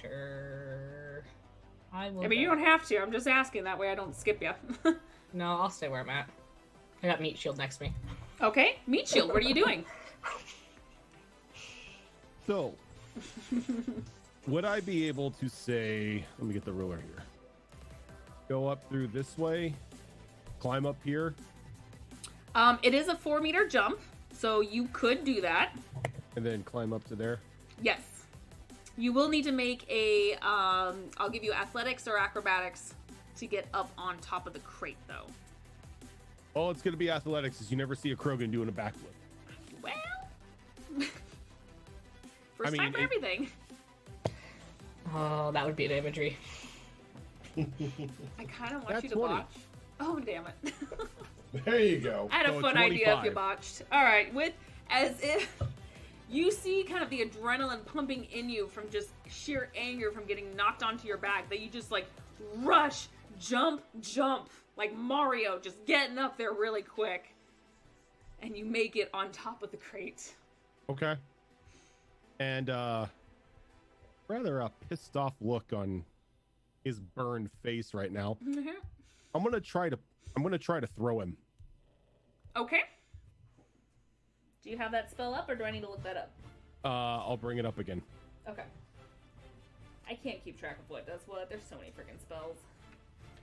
Sure. I will. I mean, you go. don't have to. I'm just asking. That way I don't skip you. No, I'll stay where I'm at. I got Meat Shield next to me. Okay, Meat Shield, what are you doing? So, would I be able to say, let me get the ruler here. Go up through this way, climb up here, It is a 4-meter jump, so you could do that. and then climb up to there. Yes. You will need to make a, I'll give you athletics or acrobatics to get up on top of the crate, though. Oh, it's going to be athletics, as you never see a Krogan doing a backflip. Well, first I mean, time for everything. Oh, that would be an imagery. I kind of want That's you to 20. botch. Oh, damn it. There you go. I had a So fun idea if you 25. botched. All right, as if you see kind of the adrenaline pumping in you from just sheer anger from getting knocked onto your back, that you just like rush, jump, like Mario, just getting up there really quick, and you make it on top of the crate. Okay. And rather a pissed off look on his burned face right now. I'm gonna try to throw him. Okay. Do you have that spell up, or do I need to look that up? I'll bring it up again. Okay. I can't keep track of what does what. There's so many freaking spells.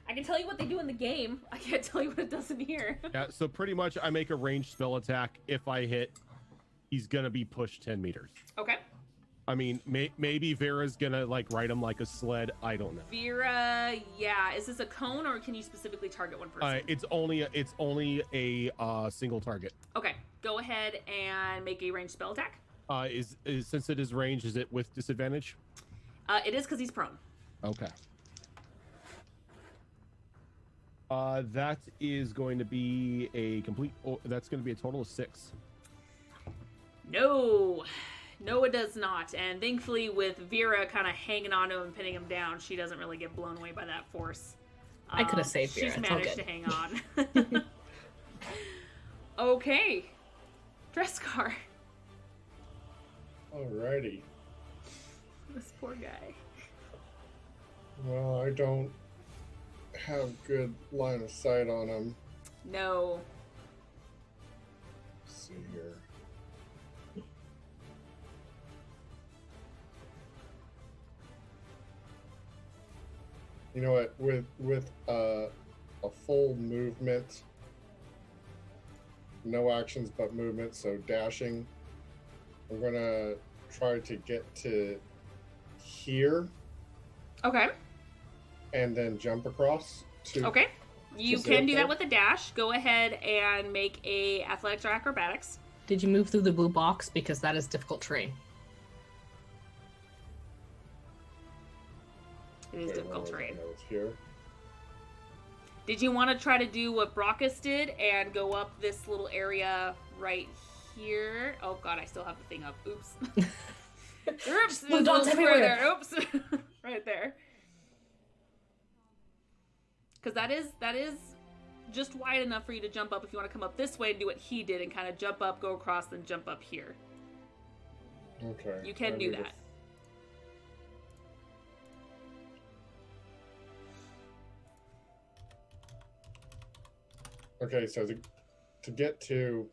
I can tell you what they do in the game. I can't tell you what it does in here. Yeah, so pretty much I make a ranged spell attack. If I hit, he's gonna be pushed 10 meters. Okay. I mean, maybe Vera's gonna like ride him like a sled. I don't know. Vera, yeah. Is this a cone, or can you specifically target one person? It's only a single target. Okay. Go ahead and make a ranged spell attack. Is since it is range, is it with disadvantage? It is because he's prone. Okay. That is going to be a complete. That's going to be a total of 6. No. No, it does not. And thankfully, with Vera kind of hanging on to him and pinning him down, she doesn't really get blown away by that force. I could have saved Vera. She's It's all managed good. to hang on. Okay. Dresscar. Alrighty. This poor guy. Well, I don't have good line of sight on him. No. Let's see here. You know what? With a full movement, no actions but movement, so dashing. I'm gonna try to get to here Okay. and then jump across. Okay. You Just can right do there? that with a dash. Go ahead and make a athletics or acrobatics. Did you move through the blue box? Because that is difficult terrain. It is Okay, difficult well, terrain. I know it's here. Did you want to try to do what Brockus did and go up this little area right here? Oh god, I still have the thing up. Oops. Oops. Blue there's a dots little square everywhere. there. Oops. Right there. Because that is just wide enough for you to jump up if you want to come up this way and do what he did and kind of jump up, go across, then jump up here. Okay. You can I do need to that. Okay, so to get to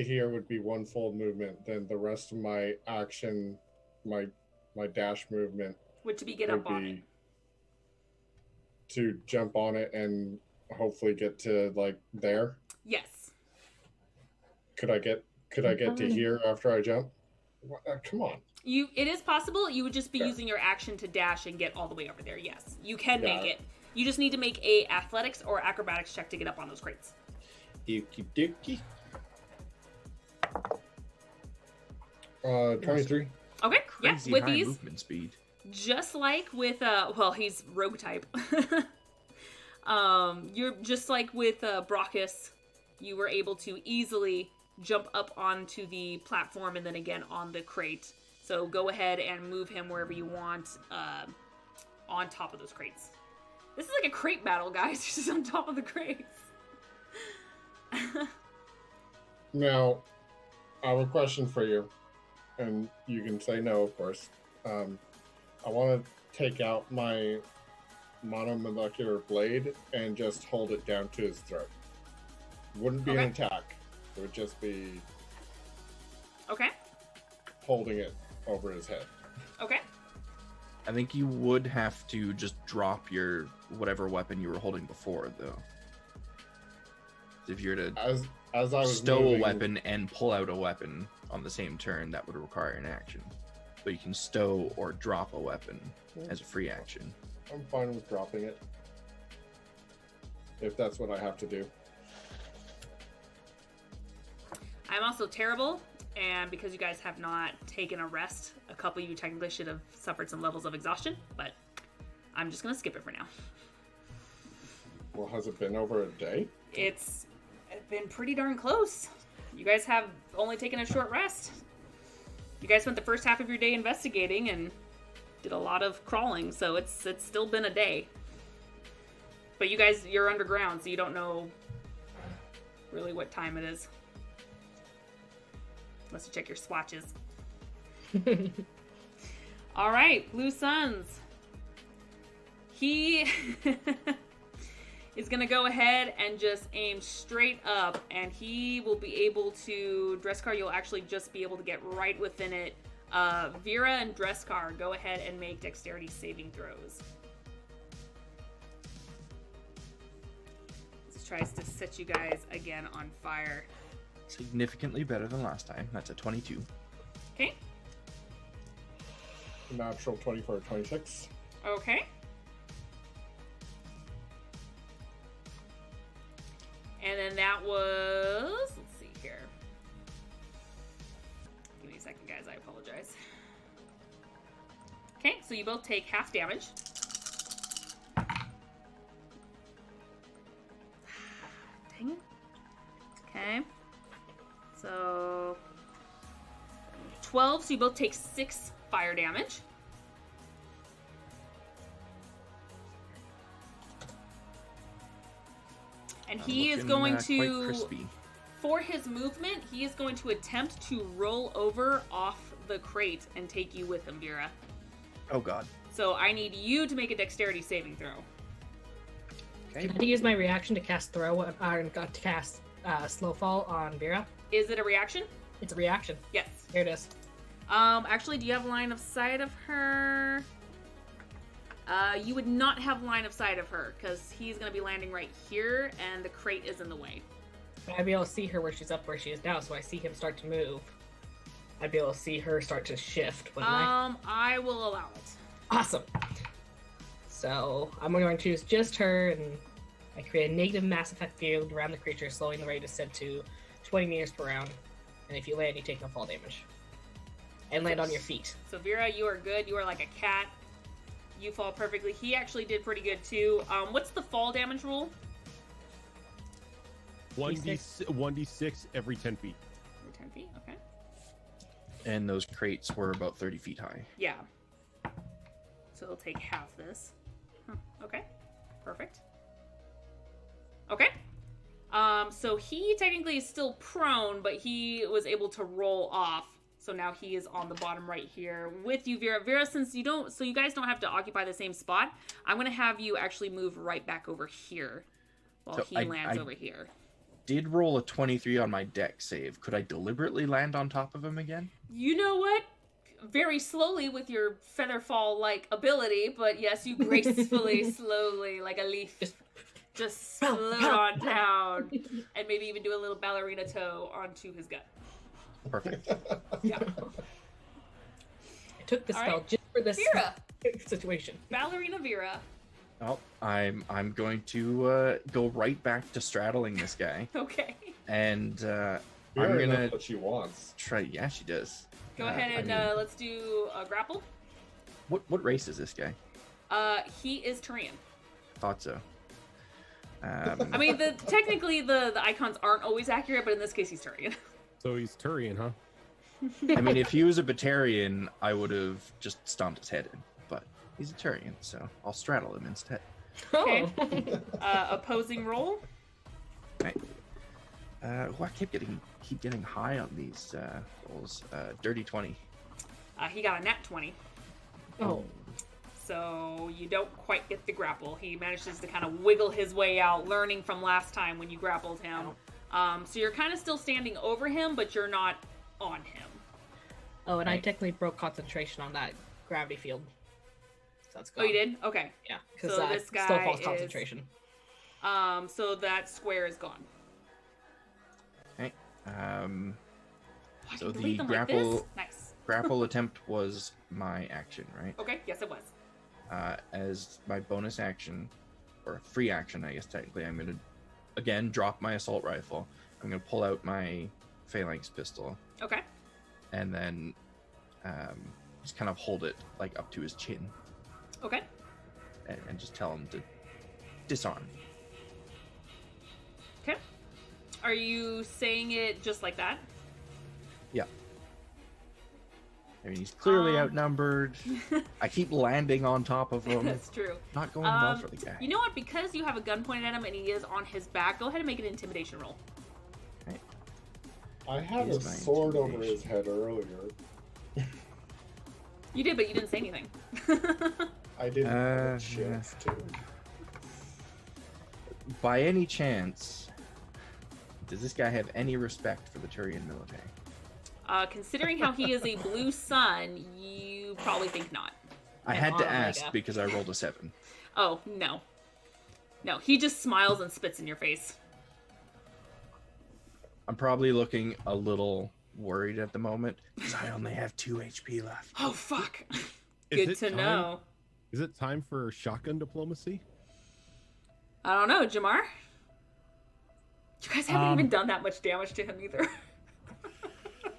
here would be one full movement. Then the rest of my action, my dash movement Would be get would up on it. be to jump on it and hopefully get to like there. Yes. Could I get to here after I jump? Come on. It is possible. You would just be Yeah. using your action to dash and get all the way over there. Yes, you can Yeah. make it. You just need to make a athletics or acrobatics check to get up on those crates. Dookie dookie. 23. Okay. Crazy Yeah. With high these, movement speed. just like with he's rogue type. You're just like with Brockus, you were able to easily jump up onto the platform and then again on the crate. So go ahead and move him wherever you want on top of those crates. This is like a crate battle, guys. Just on top of the crates. Now, I have a question for you, and you can say no, of course. I want to take out my monomolecular blade and just hold it down to his throat. Wouldn't be Okay. an attack. It would just be Okay. holding it over his head. Okay. I think you would have to just drop your whatever weapon you were holding before, though. If you're to As I was stow moving, a weapon and pull out a weapon on the same turn, that would require an action. But you can stow or drop a weapon as a free action. I'm fine with dropping it. If that's what I have to do. I'm also terrible, and because you guys have not taken a rest, a couple of you technically should have suffered some levels of exhaustion, but I'm just gonna skip it for now. Well, has it been over a day? It's been pretty darn close. You guys have only taken a short rest. You guys spent the first half of your day investigating and did a lot of crawling, so it's still been a day. But you guys, you're underground, so you don't know really what time it is. Unless you check your swatches. All right, Blue Suns. He is going to go ahead and just aim straight up, and he will be able to... Dreskar, you'll actually just be able to get right within it. Vera and Dreskar, go ahead and make dexterity saving throws. This tries to set you guys again on fire. Significantly better than last time. That's a 22. Okay. Natural 24, 26. Okay. And then that was, let's see here. Give me a second, guys. I apologize. Okay, so you both take half damage. Dang it. Okay. So 12, so you both take 6 fire damage. And he is Looking, going quite to, crispy. for his movement, he is going to attempt to roll over off the crate and take you with him, Vera. Oh god. So I need you to make a dexterity saving throw. Okay. Can I use my reaction to cast to cast slow fall on Vera? Is it a reaction? It's a reaction. Yes. Here it is. Actually, do you have line of sight of her? You would not have line of sight of her because he's going to be landing right here and the crate is in the way. But I'd be able to see her where she's up where she is now, so I see him start to move. I'd be able to see her start to shift, wouldn't I? I will allow it. Awesome. So I'm going to choose just her, and I create a negative mass effect field around the creature, slowing the rate of descent to 20 meters per round. And if you land, you take no fall damage. And land on your feet. So Vera, you are good. You are like a cat. You fall perfectly. He actually did pretty good too. What's the fall damage rule? 1d6 every 10 feet. Every 10 feet, okay. And those crates were about 30 feet high. Yeah. So he'll take half this. Huh. Okay. Perfect. Okay. So he technically is still prone, but he was able to roll off. So now he is on the bottom right here with you, Vera. Vera, since you guys don't have to occupy the same spot, I'm going to have you actually move right back over here while So he lands over here. Did roll a 23 on my deck save. Could I deliberately land on top of him again? You know what? Very slowly with your feather fall-like ability, but yes, you gracefully, slowly, like a leaf, just float on down, and maybe even do a little ballerina toe onto his gut. Perfect. Yeah. I took the spell right. just for this Vera, situation. ballerina Vera. Well, I'm going to go right back to straddling this guy, Okay. and I'm Vera knows gonna what she wants. try. Yeah, she does. Go ahead and let's do a grapple. What race is this guy? He is Turian. Thought so. I mean, technically the icons aren't always accurate, but in this case, he's Turian. So he's Turian, huh? I mean, if he was a Batarian, I would have just stomped his head in. But he's a Turian, so I'll straddle him instead. Okay. Oh. Opposing roll. Right. I keep getting high on these rolls. Dirty 20. He got a nat 20. Oh. So you don't quite get the grapple. He manages to kind of wiggle his way out, learning from last time when you grappled him. So you're kind of still standing over him, but you're not on him. Oh, and I Right. technically broke concentration on that gravity field. So that's Oh, gone. you did? Okay. Yeah, because So this guy still falls is- concentration. So that square is gone. Okay. Why So do you delete the them like this? grapple Nice. grapple attempt was my action, right? Okay, yes it was. As my bonus action, or free action, I guess technically, I'm gonna again drop my assault rifle. I'm gonna pull out my phalanx pistol Okay. and then just kind of hold it like up to his chin Okay. and just tell him to disarm. Okay. Are you saying it just like that? Yeah. I mean, he's clearly Um, outnumbered. I keep landing on top of him. That's true. Not going well for the guy. You know what? Because you have a gun pointed at him and he is on his back, go ahead and make an intimidation roll. I had a Here's my sword over intimidation. his head earlier. You did, but you didn't say anything. I didn't have a Yeah. chance to. By any chance, does this guy have any respect for the Turian military? Considering how he is a blue sun, you probably think not. I And had to on ask Omega. because I rolled a 7. Oh, no. No, he just smiles and spits in your face. I'm probably looking a little worried at the moment because I only have 2 HP left. Oh, fuck. Is Good it to time- know. Is it time for shotgun diplomacy? I don't know, Jamar? You guys haven't Um, even done that much damage to him either.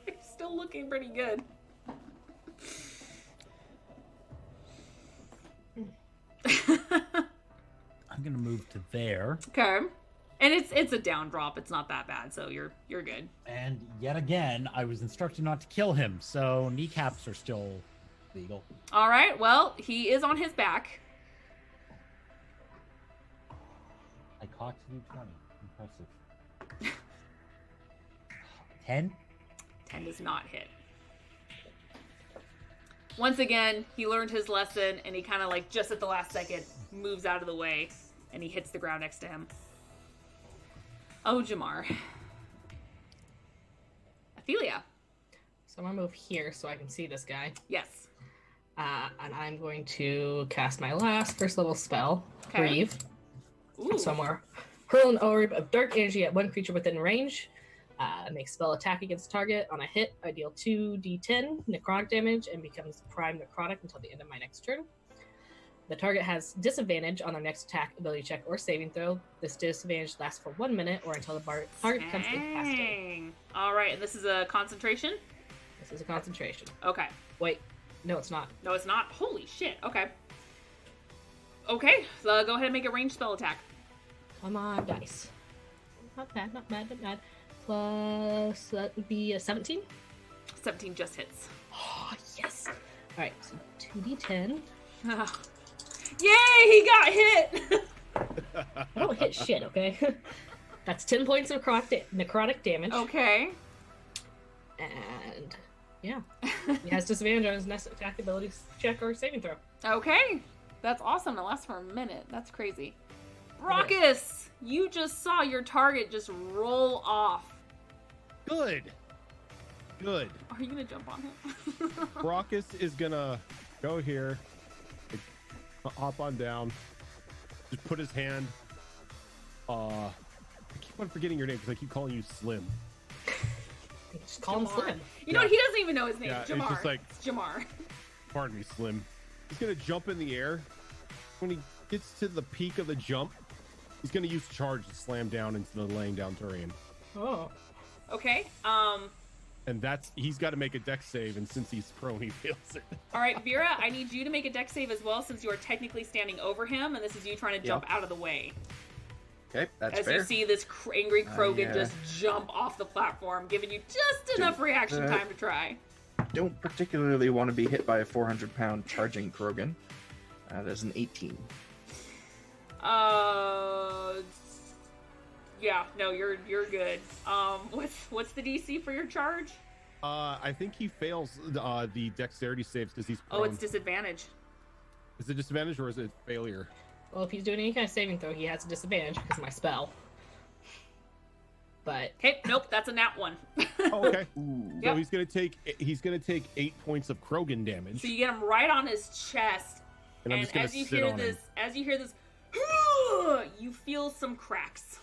He's still looking pretty good. I'm gonna move to there, Okay. And it's a down drop. It's not that bad, so you're good. and yet again, I was instructed not to kill him, so kneecaps are still legal. All right. Well, he is on his back. I cocked D20. Impressive. 10? 10 does not hit. Once again, he learned his lesson, and he kind of like just at the last second moves out of the way, and he hits the ground next to him. Oh, Jamar. Athelia. So I'm gonna move here so I can see this guy. Yes. And I'm going to cast my last first level spell, Okay. Breathe. Ooh. Somewhere. Hurl an orb of dark energy at one creature within range. Make spell attack against target. On a hit, I deal 2d10 necrotic damage and becomes prime necrotic until the end of my next turn. The target has disadvantage on their next attack, ability check, or saving throw. This disadvantage lasts for 1 minute or until the target becomes incapacitated. Dang. All right, and this is a concentration? This is a concentration. Okay. Wait, no, it's not. No, it's not. Holy shit. Okay. Okay, so go ahead and make a ranged spell attack. Come on, dice. Not bad, not bad, not bad. Plus, that would be a 17. 17 just hits. Oh, yes. All right, so 2d10. Yay, he got hit! I don't hit shit, okay? That's 10 points of necrotic damage. Okay. And, yeah. He has disadvantage on his next attack, ability check, or saving throw. Okay. That's awesome. It lasts for a minute. That's crazy. Brockus, you just saw your target just roll off. Good. Good. Are you gonna jump on him? Brockus is gonna go here, hop on down, just put his hand. I keep on forgetting your name because I keep calling you Slim. Just call him Jamar. Slim. You know what? He doesn't even know his name. Yeah, it's Jamar. just like- It's Jamar. Pardon me, Slim. He's gonna jump in the air. When he gets to the peak of the jump, he's gonna use charge to slam down into the laying down terrain. Oh. Okay. And he's got to make a dex save, and since he's prone, he fails it. All right, Vera, I need you to make a dex save as well, since you are technically standing over him, and this is you trying to jump out of the way. Okay, that's As fair. you see this angry Krogan yeah. just jump off the platform, giving you just enough reaction that. time to try. Don't particularly want to be hit by a 400-pound charging Krogan. That's an 18. Yeah, no, you're good. What's the DC for your charge? I think he fails the dexterity saves because he's prone. Oh, it's disadvantage. Is it disadvantage or is it failure? Well, if he's doing any kind of saving throw, he has a disadvantage because of my spell. But Okay, nope, that's a nat one. Oh, okay. Ooh. So Yep. he's gonna take 8 points of Krogan damage. So you get him right on his chest, And I'm and just gonna as you sit hear on this, you feel some cracks,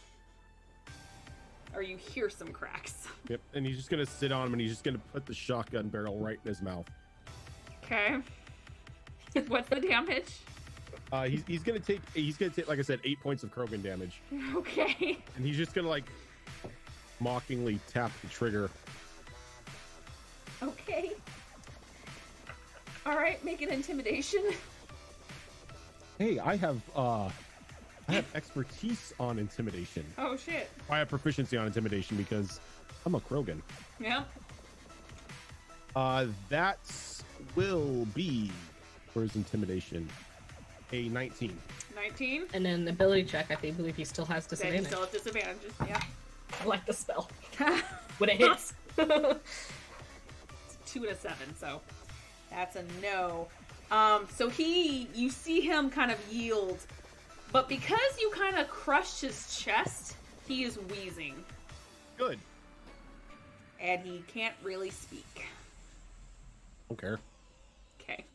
or you hear some cracks. Yep. And he's just gonna sit on him, and he's just gonna put the shotgun barrel right in his mouth. Okay. What's the damage? He's gonna take like I said 8 points of Krogan damage, Okay. and he's just gonna like mockingly tap the trigger. Okay. All right, make an intimidation. Hey, I have expertise on intimidation. Oh shit. I have proficiency on intimidation because I'm a Krogan. Yeah. That will be for his intimidation a 19. 19. and then the ability check, I believe he still has Then you disadvantage. still have disadvantages. Yeah. I like the spell when it hits. 2 and a 7, so that's a no. So you see him kind of yield, but because you kind of crushed his chest, he is wheezing Good. and he can't really speak. Don't care. Okay.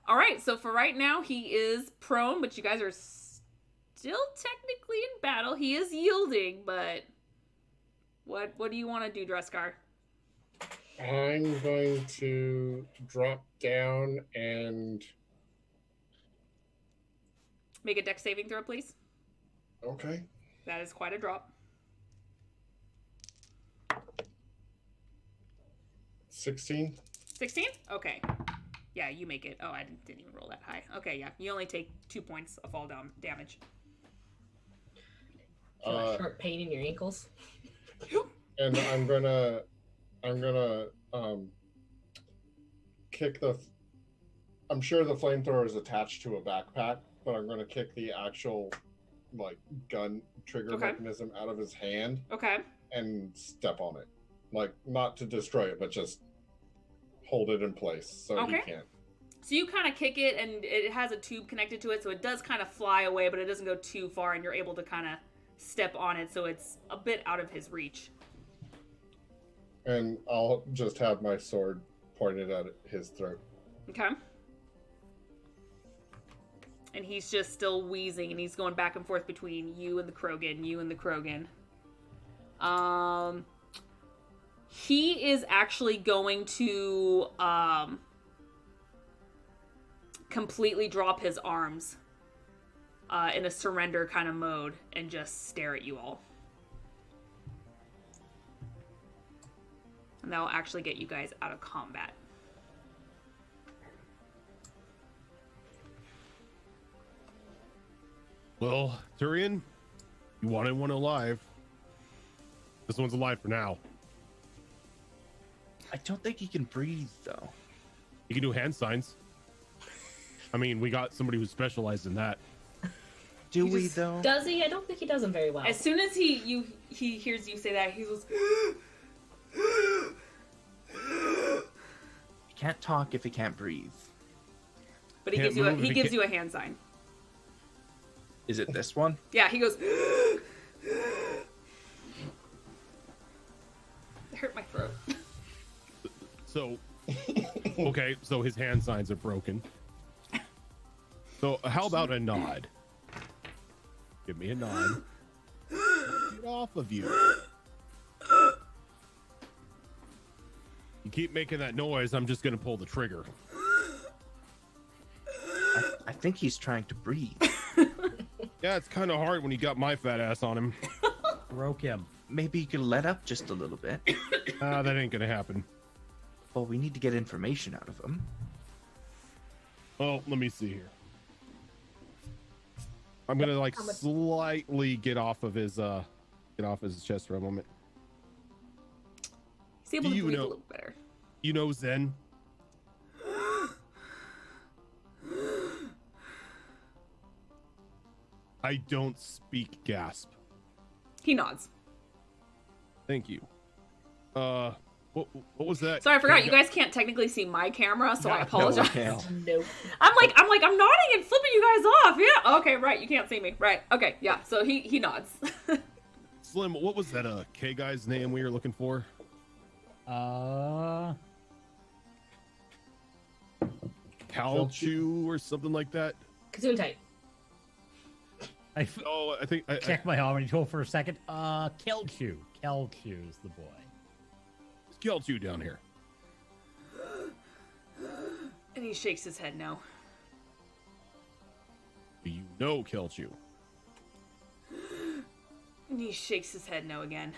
All right. So for right now, he is prone, but you guys are still technically in battle. He is yielding, but what do you want to do, Dreskar? I'm going to drop down and Make a dex saving throw, please. okay. That is quite a drop. 16. 16? Okay. Yeah, you make it. Oh, I didn't even roll that high. Okay, yeah. You only take 2 points of fall down damage. Feel a sharp pain in your ankles. And I'm gonna kick the. I'm sure the flamethrower is attached to a backpack, but I'm gonna kick the actual like gun trigger Okay. mechanism out of his hand Okay. and step on it, like not to destroy it, but just hold it in place so Okay. he can't. So you kind of kick it, and it has a tube connected to it, so it does kind of fly away, but it doesn't go too far, and you're able to kind of step on it, so it's a bit out of his reach. And I'll just have my sword pointed at his throat. Okay. And he's just still wheezing, and he's going back and forth between you and the Krogan, you and the Krogan. He is actually going to completely drop his arms in a surrender kind of mode and just stare at you all. And that'll actually get you guys out of combat. Well, Turian, you wanted one alive. This one's alive for now. I don't think he can breathe, though. You can do hand signs. I mean, we got somebody who specialized in that. Do we, though? Does he? I don't think he does them very well. As soon as he hears you say that, he goes... He can't talk if he can't breathe. But he Can't gives move if he gives can't- you a hand sign. Is it this one? Yeah, he goes... It hurt my throat. So, okay, so his hand signs are broken. So how about a nod? Give me a nod. Get off of you. You keep making that noise, I'm just gonna pull the trigger. I think he's trying to breathe. Yeah, it's kind of hard when you got my fat ass on him. Broke him. Maybe you can let up just a little bit. That ain't gonna happen. Well, we need to get information out of him. Oh, let me see here. I'm gonna like slightly get off of his chest for a moment. He's able Do to you breathe know- a little better. You know Zen? I don't speak gasp. He nods. Thank you. What was that? Sorry, I forgot. Hey, You guys can't technically see my camera, so I No, apologize. Nope. I'm nodding and flipping you guys off. Yeah. Okay. Right. You can't see me. Right. Okay. Yeah. So he nods. Slim, what was that K guy's name we were looking for? Kalchu or something like that? Gesundheit. I Oh, I think I checked my already told for a second. Kelchu. Kelchu is the boy. Kalchu down here. And he shakes his head no. Do you know Kalchu? And he shakes his head no again.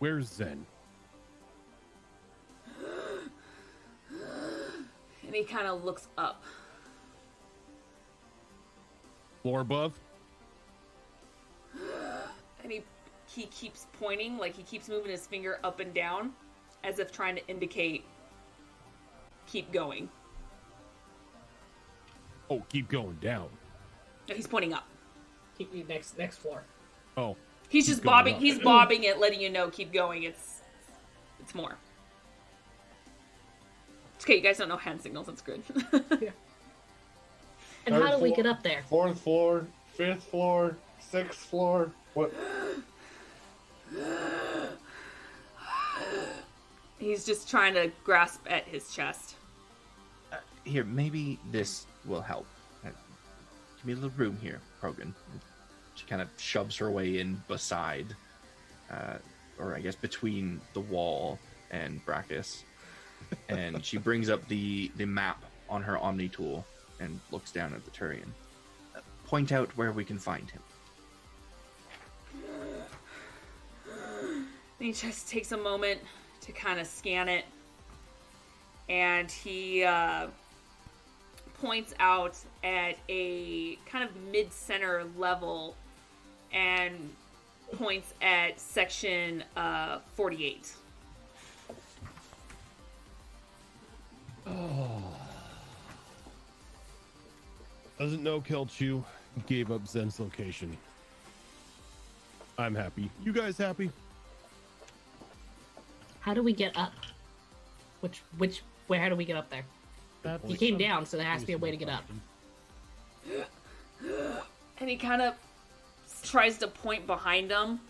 Where's Zen? And he kind of looks up. Floor above? And he keeps pointing, like he keeps moving his finger up and down, as if trying to indicate keep going. Oh, keep going down. No, he's pointing up. Keep you next floor. Oh, He's just going bobbing. up. He's bobbing it, letting you know keep going. It's more. It's okay. You guys don't know hand signals. That's good. And Third how do we floor. get up there? 4th floor, 5th floor, 6th floor. What? He's just trying to grasp at his chest. Here, maybe this will help. Give me a little room here, Krogan. She kind of shoves her way in beside, or I guess between the wall and Brachus. And she brings up the map on her Omni tool and looks down at the Turian. Point out where we can find him. And he just takes a moment to kind of scan it. And he points out at a kind of mid-center level and points at section 48. doesn't know Kelchu. Gave up Zen's location. I'm happy. You guys happy? How do we get up? How do we get up there? He came down, so there has to be a way to get up. And he kind of tries to point behind him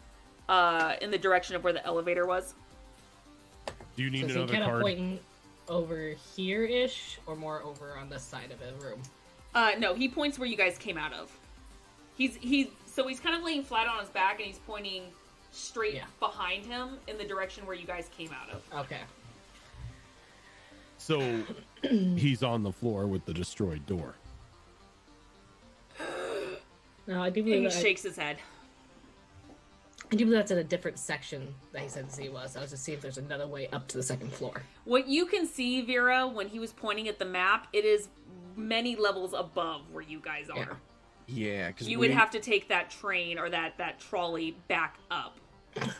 in the direction of where the elevator was. Do you need So is he another kind of card? pointing over here-ish, or more over on this side of the room? No, he points where you guys came out of. He's kind of laying flat on his back and he's pointing straight behind him in the direction where you guys came out of. Okay. So he's on the floor with the destroyed door. No, I do And believe he that. shakes his head. I do believe that's in a different section that he said Z was. I was just seeing if there's another way up to the second floor. What you can see, Vera, when he was pointing at the map, it is many levels above where you guys are. Yeah, because You would have to take that train or that trolley back up.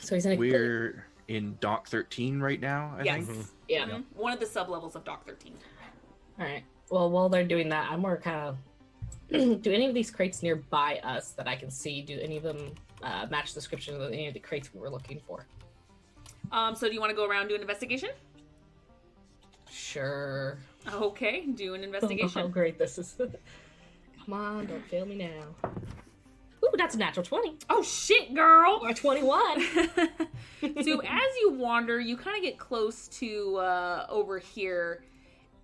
So he's in a We're in Dock 13 right now, I Yes. think. Yeah. Mhm. One of the sub-levels of Dock 13. All right. Well, while they're doing that, I'm more kind of. Do any of these crates nearby us that I can see? Do any of them match the description of any of the crates we were looking for? So do you want to go around and do an investigation? Sure. Okay, do an Oh, how investigation. great this is! Come on, don't fail me now. Ooh, that's a natural 20 Oh shit, girl! or 21. So as you wander, you kind of get close to over here,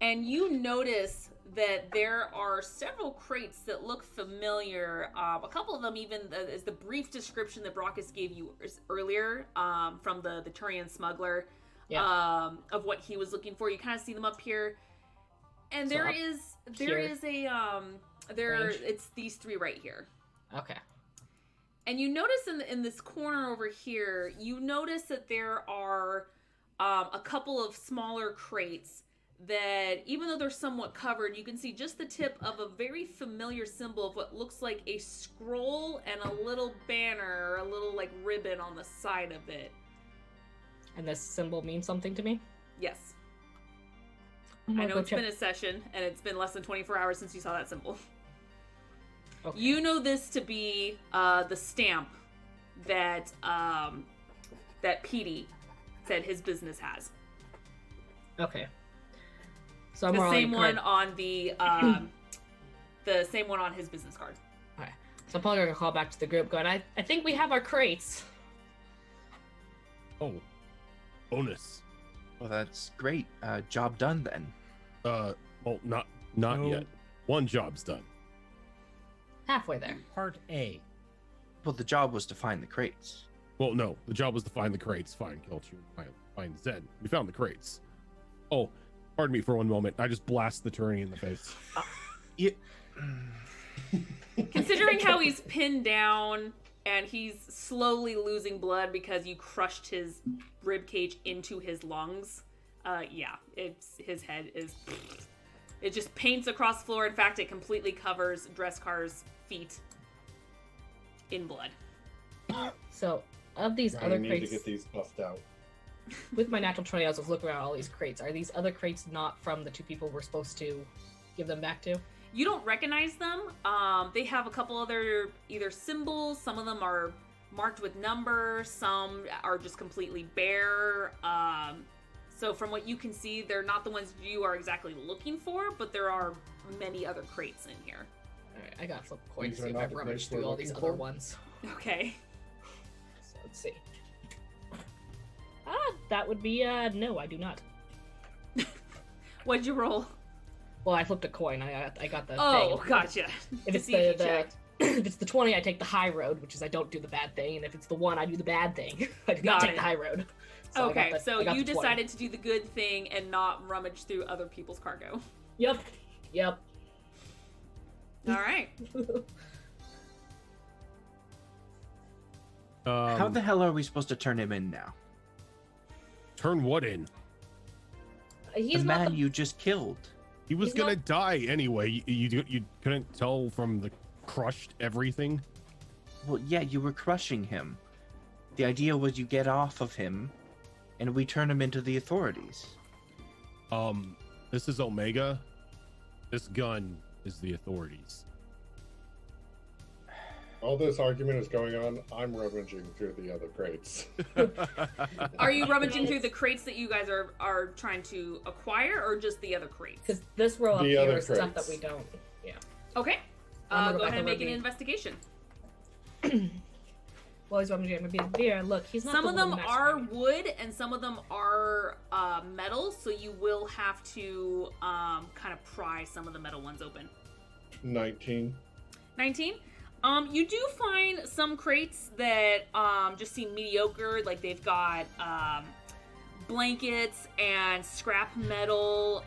and you notice that there are several crates that look familiar. A couple of them even is the brief description that Brockus gave you earlier from the Turian smuggler of what he was looking for. You kind of see them up here, and So there up is here? there Range? it's these three right here. Okay. And you notice in this corner over here, you notice that there are a couple of smaller crates that, even though they're somewhat covered, you can see just the tip of a very familiar symbol of what looks like a scroll and a little banner, a little like ribbon on the side of it. And this symbol means something to me? Yes. I'm I gonna know go it's check- been a session, and it's been less than 24 hours since you saw that symbol. Okay. You know this to be the stamp that that Petey said his business has. Okay. So I'm The more same like one on the same one on his business card. Okay. So I'm probably gonna call back to the group going, I think we have our crates. Oh, bonus. Well, that's great. Job done then. Well, not No. yet. One job's done. Halfway there. Part A. Well, the job was to find the crates. Well, no, the job was to find the crates. Fine, kill you. Find Zed. We found the crates. Oh, pardon me for one moment. I just blast the Turian in the face. Yeah. Considering how he's pinned down and he's slowly losing blood because you crushed his rib cage into his lungs, his head is. It just paints across the floor. In fact, it completely covers Dresskar's feet in blood. So of these I other need crates, to get these buffed out. with my natural 20, I was looking around all these crates. Are these other crates not from the two people we're supposed to give them back to? You don't recognize them. They have a couple other either symbols. Some of them are marked with numbers. Some are just completely bare. So from what you can see, they're not the ones you are exactly looking for, but there are many other crates in here. Alright, I got flip a coin to These see are if not I've the rummaged crates we're through all these looking other for? ones. Okay. So let's see. That would be no, I do not. What'd you roll? Well, I flipped a coin. I got the Oh, thing. gotcha. If To it's see if the you checked. if it's the 20, I take the high road, which is I don't do the bad thing, and if it's the 1, I do the bad thing. I do not Got take it. the high road. So I got Okay, the- so I got you the 20. decided to do the good thing and not rummage through other people's cargo. Yep. All right. How the hell are we supposed to turn him in now? Turn what in? He's the not man the you just killed. He was He's gonna not- die anyway. You couldn't tell from the crushed everything. Well, yeah, you were crushing him. The idea was you get off of him, and we turn him into the authorities. This is Omega. This gun is the authorities. While this argument is going on, I'm rummaging through the other crates. Are you rummaging through the crates that you guys are trying to acquire, or just the other crates? because this row up The here other is stuff that crates. we don't. Yeah. Okay. I'm gonna Go go ahead and back make an over investigation. Well, he's going to be beer. Look, he's not. Some the of one them that's are masterminding. wood and some of them are metal, so you will have to kind of pry some of the metal ones open. 19. 19. You do find some crates that just seem mediocre, like they've got blankets and scrap metal.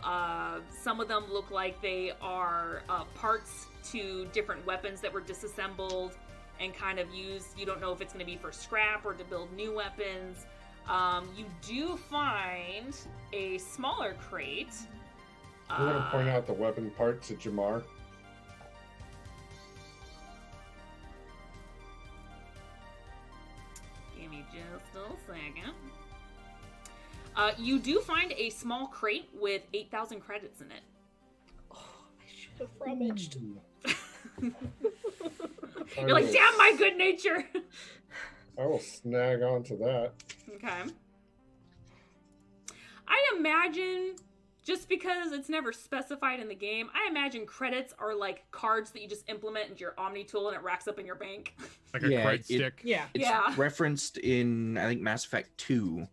Some of them look like they are parts to different weapons that were disassembled and kind of used. You don't know if it's going to be for scrap or to build new weapons. You do find a smaller crate. I'm going to point out the weapon part to Jamar. Give me just a second. You do find a small crate with 8,000 credits in it. Oh, I should have rummaged. You're like, damn my good nature. I will snag onto that. Okay. I imagine, just because it's never specified in the game, I imagine credits are like cards that you just implement into your Omni tool and it racks up in your bank. Like a cred stick. Yeah. It's Yeah. referenced in, I think, Mass Effect 2.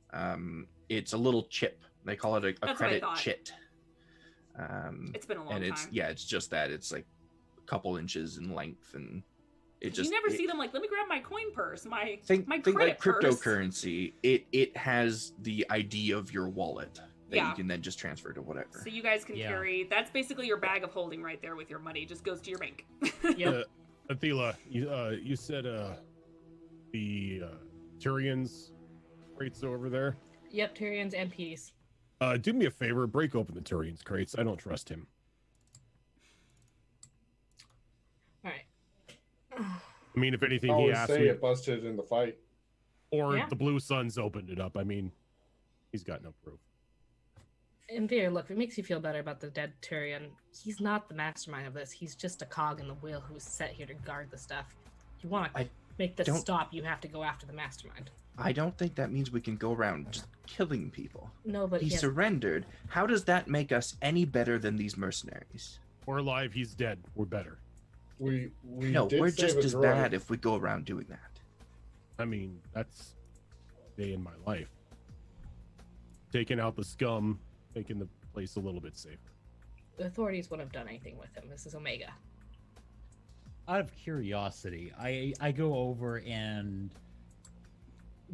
It's a little chip. They call it a That's what I credit thought. chit. It's been a long and it's time. it's just that. It's like a couple inches in length, and it just you never see them like, let me grab my coin purse, my think my think like credit purse. cryptocurrency. It has the ID of your wallet that Yeah. you can then just transfer to whatever. So you guys can Yeah. carry. That's basically your bag of holding right there with your money. It just goes to your bank. Yep. Athila, you said the Tyrians crates over there. Yep, Tyrians and Peas. Do me a favor, break open the Tyrians crates. I don't trust him. All right. I mean, if anything, he Always asked say me, it busted in the fight. or Yeah. the Blue Suns opened it up. I mean, he's got no proof. And Veer, look, if it makes you feel better about the dead Tyrion, he's not the mastermind of this. He's just a cog in the wheel who's set here to guard the stuff. You want to I make this don't- stop, you have to go after the mastermind. I don't think that means we can go around just killing people. No, but He yes, surrendered. How does that make us any better than these mercenaries? We're alive. He's dead. We're better. We No, did we're save just a as droid. bad if we go around doing that. I mean, that's a day in my life. Taking out the scum, making the place a little bit safer. the authorities wouldn't have done anything with him. This is Omega. Out of curiosity, I go over and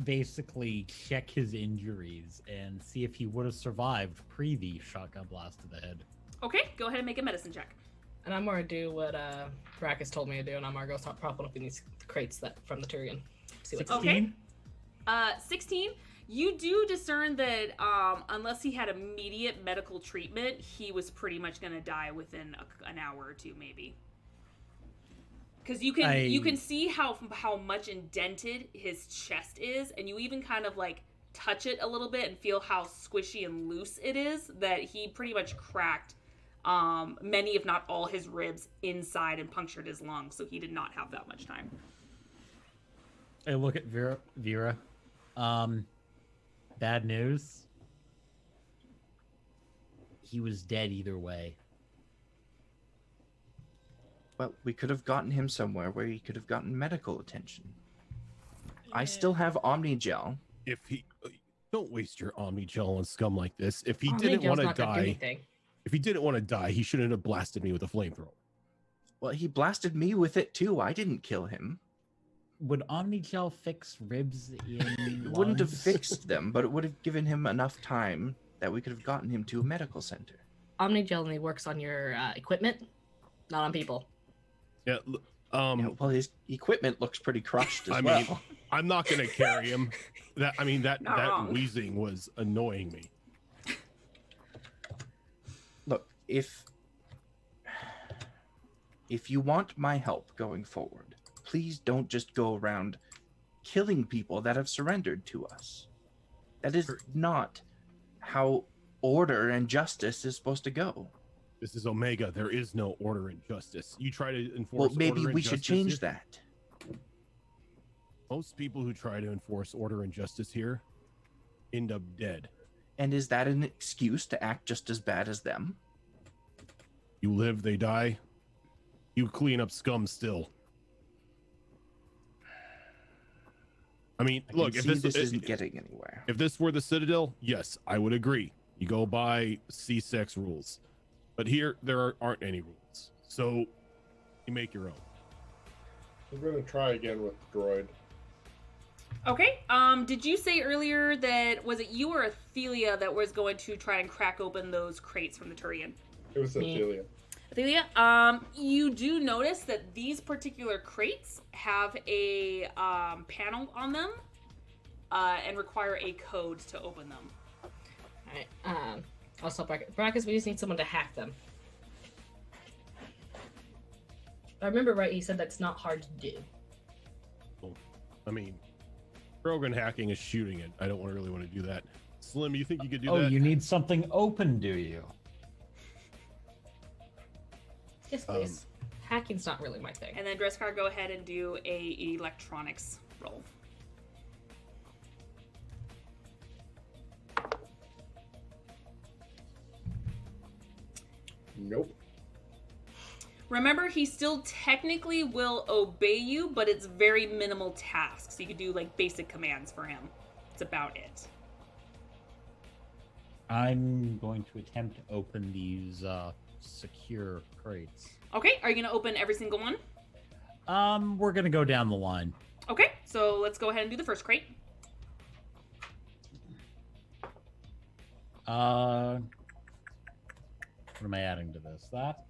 basically check his injuries and see if he would have survived pre the shotgun blast to the head. Okay, go ahead and make a medicine check. And I'm going to do what Brackus told me to do, and I'm going to go start propping up in these crates that from the Tyrion. See what's Okay. 16. You do discern that unless he had immediate medical treatment, he was pretty much going to die within an hour or two, maybe. Because you can see how much indented his chest is, and you even kind of like touch it a little bit and feel how squishy and loose it is. That he pretty much cracked many, if not all, his ribs inside and punctured his lungs. So he did not have that much time. I look at Vera. Bad news. He was dead either way. Well, we could have gotten him somewhere where he could have gotten medical attention. I still have Omni Gel. If he, don't waste your Omni Gel on scum like this. If he Omni didn't Gel's want to not gonna do die, anything. if he didn't want to die, he shouldn't have blasted me with a flamethrower. Well, he blasted me with it too. I didn't kill him. Would Omnigel fix ribs in It wouldn't have lungs? fixed them, but it would have given him enough time that we could have gotten him to a medical center. Omnigel only works on your equipment, not on people. Yeah. Yeah, well, his equipment looks pretty crushed as I well. mean, I'm not gonna carry him. That Not wrong. wheezing was annoying me. Look, if you want my help going forward, please don't just go around killing people that have surrendered to us. That is not how order and justice is supposed to go. This is Omega. There is no order and justice. You try to enforce. Well, maybe order and we should justice change here. that. Most people who try to enforce order and justice here end up dead. And is that an excuse to act just as bad as them? You live, they die. You clean up scum still. mean, I can look, if see this isn't getting anywhere. if this were the Citadel, yes, I would agree. You go by C6 rules, but here there aren't any rules, so you make your own. I'm gonna try again with the droid. Okay. Did you say earlier that was it you or Athelia that was going to try and crack open those crates from the Turian? It was Me. Athelia. Athelia, you do notice that these particular crates have a panel on them and require a code to open them. Alright, I'll stop Brackus, we just need someone to hack them. If I remember right, you said that's not hard to do. I mean, Krogan hacking is shooting it. I don't really want to do that. Slim, you think you could do Oh, that? you need something open, do you? Yes, please. Hacking's not really my thing. And then Dreskar, go ahead and do a electronics roll. Nope. Remember, he still technically will obey you, but it's very minimal tasks. You could do like basic commands for him. That's about it. I'm going to attempt to open these secure crates. Okay, are you going to open every single one? We're gonna go down the line. Okay, so let's go ahead and do the first crate. What am I adding to this? That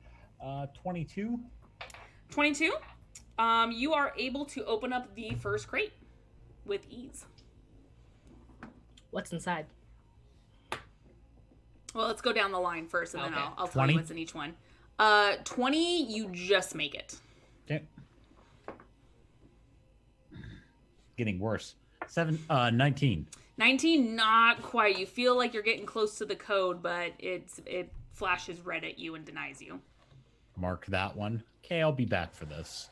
22. 22. You are able to open up the first crate with ease. What's inside? Well, let's go down the line first, and then Okay. I'll tell 20? you what's in each one. 20, you just make it. Okay. Getting worse. 19. 19, not quite. You feel like you're getting close to the code, but it flashes red at you and denies you. Mark that one. Okay, I'll be back for this.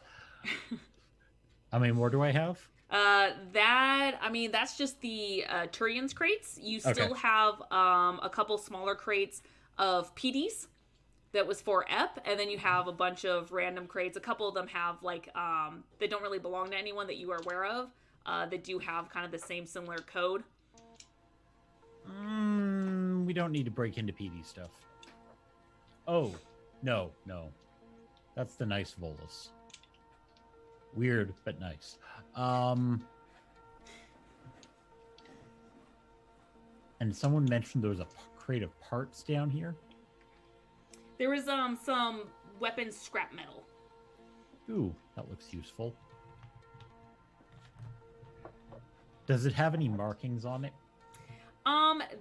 How many more do I have? That's just the Turian's crates. You still Okay. have a couple smaller crates of PDs that was for EP, and then you have a bunch of random crates. A couple of them have like they don't really belong to anyone that you are aware of. That do have kind of the same similar code. We don't need to break into PD stuff. Oh, no. That's the nice Volus. Weird, but nice. And someone mentioned there was a crate of parts down here. There was some weapons scrap metal. Ooh, that looks useful. Does it have any markings on it?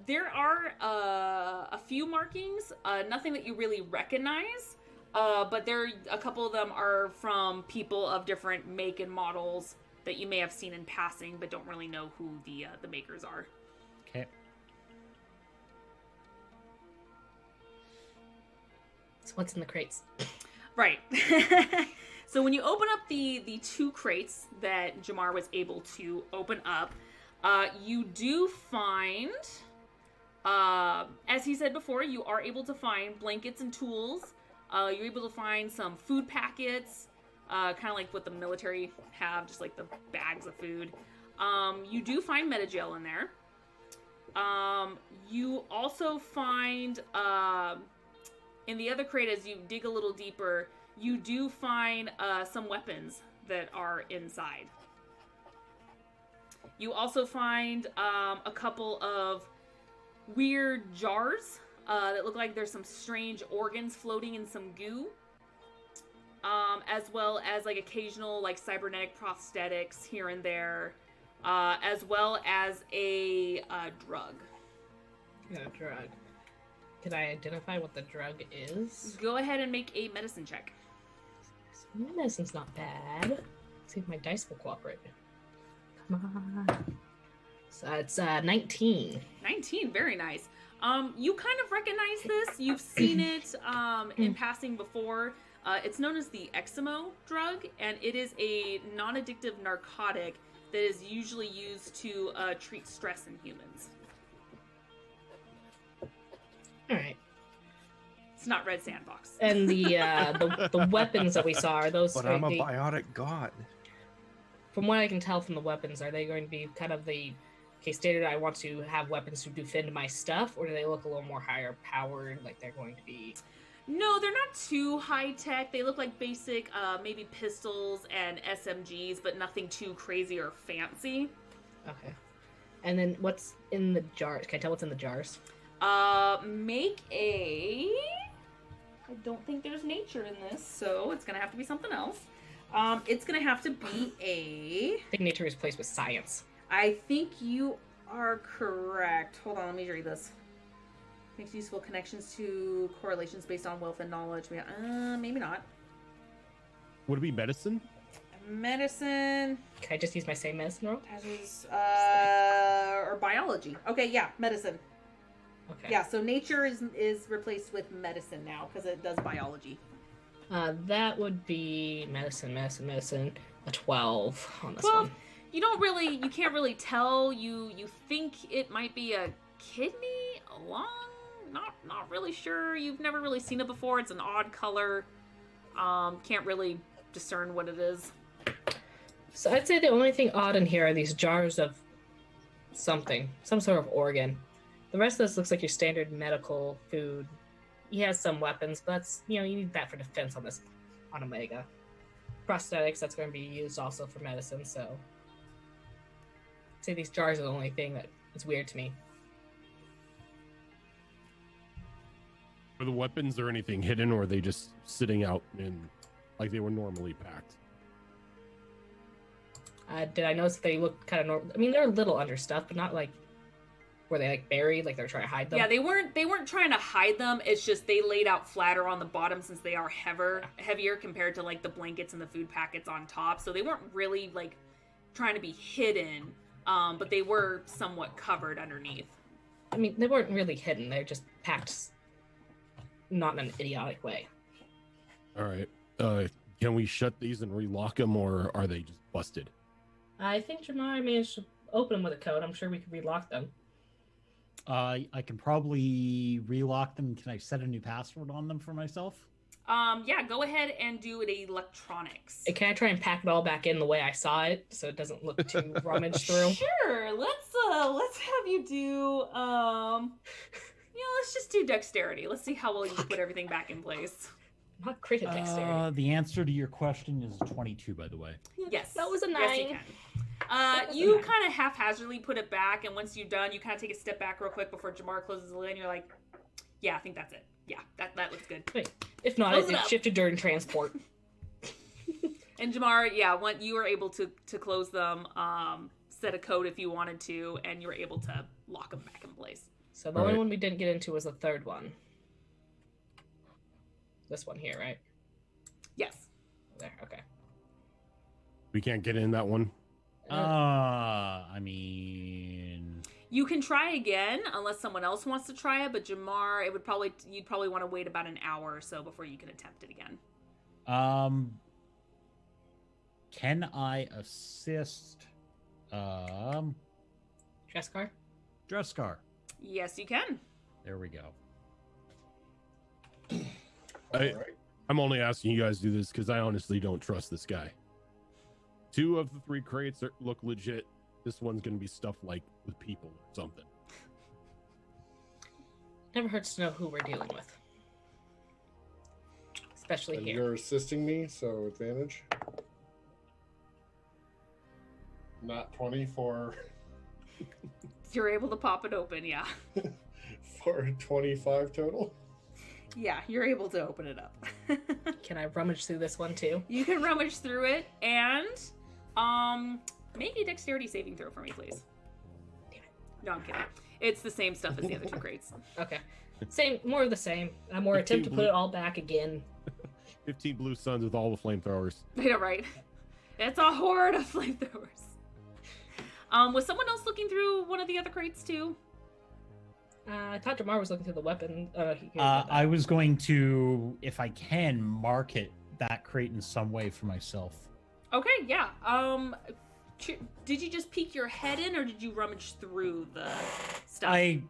There are a few markings, nothing that you really recognize, but a couple of them are from people of different make and models that you may have seen in passing, but don't really know who the makers are. Okay. So what's in the crates? Right. So when you open up the two crates that Jamar was able to open up, you do find, as he said before, you are able to find blankets and tools. You're able to find some food packets, kind of like what the military have, just like the bags of food. You do find Metagel in there. You also find, in the other crate, as you dig a little deeper, you do find some weapons that are inside. You also find a couple of weird jars that look like there's some strange organs floating in some goo. As well as like occasional like cybernetic prosthetics here and there. As well as a drug. A drug. Can I identify what the drug is? Go ahead and make a medicine check. My medicine's not bad. Let's see if my dice will cooperate. Come on. So it's 19. 19, very nice. You kind of recognize this. You've seen it in passing before. It's known as the Eximo drug, and it is a non-addictive narcotic that is usually used to treat stress in humans. All right. It's not Red Sandbox. And the weapons that we saw are those. But are I'm a the- biotic god. from what I can tell from the weapons, are they going to be kind of the standard? I want to have weapons to defend my stuff, or do they look a little more higher powered, like they're going to be? No, they're not too high tech. They look like basic, maybe pistols and SMGs, but nothing too crazy or fancy. Okay. And then what's in the jars? Can I tell what's in the jars? Make a. I don't think there's nature in this, so it's gonna have to be something else. It's gonna have to be a. I think nature is placed with science. I think you are correct. Hold on, let me read this. Makes useful connections to correlations based on wealth and knowledge. Maybe not. Would it be medicine? Medicine. Can I just use my same medicine roll? That is, or biology. Okay, yeah, medicine. Okay. Yeah, so nature is replaced with medicine now because it does biology. That would be medicine. A 12 on this Well, one. you can't really tell. You think it might be a kidney, a lung, not really sure. You've never really seen it before. It's an odd color. Can't really discern what it is. So I'd say the only thing odd in here are these jars of something, some sort of organ. The rest of this looks like your standard medical food. He has some weapons, but that's, you need that for defense on Omega. Prosthetics, that's going to be used also for medicine, so I'd say these jars are the only thing that is weird to me. Are the weapons or anything hidden, or are they just sitting out in like they were normally packed? Did I notice that they look kind of normal? I mean, they're a little under stuff, but not like were they like buried, like they're trying to hide them? Yeah, they weren't trying to hide them. It's just they laid out flatter on the bottom since they are heavier compared to like the blankets and the food packets on top. So they weren't really like trying to be hidden, but they were somewhat covered underneath. I mean, they weren't really hidden. They're just packed, not in an idiotic way. All right. Can we shut these and relock them, or are they just busted? I think Jamar managed to open them with a code. I'm sure we could relock them. I can probably relock them. Can I set a new password on them for myself? Yeah, go ahead and do it electronics. Can I try and pack it all back in the way I saw it, so it doesn't look too rummaged through? Sure. Let's have you do let's just do dexterity. Let's see how well you put everything back in place. Not crit at dexterity. The answer to your question is 22, by the way. Yes. That was a 9. Yes, you can. You kind of haphazardly put it back, and once you're done, you kind of take a step back real quick before Jamar closes the lid, and you're like, yeah, I think that's it. Yeah, that looks good. Wait, if not, Close it it up. shifted during transport. And Jamar, yeah, you were able to close them, set a code if you wanted to, and you were able to lock them back in place. So the only one we didn't get into was the third one. This one here, right? Yes. There, okay. We can't get in that one. I mean, You can try again unless someone else wants to try it, but Jamar, you'd probably want to wait about an hour or so before you can attempt it again. can I assist Dreskar? Dreskar? Yes, you can. There we go. I'm only asking you guys to do this because I honestly don't trust this guy. 2 of the 3 crates look legit. This one's going to be stuffed like with people or something. Never hurts to know who we're dealing with. Especially And here. you're assisting me, so advantage. Not 20 for You're able to pop it open, yeah. for 25 total. Yeah, you're able to open it up. Can I rummage through this one too? You can rummage through it and make a dexterity saving throw for me, please. Damn it. No, I'm kidding. It's the same stuff as the other 2 crates. Okay. Same, more of the same. I'm more attempt to put it all back again. 15 blue suns with all the flamethrowers. Yeah, right. It's a horde of flamethrowers. Was someone else looking through one of the other crates too? I thought Jamar was looking through the weapon. I was going to, if I can, market that crate in some way for myself. Okay, yeah. Did you just peek your head in, or did you rummage through the stuff? I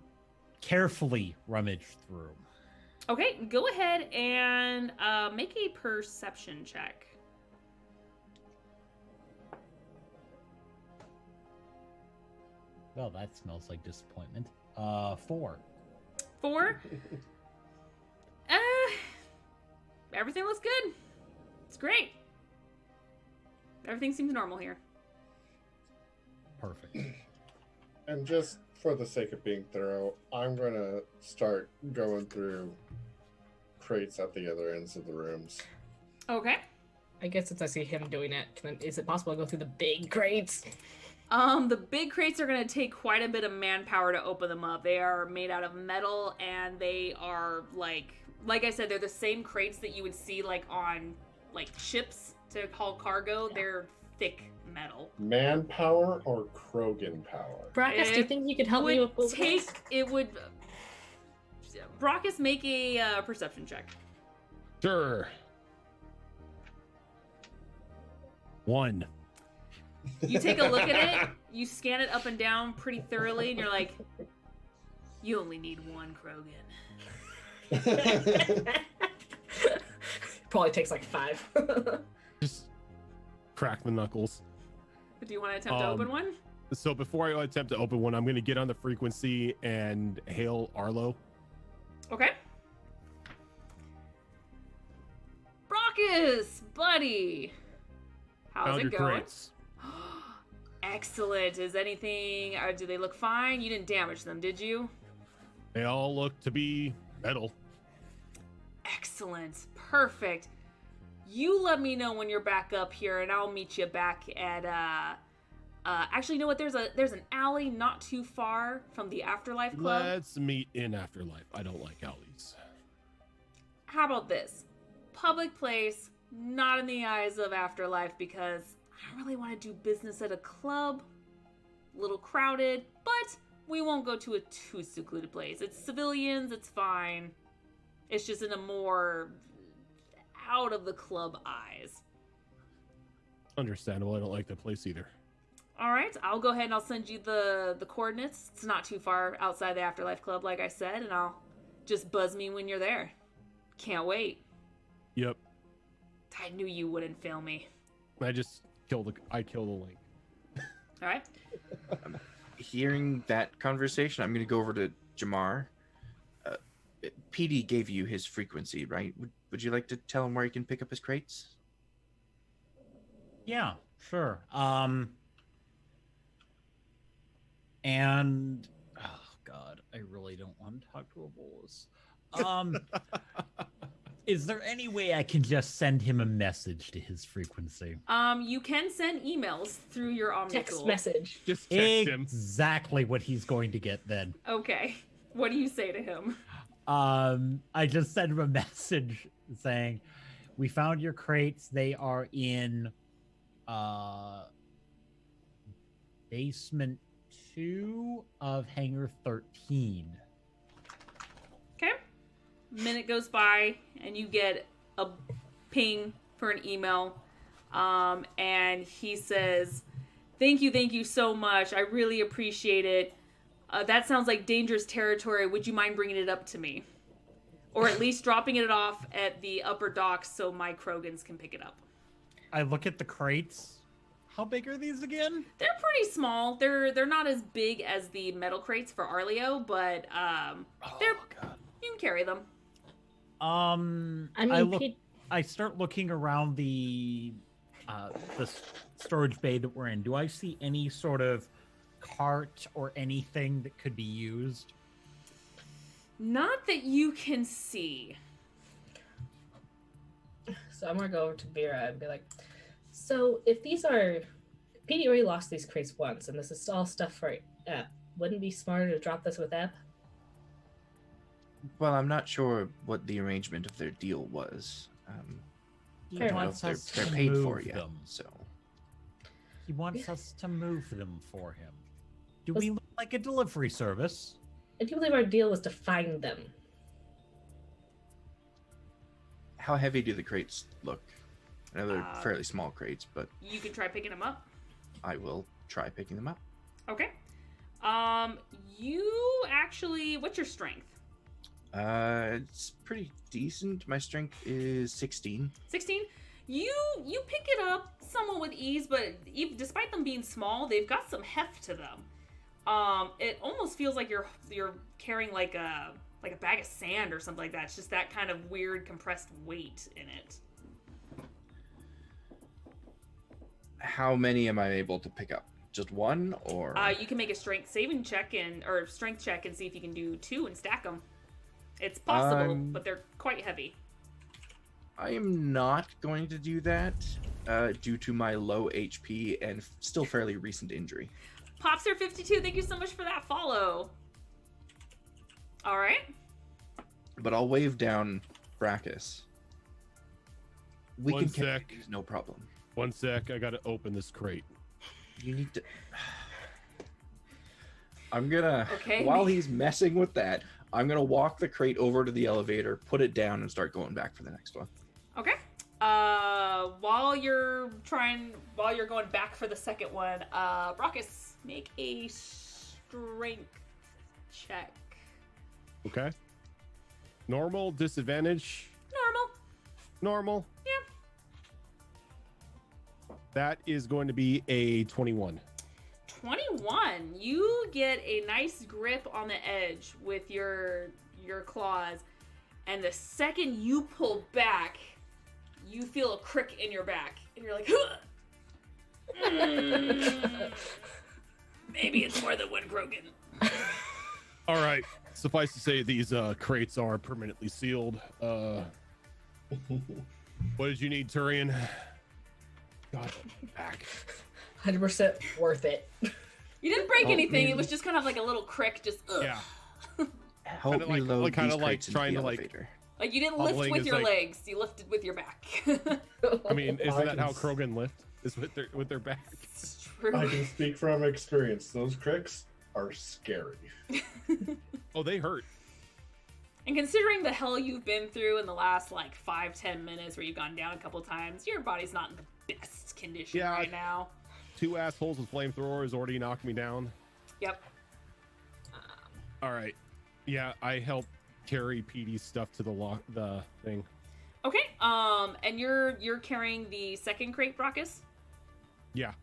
carefully rummaged through. Okay, go ahead and make a perception check. Well, that smells like disappointment. 4. 4. Everything looks good. It's great. Everything seems normal here. Perfect. And just for the sake of being thorough, I'm gonna start going through crates at the other ends of the rooms. Okay. I guess since I see him doing it, is it possible to go through the big crates? The big crates are gonna take quite a bit of manpower to open them up. They are made out of metal, and they are like I said, they're the same crates that you would see like on like ships to haul cargo. Yeah. They're thick metal. Manpower or Krogan power? Brackus, do you think you could help me with this? Brackus, make a perception check. Sure. 1. You take a look at it, you scan it up and down pretty thoroughly, and you're like, you only need 1 Krogan. Probably takes like 5. Just crack the knuckles. Do you want to attempt to open one? So before I attempt to open one, I'm going to get on the frequency and hail Arlo. Okay. Brackus, buddy. How's Found it your going? crates. Excellent. Is anything, do they look fine? You didn't damage them, did you? They all look to be metal. Excellent. Perfect. You let me know when you're back up here, and I'll meet you back at, actually, you know what? There's an alley not too far from the Afterlife Club. Let's meet in Afterlife. I don't like alleys. How about this? Public place, not in the eyes of Afterlife, because I don't really want to do business at a club. A little crowded, but we won't go to a too secluded place. It's civilians, it's fine. It's just in a more out of the club eyes. Understandable. I don't like the place either. All right, I'll go ahead and I'll send you the coordinates. It's not too far outside the Afterlife Club, like I said, and I'll just buzz me when you're there. Can't wait. Yep. I knew you wouldn't fail me. I kill the link. All right. Hearing that conversation, I'm going to go over to Jamar. PD gave you his frequency, right? Would you like to tell him where he can pick up his crates? Yeah, sure. And oh god, I really don't want to talk to a bolus. Is there any way I can just send him a message to his frequency? You can send emails through your Omni Text tool. message. Just text him. Exactly what he's going to get then. Okay. What do you say to him? I just sent him a message saying, "We found your crates. They are in basement 2 of hangar 13." Okay. Minute goes by and you get a ping for an email. And he says, thank you so much. I really appreciate it. That sounds like dangerous territory. Would you mind bringing it up to me? Or at least dropping it off at the upper docks so my Krogans can pick it up. I look at the crates. How big are these again? They're pretty small. They're not as big as the metal crates for Arleo, but they're God. you can carry them. I mean, I start looking around the storage bay that we're in. Do I see any sort of cart or anything that could be used? Not that you can see. So I'm gonna go over to Vera and be like, so if these are, PD already lost these crates once, and this is all stuff for Ep, wouldn't it be smarter to drop this with Ep? Well, I'm not sure what the arrangement of their deal was. He I don't know wants if us they're to paid for move yet. them. So He wants us to move them for him. Do we look like a delivery service? I do believe our deal was to find them. how heavy do the crates look? I know they're Uh, fairly small crates, but You can try picking them up. I will try picking them up. Okay. You actually, what's your strength? It's pretty decent. My strength is 16. 16. You pick it up somewhat with ease, but despite them being small, they've got some heft to them. It almost feels like you're carrying like a bag of sand or something like that. It's just that kind of weird compressed weight in it. How many am I able to pick up? Just one, or You can make a strength check and see if you can do 2 and stack them. It's possible, but they're quite heavy. I am not going to do that due to my low HP and still fairly recent injury. Popster52, thank you so much for that follow. All right. But I'll wave down Brachus. We One can carry sec. these, no problem. One sec, I gotta open this crate. You need to. I'm gonna. Okay. While he's messing with that, I'm gonna walk the crate over to the elevator, put it down, and start going back for the next one. Okay. While you're going back for the second one, Brachus, make a strength check. Okay. Normal, disadvantage, normal. Yeah. That is going to be a 21. 21. You get a nice grip on the edge with your claws, and the second you pull back, you feel a crick in your back, and you're like, maybe it's more than one Krogan. All right. Suffice to say, these crates are permanently sealed. What did you need, Turian? God, back. 100% worth it. You didn't break anything. It was just kind of like a little crick. Just Yeah. Help Kinda me like- load like- kinda these like crates into trying the to, like- elevator. like you didn't lift Hobbling with is your like- legs. You lifted with your back. I mean, isn't I that how can- Krogan lift? Is with their back? It's true. I can speak from experience. Those cricks are scary. Oh, they hurt. And considering the hell you've been through in the last like 5-10 minutes where you've gone down a couple times, your body's not in the best condition Yeah. right now. 2 assholes with flamethrowers already knocked me down. Yep. All right. Yeah, I help carry PD's stuff to the thing. Okay. And you're carrying the second crate, Brachus? Yeah.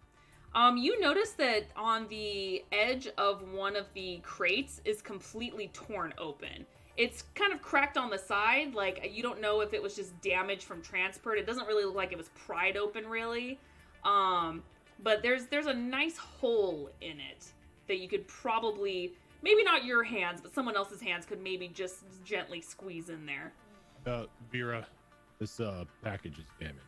You notice that on the edge of one of the crates is completely torn open. It's kind of cracked on the side, like you don't know if it was just damage from transport. It doesn't really look like it was pried open, really. But there's a nice hole in it that you could probably, maybe not your hands, but someone else's hands could maybe just gently squeeze in there. Vera, this package is damaged.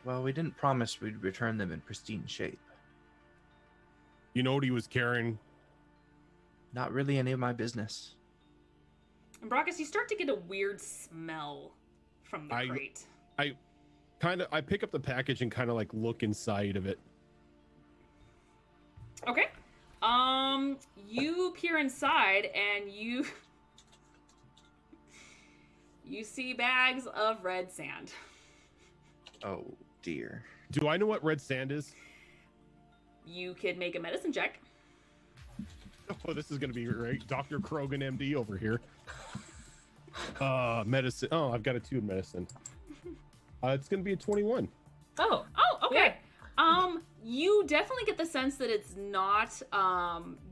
Well, we didn't promise we'd return them in pristine shape. You know what he was carrying? Not really any of my business. And Brachus, you start to get a weird smell from the crate. I pick up the package and kind of like look inside of it. Okay. You peer inside and you see bags of red sand. Oh dear. Do I know what red sand is? You could make a medicine check. Oh, this is going to be great. Dr. Krogan MD over here. Medicine. Oh, I've got a 2 in medicine. It's going to be a 21. Oh, okay. You definitely get the sense that it's not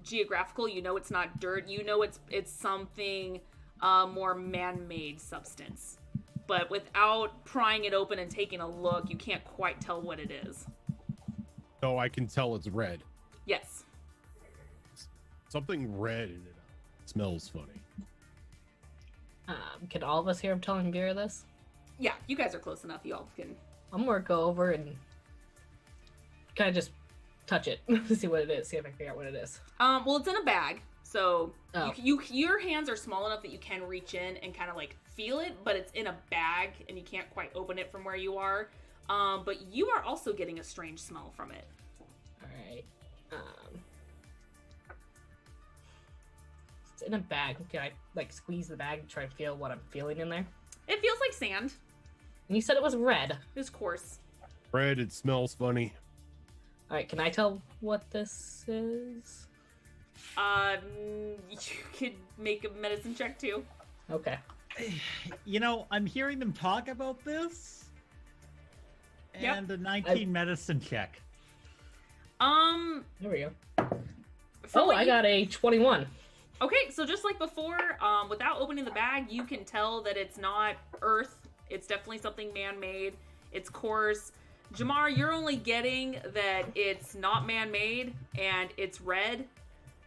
geographical. You know it's not dirt. You know it's something more man-made substance. But without prying it open and taking a look, you can't quite tell what it is. Oh, I can tell it's red. Yes. Something red in it. Smells funny. Can all of us hear him telling Vera this? Yeah, you guys are close enough. You all can. I'm gonna go over and kind of just touch it to see what it is. See if I can figure out what it is. Well, it's in a bag, so Oh. your hands are small enough that you can reach in and kind of like feel it, but it's in a bag and you can't quite open it from where you are. But you are also getting a strange smell from it. All right. It's in a bag. Can I like squeeze the bag and try to feel what I'm feeling in there? It feels like sand. And you said it was red. It's coarse. Red, it smells funny. All right. Can I tell what this is? You could make a medicine check too. Okay. You know, I'm hearing them talk about this. Yep. And a 19 medicine check. There we go. from Oh, what I you- got a 21. Okay, so just like before, without opening the bag, you can tell that it's not Earth. It's definitely something man-made. It's coarse. Jamar, you're only getting that it's not man-made and it's red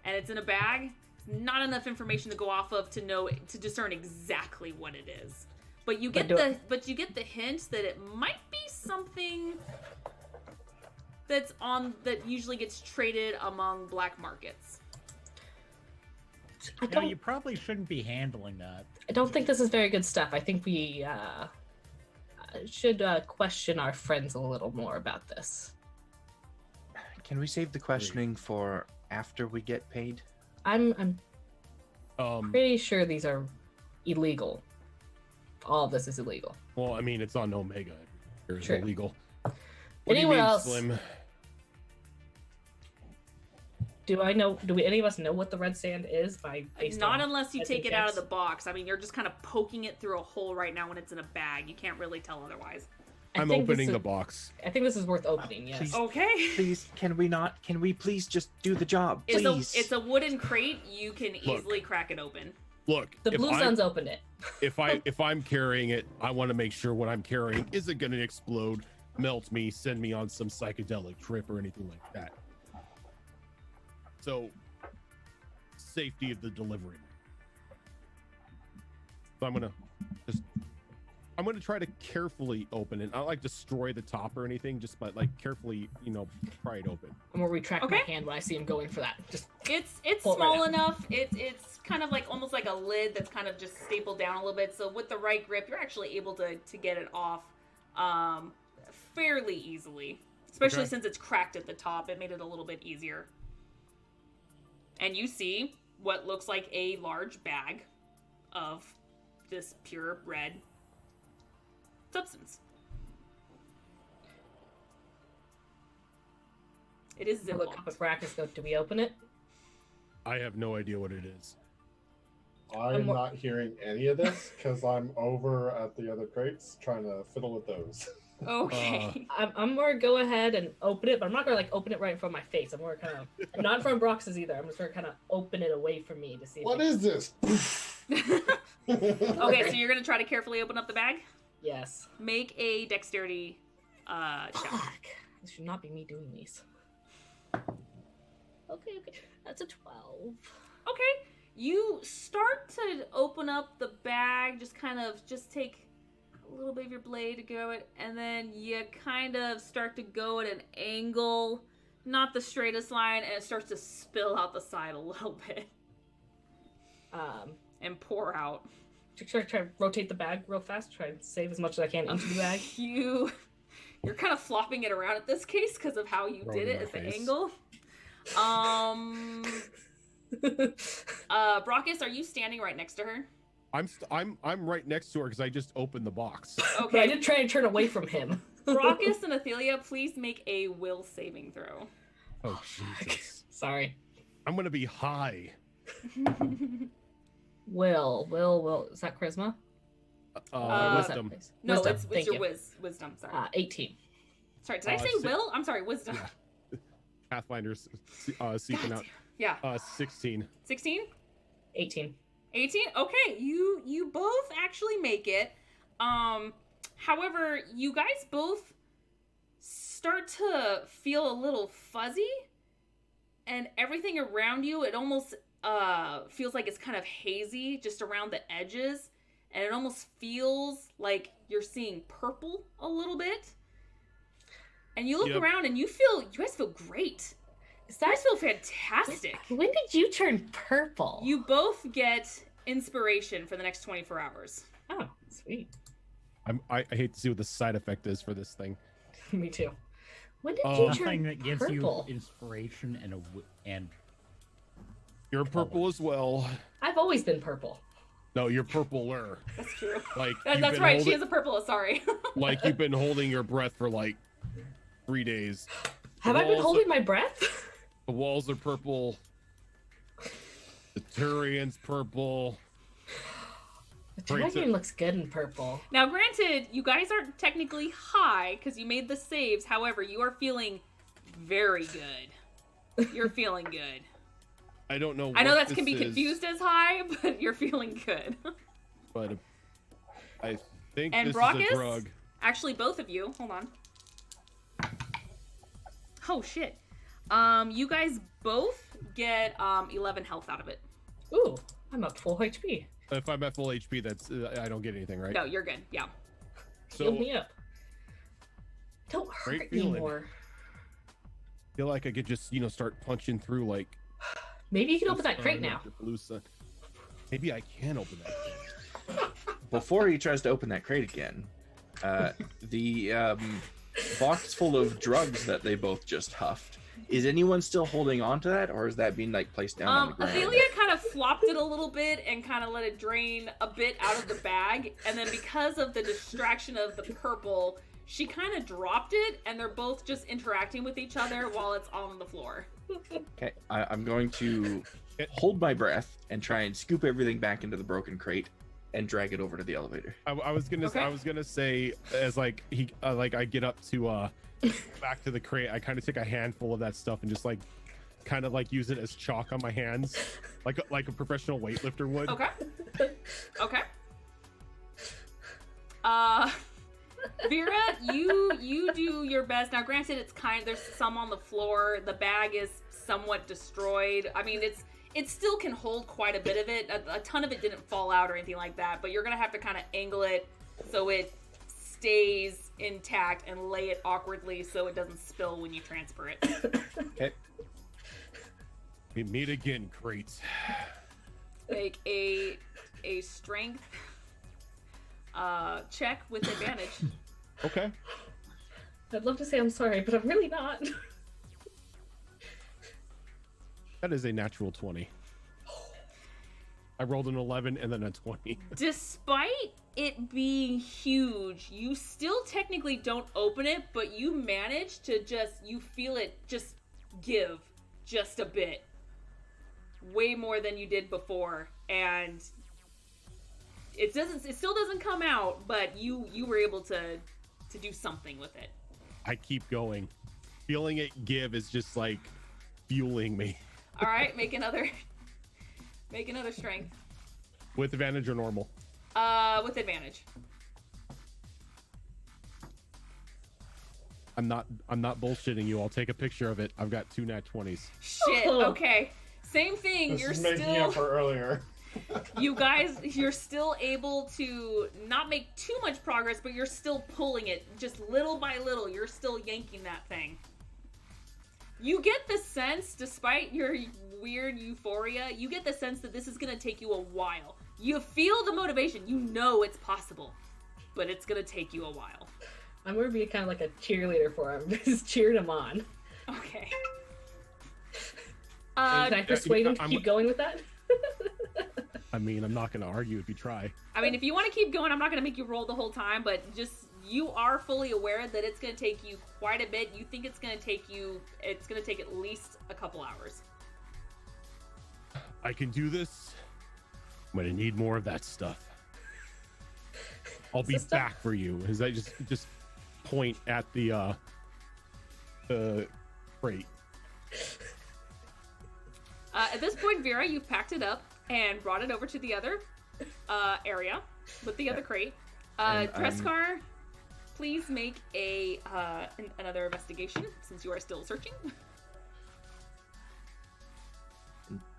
and it's in a bag. Not enough information to go off of to discern exactly what it is. But you get you get the hint that it might be something that usually gets traded among black markets. You probably shouldn't be handling that. I don't think this is very good stuff. I think we should question our friends a little more about this. Can we save the questioning for after we get paid? I'm Um, pretty sure these are illegal. All of this is illegal. well, I mean, it's on Omega. It's True. illegal. What Anyone else? Slim? Do any of us know what the red sand is based Not on unless you SN take it out of checks? the box. I mean, you're just kind of poking it through a hole right now when it's in a bag. You can't really tell otherwise. I I'm think this opening is- the box. I think this is worth opening. Yes. Please. Okay. Please, can we please just do the job? Please. It's a wooden crate. You can easily crack it open. Look, The Blue Suns opened it. if I'm carrying it, I want to make sure what I'm carrying isn't going to explode, melt me, send me on some psychedelic trip or anything like that. So, safety of the delivery. So I'm gonna try to carefully open it. Not like destroy the top or anything, just but like carefully, pry it open. I'm gonna retract my Okay. hand when I see him going for that. Just It's Pull it right small out. enough. It's kind of like almost like a lid that's kind of just stapled down a little bit. So with the right grip, you're actually able to get it off fairly easily. Especially Okay. since it's cracked at the top, it made it a little bit easier. And you see what looks like a large bag of this pure red substance. It is look up at Ziploc. Brackus. Go. Do we open it? I have no idea what it is. I'm not hearing any of this because I'm over at the other crates trying to fiddle with those. Okay. I'm gonna go ahead and open it, but I'm not gonna open it right in front of my face. I'm gonna kind of not in front of Brox's either. I'm just gonna kind of open it away from me to see. What is this? Okay, so you're gonna try to carefully open up the bag. Yes. Make a dexterity check. Fuck. This should not be me doing these. Okay. That's a 12. Okay, you start to open up the bag. Just take a little bit of your blade to go it, and then you kind of start to go at an angle, not the straightest line, and it starts to spill out the side a little bit and pour out. Try to rotate the bag real fast. Try and save as much as I can into the bag. You're kind of flopping it around at this case because of how you Throw did it in it my at the face. angle. Brockus, are you standing right next to her? I'm right next to her because I just opened the box. But I Okay. did try and turn away from him. Brockus and Athelia, please make a will saving throw. Oh Jesus! Sorry. I'm gonna be high. Will. Is that charisma? What's that, Wisdom. please? No, Wisdom. it's Thank your you. wisdom. Sorry. 18. Sorry, did I say six- will? I'm sorry, wisdom. Yeah. Pathfinder's seeking God out. damn. Yeah. 16. 16? 18. 18? Okay, you both actually make it. However, you guys both start to feel a little fuzzy, and everything around you, it almost feels like it's kind of hazy just around the edges, and it almost feels like you're seeing purple a little bit. And you look Yep. around and you guys feel great. Is You that guys feel fantastic. when did you turn purple? You both get inspiration for the next 24 hours. Oh, sweet. I hate to see what the side effect is for this thing. Me too. When did Oh. you Nothing turn that gives purple? you inspiration and You're purple as well. I've always been purple. No, you're purpler. That's true. Like That's you've been right. She holding- is a purple. Sorry. like you've been holding your breath for like 3 days. Have I been walls holding my breath? The walls are purple. The Turian's purple. The Great. dragon looks good in purple. Now, granted, you guys aren't technically high because you made the saves. However, you are feeling very good. You're feeling good. I don't know. I know what that can be this is, confused as high, but you're feeling good. but I think And this Brockus? is a drug. Actually, both of you. Hold on. Oh shit. You guys both get 11 health out of it. Ooh, I'm up full HP. If I'm at full HP, that's I don't get anything, right? No, you're good. Yeah. Heal So me up. Don't hurt Great feeling. anymore. I feel like I could just start punching through like. Maybe you can open that crate now. Maybe I can open that. Before he tries to open that crate again, the box full of drugs that they both just huffed. Is anyone still holding on to that, or is that being like placed down on the ground? Athelia kind of flopped it a little bit and kind of let it drain a bit out of the bag, and then because of the distraction of the purple, she kind of dropped it, and they're both just interacting with each other while it's on the floor. Okay, I'm going to hold my breath and try and scoop everything back into the broken crate and drag it over to the elevator. I was gonna say as like I get up to back to the crate, I kind of take a handful of that stuff and just like kind of like use it as chalk on my hands, like a professional weightlifter would. Okay. Okay. Vera, you do your best. Now, granted, there's some on the floor. The bag is somewhat destroyed. I mean, it still can hold quite a bit of it. A ton of it didn't fall out or anything like that, but you're gonna have to kind of angle it so it stays intact and lay it awkwardly so it doesn't spill when you transfer it. Okay. We meet again, crates. Make a strength check with advantage. Okay. I'd love to say I'm sorry, but I'm really not. That is a natural 20. I rolled an 11 and then a 20. Despite it being huge, you still technically don't open it, but you manage to you feel it just give just a bit. Way more than you did before. And it still doesn't come out, but you were able to do something with it. I keep going. Feeling it give is just like fueling me. All right, make another strength. With advantage or normal? With advantage. I'm not bullshitting you. I'll take a picture of it. I've got 2 nat 20s. Shit. Okay. Same thing. This You're is making up for earlier. You guys, you're still able to not make too much progress, but you're still pulling it just little by little. You're still yanking that thing. You get the sense, despite your weird euphoria, you get the sense that this is going to take you a while. You feel the motivation. You know it's possible, but it's going to take you a while. I'm going to be kind of like a cheerleader for him. Just cheering him on. Okay. Can I persuade him to keep going with that? I mean, I'm not going to argue if you try. I mean, if you want to keep going, I'm not going to make you roll the whole time, but just you are fully aware that it's going to take you quite a bit. You think it's going to take at least a couple hours. I can do this. I'm going to need more of that stuff. I'll be back for you. As I just point at the crate. At this point, Vera, you've packed it up and brought it over to the other area with the other crate. Dreskar, please make another investigation since you are still searching.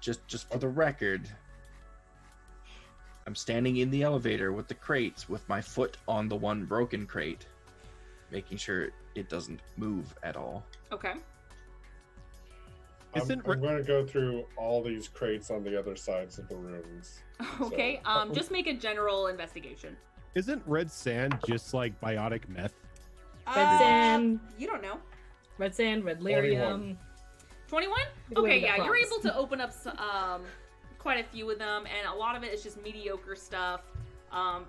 Just for the record, I'm standing in the elevator with the crates with my foot on the one broken crate, making sure it doesn't move at all. Okay. I'm going to go through all these crates on the other sides of the rooms. Okay, just make a general investigation. Isn't red sand just like biotic meth? Red sand. You don't know. Red sand, red lyrium. 21? Okay, yeah, you're able to open up quite a few of them, and a lot of it is just mediocre stuff. Kind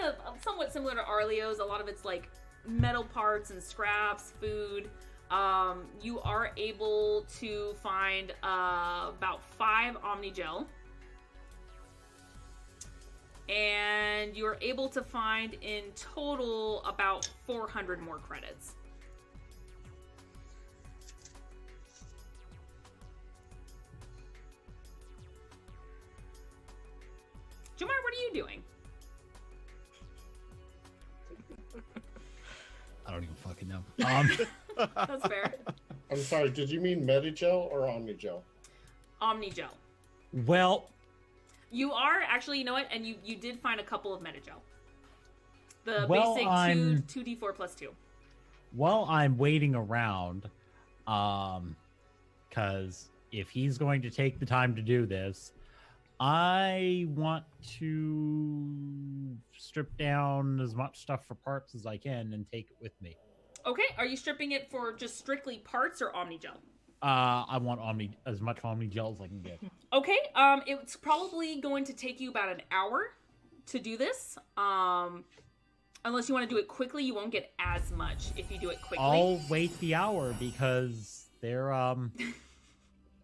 of somewhat similar to Arleo's. A lot of it's like metal parts and scraps, food. You are able to find about 5 Omnigel. And you're able to find in total about 400 more credits. are you doing? I don't even fucking know. That's fair. I'm sorry, did you mean Medigel or Omnigel? Omnigel. Well, You are actually, you know what? And you did find a couple of Medigel. The Well, basic I'm- 2d4 plus 2. while I'm waiting around, because if he's going to take the time to do this, I want to strip down as much stuff for parts as I can and take it with me. Okay, are you stripping it for just strictly parts or Omnigel? I want as much Omnigel as I can get. Okay, it's probably going to take you about an hour to do this. Unless you want to do it quickly, you won't get as much if you do it quickly. I'll wait the hour because they're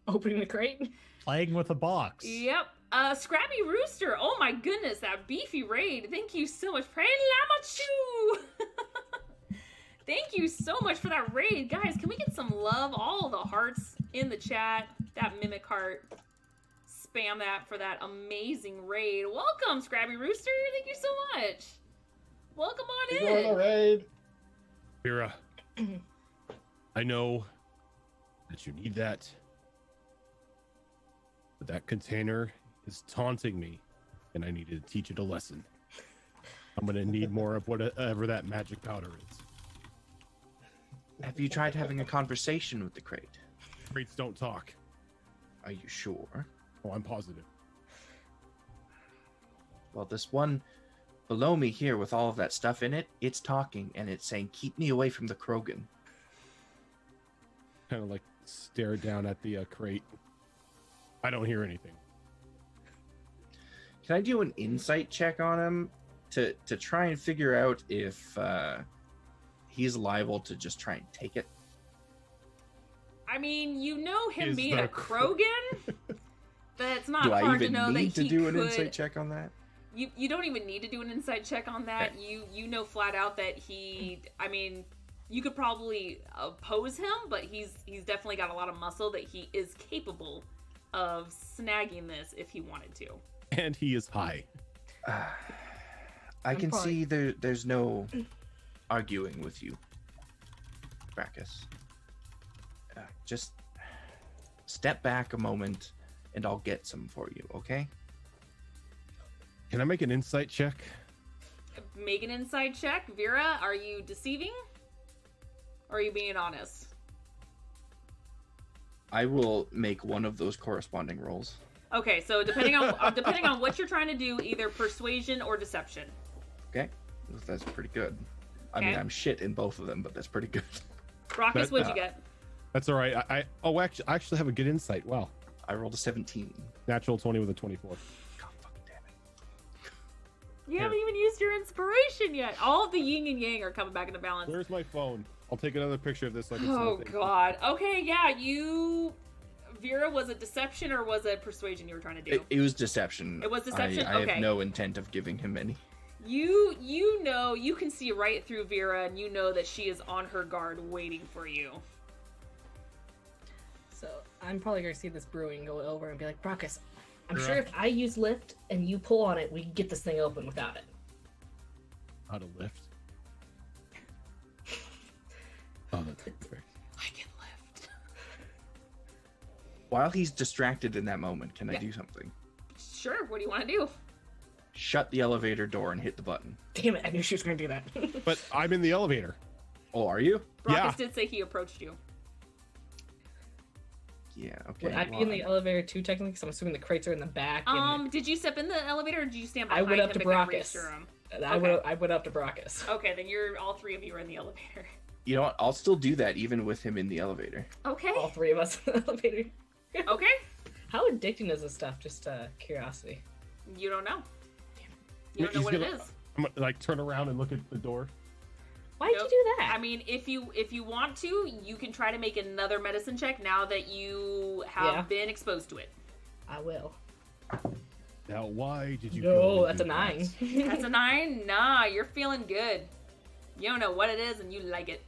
Opening the crate. playing with a box. Yep. Scrappy Rooster. Oh my goodness, that beefy raid. Thank you so much. Pray Lamachu. Thank you so much for that raid. Guys, can we get some love? All the hearts in the chat. That mimic heart. Spam that for that amazing raid. Welcome, Scrappy Rooster. Thank you so much. Welcome on You on the in. raid? Vera, I know that you need that, but that container is taunting me, and I need to teach it a lesson. I'm gonna need more of whatever that magic powder is. Have you tried having a conversation with the crate? Crates don't talk. Are you sure? Oh, I'm positive. Well, this one below me here with all of that stuff in it, it's talking and it's saying, keep me away from the Krogan. Kind of like stare down at the crate. I don't hear anything. Can I do an insight check on him to try and figure out if he's liable to just try and take it? I mean, you know him Is being the a Krogan. That's not Do I hard to even know that need to he do an could. insight check on that? You don't even need to do an insight check on that. Okay. You know flat out that he. I mean, you could probably oppose him, but he's definitely got a lot of muscle that he is capable of snagging this if he wanted to. And he is high. I can probably- see there's no arguing with you, Brackus. Just step back a moment and I'll get some for you, okay? Can I make an insight check? Make an insight check, Vera. Are you deceiving? Or are you being honest? I will make one of those corresponding rolls. Okay, so depending on what you're trying to do, either persuasion or deception. Okay? That's pretty good. I mean, Okay. I'm shit in both of them, but that's pretty good. Brockus, That- what'd you get? That's all right. I actually have a good insight. Wow. I rolled a 17. Natural 20 with a 24. God fucking damn it. You haven't even used your inspiration yet. All of the yin and yang are coming back into balance. Where's my phone? I'll take another picture of this so I can see Oh the thing. god. Okay, yeah, Vera, was it deception or was it persuasion you were trying to do? It was deception. It was deception? I Okay. have no intent of giving him any. You know, you can see right through Vera and you know that she is on her guard waiting for you. So I'm probably gonna see this brewing go over and be like, Brockus, I'm You're sure up. if I use lift and you pull on it, we can get this thing open without it. How to lift. Oh, that's perfect. I can lift. While he's distracted in that moment, can I Yeah. do something? Sure, what do you want to do? Shut the elevator door and hit the button. Damn it, I knew she was gonna do that. But I'm in the elevator. Oh, are you? Brockus Yeah. did say he approached you. Yeah, okay. Would I be in the elevator too, technically? Because I'm assuming the crates are in the back. And Did you step in the elevator or did you stand I behind went him up to kind of Brockus. reassure him? I went up to Brockus. Okay, then all three of you are in the elevator. You know what? I'll still do that even with him in the elevator. Okay. All three of us in the elevator. Okay. How addicting is this stuff? Just curiosity. You don't know. You don't know He's what it gonna- is. I'm gonna, like turn around and look at the door. Why'd Nope. you do that? I mean, if you want to, you can try to make another medicine check now that you have Yeah. been exposed to it. I will. Now, why did you? go No, and that's a do 9. that? That's a 9? Nah, you're feeling good. You don't know what it is and you like it.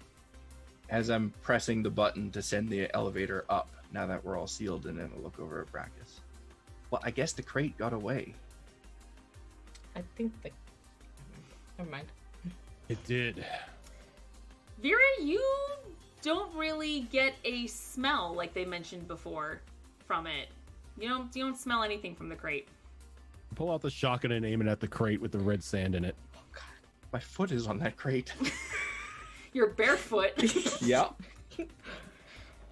As I'm pressing the button to send the elevator up, now that we're all sealed, and then I look over at Brackus. Well, I guess the crate got away. I think the. Never mind. It did. Vera, you don't really get a smell like they mentioned before from it. You don't smell anything from the crate. Pull out the shotgun and aim it at the crate with the red sand in it. My foot is on that crate. You're barefoot. Yeah.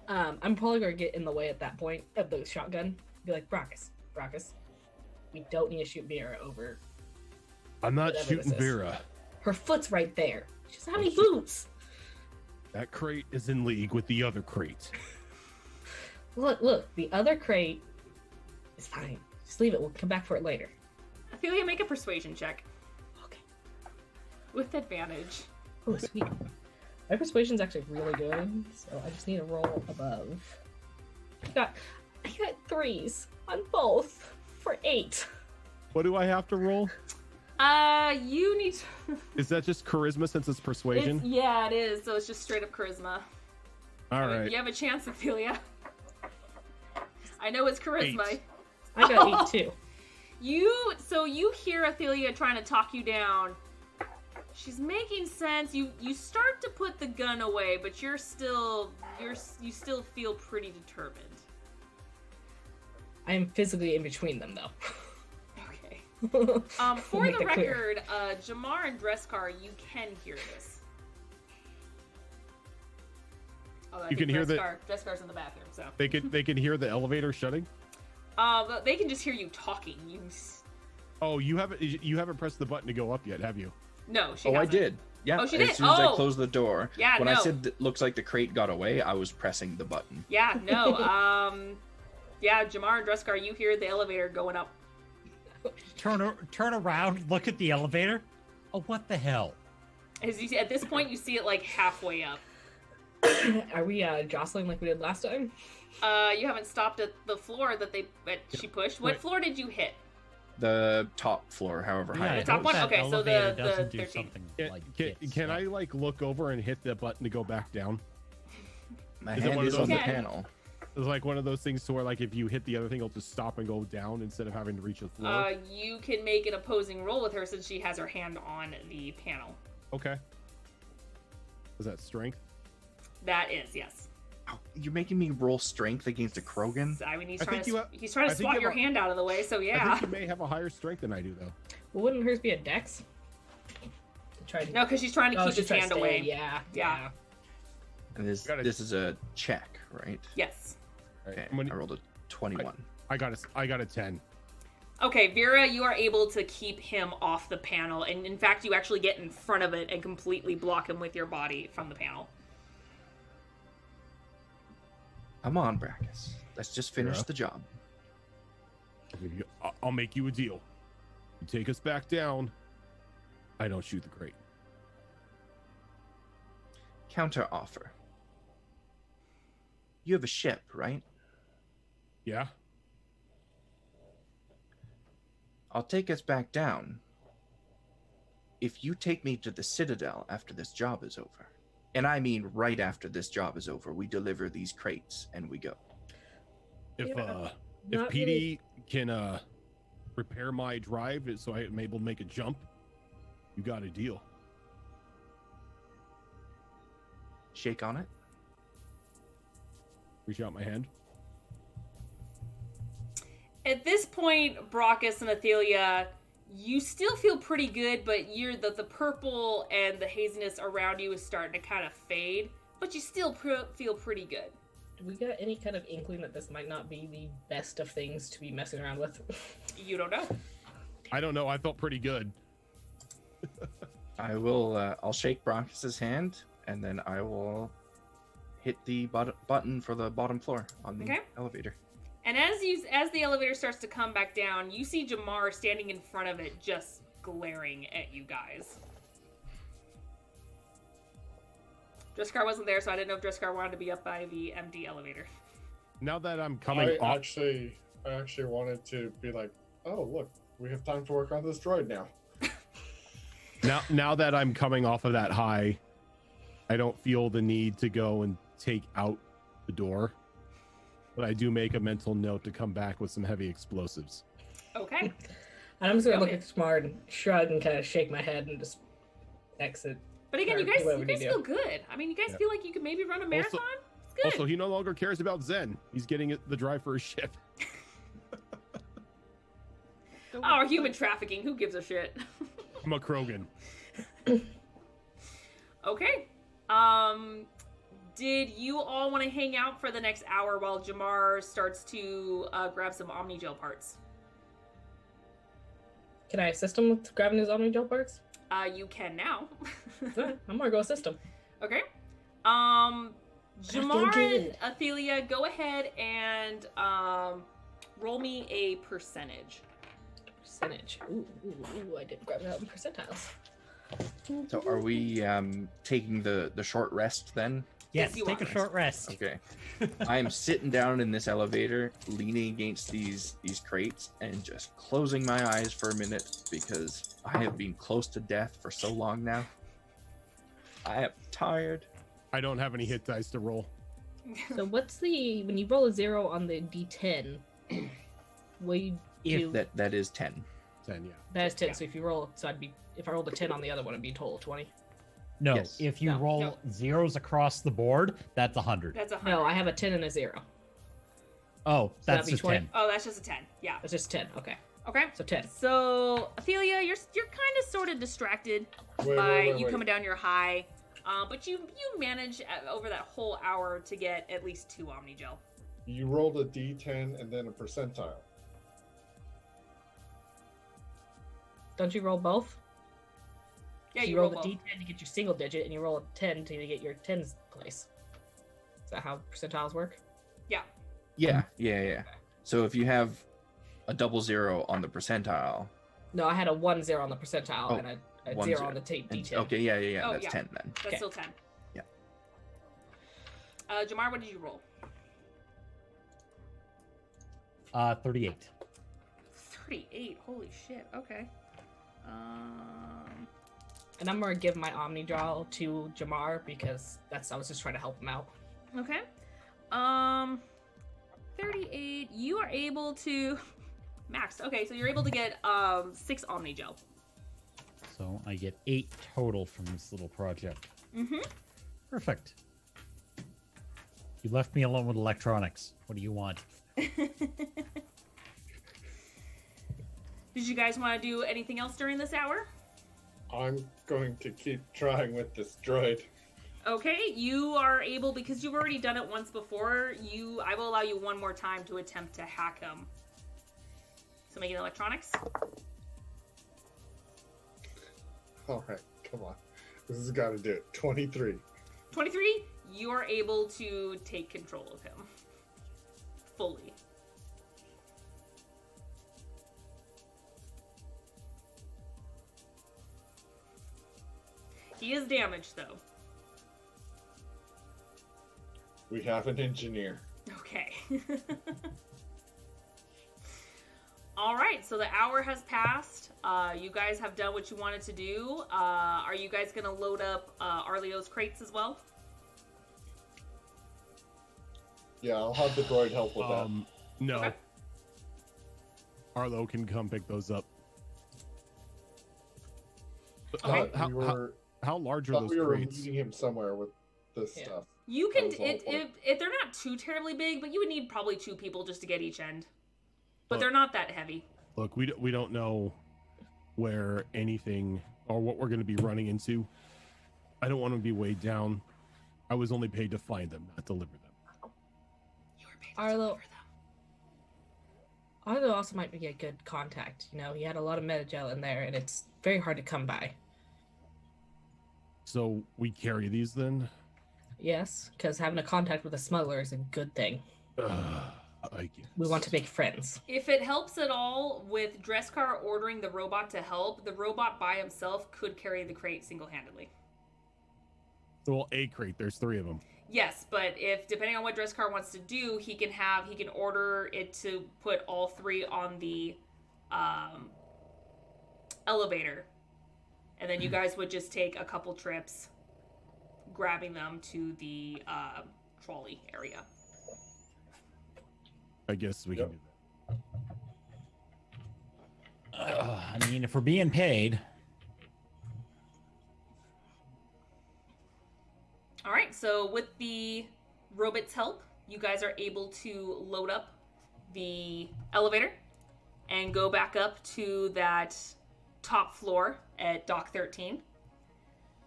I'm probably gonna get in the way at that point of the shotgun. Be like, Brackus, we don't need to shoot Vera over. I'm not Whatever shooting this is. Vera. Her foot's right there. She doesn't have any boots. That crate is in league with the other crate. Look, the other crate is fine. Just leave it. We'll come back for it later. Ophelia, make a persuasion check. Okay. With advantage. Oh, sweet. My persuasion's actually really good, so I just need to roll above. I got 3s on both for 8. What do I have to roll? You need to... Is that just charisma since it's persuasion? Yeah, it is. So it's just straight up charisma. All right. You have a chance, Ophelia. I know it's charisma. 8. I got 8 too. So you hear Ophelia trying to talk you down. She's making sense. You start to put the gun away, but you still feel pretty determined. I am physically in between them, though. Okay. For Make the that clear. record, Jamar and Dresscar, you can hear this. Oh, You can hear the- Dresscar's in the bathroom, so. They can hear the elevator shutting. But they can just hear you talking. Oh, you haven't pressed the button to go up yet, have you? No, she Oh, I hasn't. did. Yeah. Oh, she as did? soon as I Oh. closed the door. Yeah, When I no. said that looks like the crate got away, I was pressing the button. Yeah, no. Yeah, Jamar and Dresscar, you hear the elevator going up. Turn around, look at the elevator. Oh, what the hell? At this point, you see it like halfway up. Are we jostling like we did last time? You haven't stopped at the floor that she pushed. What Wait. floor did you hit? The top floor, however high. Yeah, it top goes. one? that Okay, so the elevator doesn't do 13. something Can, like can, get can I stuck. like look over and hit the button to go back down? My Is it one hand of is on those- the Okay. panel. It's like one of those things to where like if you hit the other thing, it'll just stop and go down instead of having to reach the floor. You can make an opposing roll with her since she has her hand on the panel. Okay. Is that strength? That is, yes. Ow, you're making me roll strength against a Krogan? I mean, he's I trying think to you he's trying to I think swat you your have a- hand out of the way. So I yeah. think you may have a higher strength than I do, though. Well, wouldn't hers be a dex? Try to... No, because she's trying to keep she's his trying to hand stay, away. Yeah. And this Got it. this is a check, right? Yes. All right, Okay. I'm gonna- I rolled a 21. I got a 10. Okay, Vera, you are able to keep him off the panel, and in fact, you actually get in front of it and completely block him with your body from the panel. Come on, Brackus. Let's just finish Yeah. the job. I'll make you a deal. You take us back down. I don't shoot the crate. Counter offer. You have a ship, right? Yeah. I'll take us back down if you take me to the Citadel after this job is over. And I mean right after this job is over. We deliver these crates and we go. If Yeah, if not PD really. can repair my drive so I'm able to make a jump, you got a deal. Shake on it. Reach out my hand. At this point, Brockus and Athelia, you still feel pretty good, but the purple and the haziness around you is starting to kind of fade, but you still feel pretty good. Do we got any kind of inkling that this might not be the best of things to be messing around with? You don't know. I don't know. I felt pretty good. I will. I'll shake Brackus's hand, and then I will hit the button for the bottom floor on the Okay. elevator. And as the elevator starts to come back down, you see Jamar standing in front of it, just glaring at you guys. Dresscar wasn't there, so I didn't know if Dresscar wanted to be up by the empty elevator. Now that I'm coming I off, actually wanted to be like, oh look, we have time to work on this droid now. now that I'm coming off of that high, I don't feel the need to go and take out the door. But I do make a mental note to come back with some heavy explosives. Okay. And I'm just gonna Okay. look at Smart and shrug and kind of shake my head and just exit. But again, Or you guys, do whatever you you guys do. feel good. I mean, you guys Yeah. feel like you could maybe run a marathon. It's good. Also, he no longer cares about Zen. He's getting the drive for his ship. Oh, human trafficking. Who gives a shit? McCrogan. Okay. Did you all want to hang out for the next hour while Jamar starts to grab some Omnigel parts? Can I assist him with grabbing his Omnigel parts? You can now. Alright, I'm gonna go assist him. Okay. feel Jamar good. and Athelia, go ahead and roll me a percentage. Percentage. Ooh, I didn't grab it out in percentiles. So are we taking the short rest then? Yes, Yes, you take are. a short rest. Okay. I am sitting down in this elevator, leaning against these crates, and just closing my eyes for a minute because I have been close to death for so long now. I am tired. I don't have any hit dice to roll. So what's the when you roll a 0 on the D10? Will you do That is 10. 10, yeah. that is 10? Yeah. So if you roll, so I'd be if I rolled a 10 on the other one, it'd be a total of 20. No, Yes. if you No. roll No. zeros across the board, that's 100. That's 100. No, I have a 10 and a 0. Oh, that'd that's be just 20? 10. Oh, that's just a 10. Yeah. That's just 10. Okay, Okay. so 10. So, Athelia, you're kind of sort of distracted by you coming down your high, but you manage over that whole hour to get at least 2 Omnigel. You rolled a D10 and then a percentile. Don't you roll both? Yeah, So you roll roll the both. D10 to get your single digit, and you roll a 10 to get your 10s place. Is that how percentiles work? Yeah. So if you have a 00 on the percentile, No, I had a 1-0 on the percentile Oh, and a 1 0 on the and- D10. okay, yeah, Oh, that's yeah. 10 then. That's Okay. still 10. Yeah. Jamar, what did you roll? 38. 38. Holy shit. Okay. And I'm gonna give my Omni draw to Jamar because I was just trying to help him out. Okay. 38. You are able to max. Okay, so you're able to get 6 Omnigel. So I get 8 total from this little project. Mm-hmm. Perfect. You left me alone with electronics. What do you want? Did you guys want to do anything else during this hour? I'm going to keep trying with this droid. Okay, you are able, because you've already done it once before, I will allow you one more time to attempt to hack him. So make it electronics. All right, come on. This has got to do it. 23. 23, you are able to take control of him. Fully. He is damaged, though. We have an engineer. Okay. All right, so the hour has passed. You guys have done what you wanted to do. Are you guys going to load up Arleo's crates as well? Yeah, I'll have the droid help with that. No. Okay. Arlo can come pick those up. But Okay. How large are Thought those we were crates? meeting him somewhere with this Yeah. stuff. You can, That was all it was. if they're not too terribly big, but you would need probably 2 people just to get each end. But Look. they're not that heavy. Look, we don't know where anything or what we're going to be running into. I don't want to be weighed down. I was only paid to find them, not deliver them. You were paid to Arlo- deliver them. Arlo also might be a good contact. You know, he had a lot of metagel in there, and it's very hard to come by. So we carry these then? Yes, because having a contact with a smuggler is a good thing. I guess. We want to make friends. If it helps at all with Dresscar ordering the robot to help, the robot by himself could carry the crate single-handedly. Well, a crate. There's 3 of them. Yes, but if depending on what Dresscar wants to do, he can order it to put all 3 on the elevator, and then you guys would just take a couple trips, grabbing them to the trolley area. I guess we Yep. can do that. I mean, if we're being paid. All right, so with the robot's help, you guys are able to load up the elevator and go back up to that top floor at Dock 13.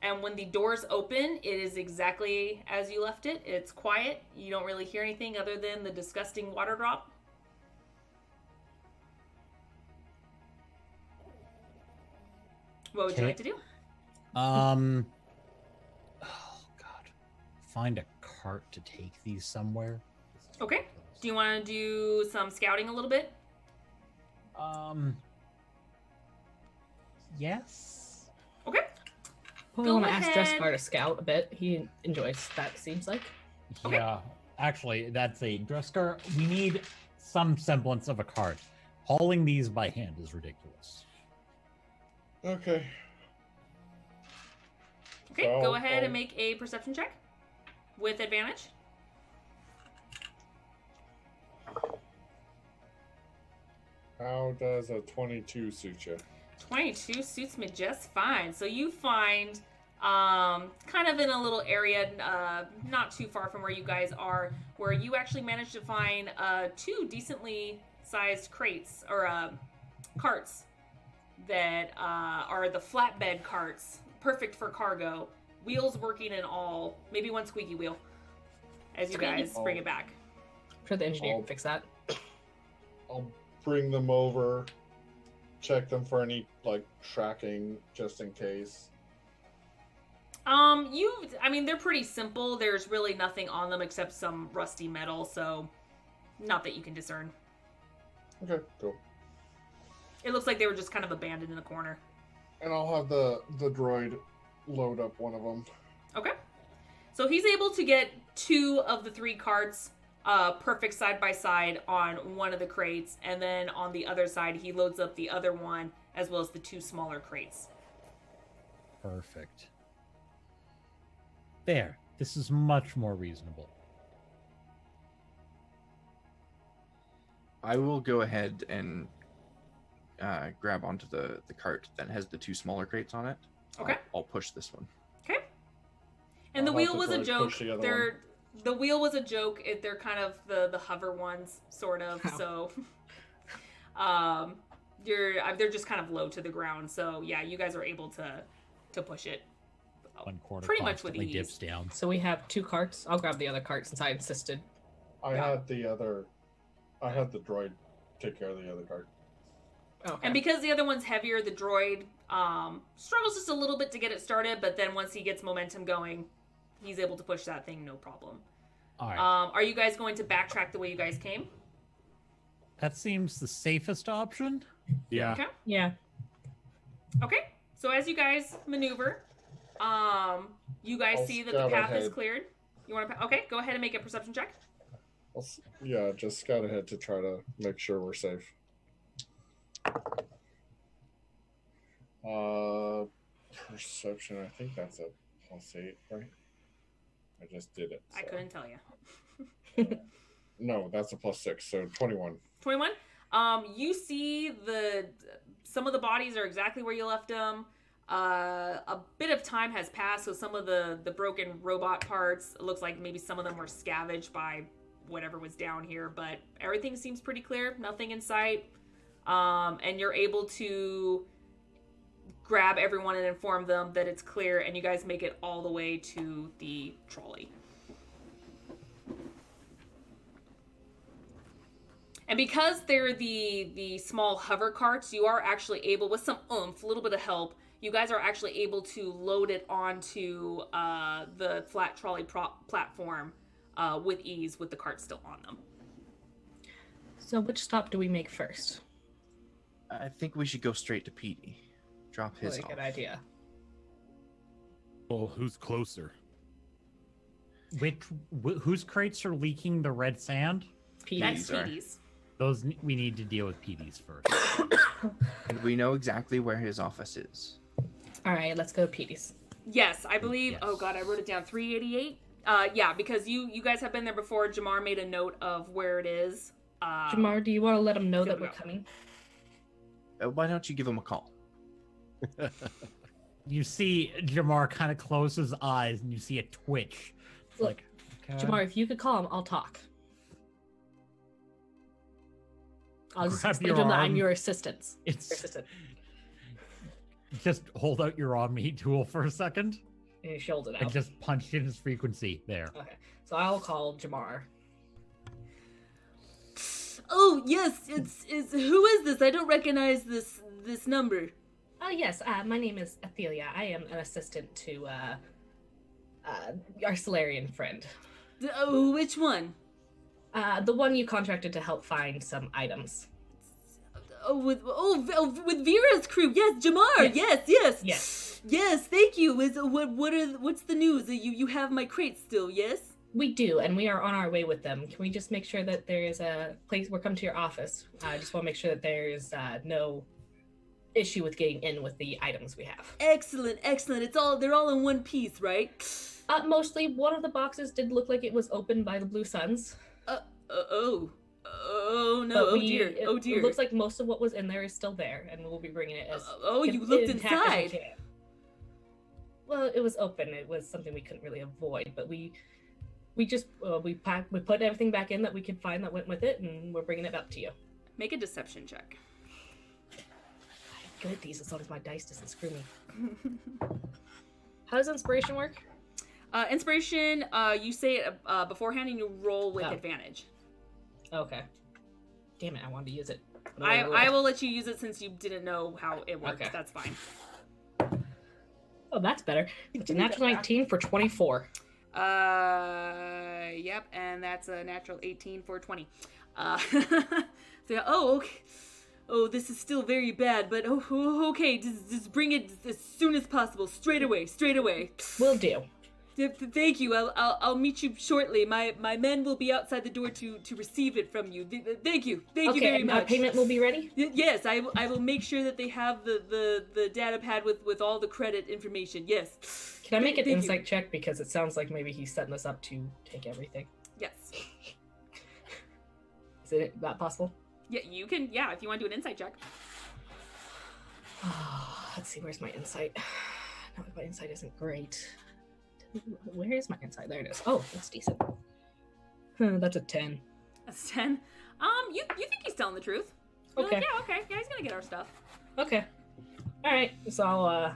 And when the doors open, it is exactly as you left it. It's quiet. You don't really hear anything other than the disgusting water drop. What would you like to do? Oh God, find a cart to take these somewhere. Okay. Do you want to do some scouting a little bit? Yes. Okay. Well, Go I want to ask ahead. Dresscar to scout a bit. He enjoys that, seems like. Okay. Yeah, actually, that's a dress car. We need some semblance of a cart. Hauling these by hand is ridiculous. Okay. Okay, So, go ahead and make a perception check with advantage. How does a 22 suit you? 22 suits me just fine. So you find, kind of in a little area, not too far from where you guys are, where you actually managed to find 2 decently sized crates or carts that are the flatbed carts, perfect for cargo, wheels working and all, maybe one squeaky wheel, as you guys bring it back. I'm sure the engineer can fix that. I'll bring them over, check them for any like tracking, just in case. I mean, they're pretty simple. There's really nothing on them except some rusty metal, so not that you can discern. Okay, cool. It looks like they were just kind of abandoned in a corner. And I'll have the droid load up one of them. Okay. So he's able to get 2 of the 3 carts perfect side by side on one of the crates, and then on the other side he loads up the other one as well as the 2 smaller crates. Perfect. There. This is much more reasonable. I will go ahead and grab onto the cart that has the 2 smaller crates on it. Okay. I'll push this one. Okay. And the I'll wheel have was the a droid joke. push the other The wheel was a joke. They're kind of the hover ones, sort of. Ow. So, they're just kind of low to the ground. So yeah, you guys are able to push it. One quarter Pretty much with constantly ease. dips down. So we have 2 carts. I'll grab the other cart since I insisted. I Yeah. had the droid take care of the other card. Okay. And because the other one's heavier, the droid struggles just a little bit to get it started. But then once he gets momentum going, he's able to push that thing no problem. All right. Are you guys going to backtrack the way you guys came? That seems the safest option. Yeah. Okay. Yeah. Okay. So as you guys maneuver, you guys I'll see that the scout path is ahead. cleared. You want to? Okay. Go ahead and make a perception check. Yeah, just scout ahead to try to make sure we're safe. Perception, I think that's a +8, right? I just did it. I so. couldn't tell you. No, that's a +6, so 21. 21. You see some of the bodies are exactly where you left them. A bit of time has passed, so some of the broken robot parts, it looks like maybe some of them were scavenged by whatever was down here, but everything seems pretty clear. Nothing in sight. And you're able to grab everyone and inform them that it's clear, and you guys make it all the way to the trolley. And because they're the small hover carts, you are actually able, with some oomph, a little bit of help, you guys are actually able to load it onto the flat trolley platform with ease, with the cart still on them. So which stop do we make first? I think we should go straight to Petey. Drop his Really off. good idea. Well, who's closer? Whose crates are leaking the red sand? That's are. Petey's. Those we need to deal with PDs first. And we know exactly where his office is. All right, let's go Petey's. Yes, I believe. Yes. Oh God, I wrote it down. 388. Yeah, because you guys have been there before. Jamar made a note of where it is. Jamar, do you want to let him know here that we we're go. coming? why don't you give him a call? You see Jamar kind of close his eyes, and you see a twitch. It's Look, like, okay. Jamar, if you could call him, I'll talk. I'll just Grab explain your to him that I'm arm. your assistant. It's Your assistant. just hold out your on me tool for a second, And he shoulds it and out. just punch in his frequency there. Okay, so I'll call Jamar. Oh yes, it's who is this? I don't recognize this number. Oh yes, my name is Athelia. I am an assistant to our Solarian friend. Oh, which one? The one you contracted to help find some items. Oh, with Vera's crew. Yes, Jamar. Yes. Yes. Yes, Thank you. What's the news? You have my crate still? Yes. we do, and we are on our way with them. Can we just make sure that there is a place? We're coming to your office. I just want to make sure that there is no issue with getting in with the items we have. Excellent. They're all in one piece, right? Mostly, one of the boxes did look like it was opened by the Blue Suns. Oh no! But Oh dear! It looks like most of what was in there is still there, and we'll be bringing it as. You looked intact as we inside. can. Well, it was open. It was something we couldn't really avoid, but we just we put everything back in that we could find that went with it, and we're bringing it back to you. Make a deception check. I'm good at these as long as my dice doesn't screw me. How does inspiration work? Inspiration. You say it beforehand, and you roll with Oh. advantage. Okay. Damn it! I wanted to use it. I will let you use it since you didn't know how it worked. Okay. That's fine. Oh, that's better. It's a natural 19 for 24. Yep, and that's a natural 18 for 20. So okay. Oh, this is still very bad, but okay. Just bring it as soon as possible. Straight away. Will do. Thank you. I'll meet you shortly. My men will be outside the door to receive it from you. Thank you. Thank you very Okay, my much. payment will be ready? Yes, I will make sure that they have the data pad with all the credit information. Yes. Can I make an Thank you. insight check? Because it sounds like maybe he's setting us up to take everything. Yes. Is it that possible? Yeah, you can. Yeah, if you want to do an insight check. Let's see, where's my insight? No, my insight isn't great. Where is my insight? There it is. Oh, that's decent. That's a 10. That's 10. You think he's telling the truth? You're Okay. like, yeah, okay. Yeah, he's gonna get our stuff. Okay. All right. So I'll,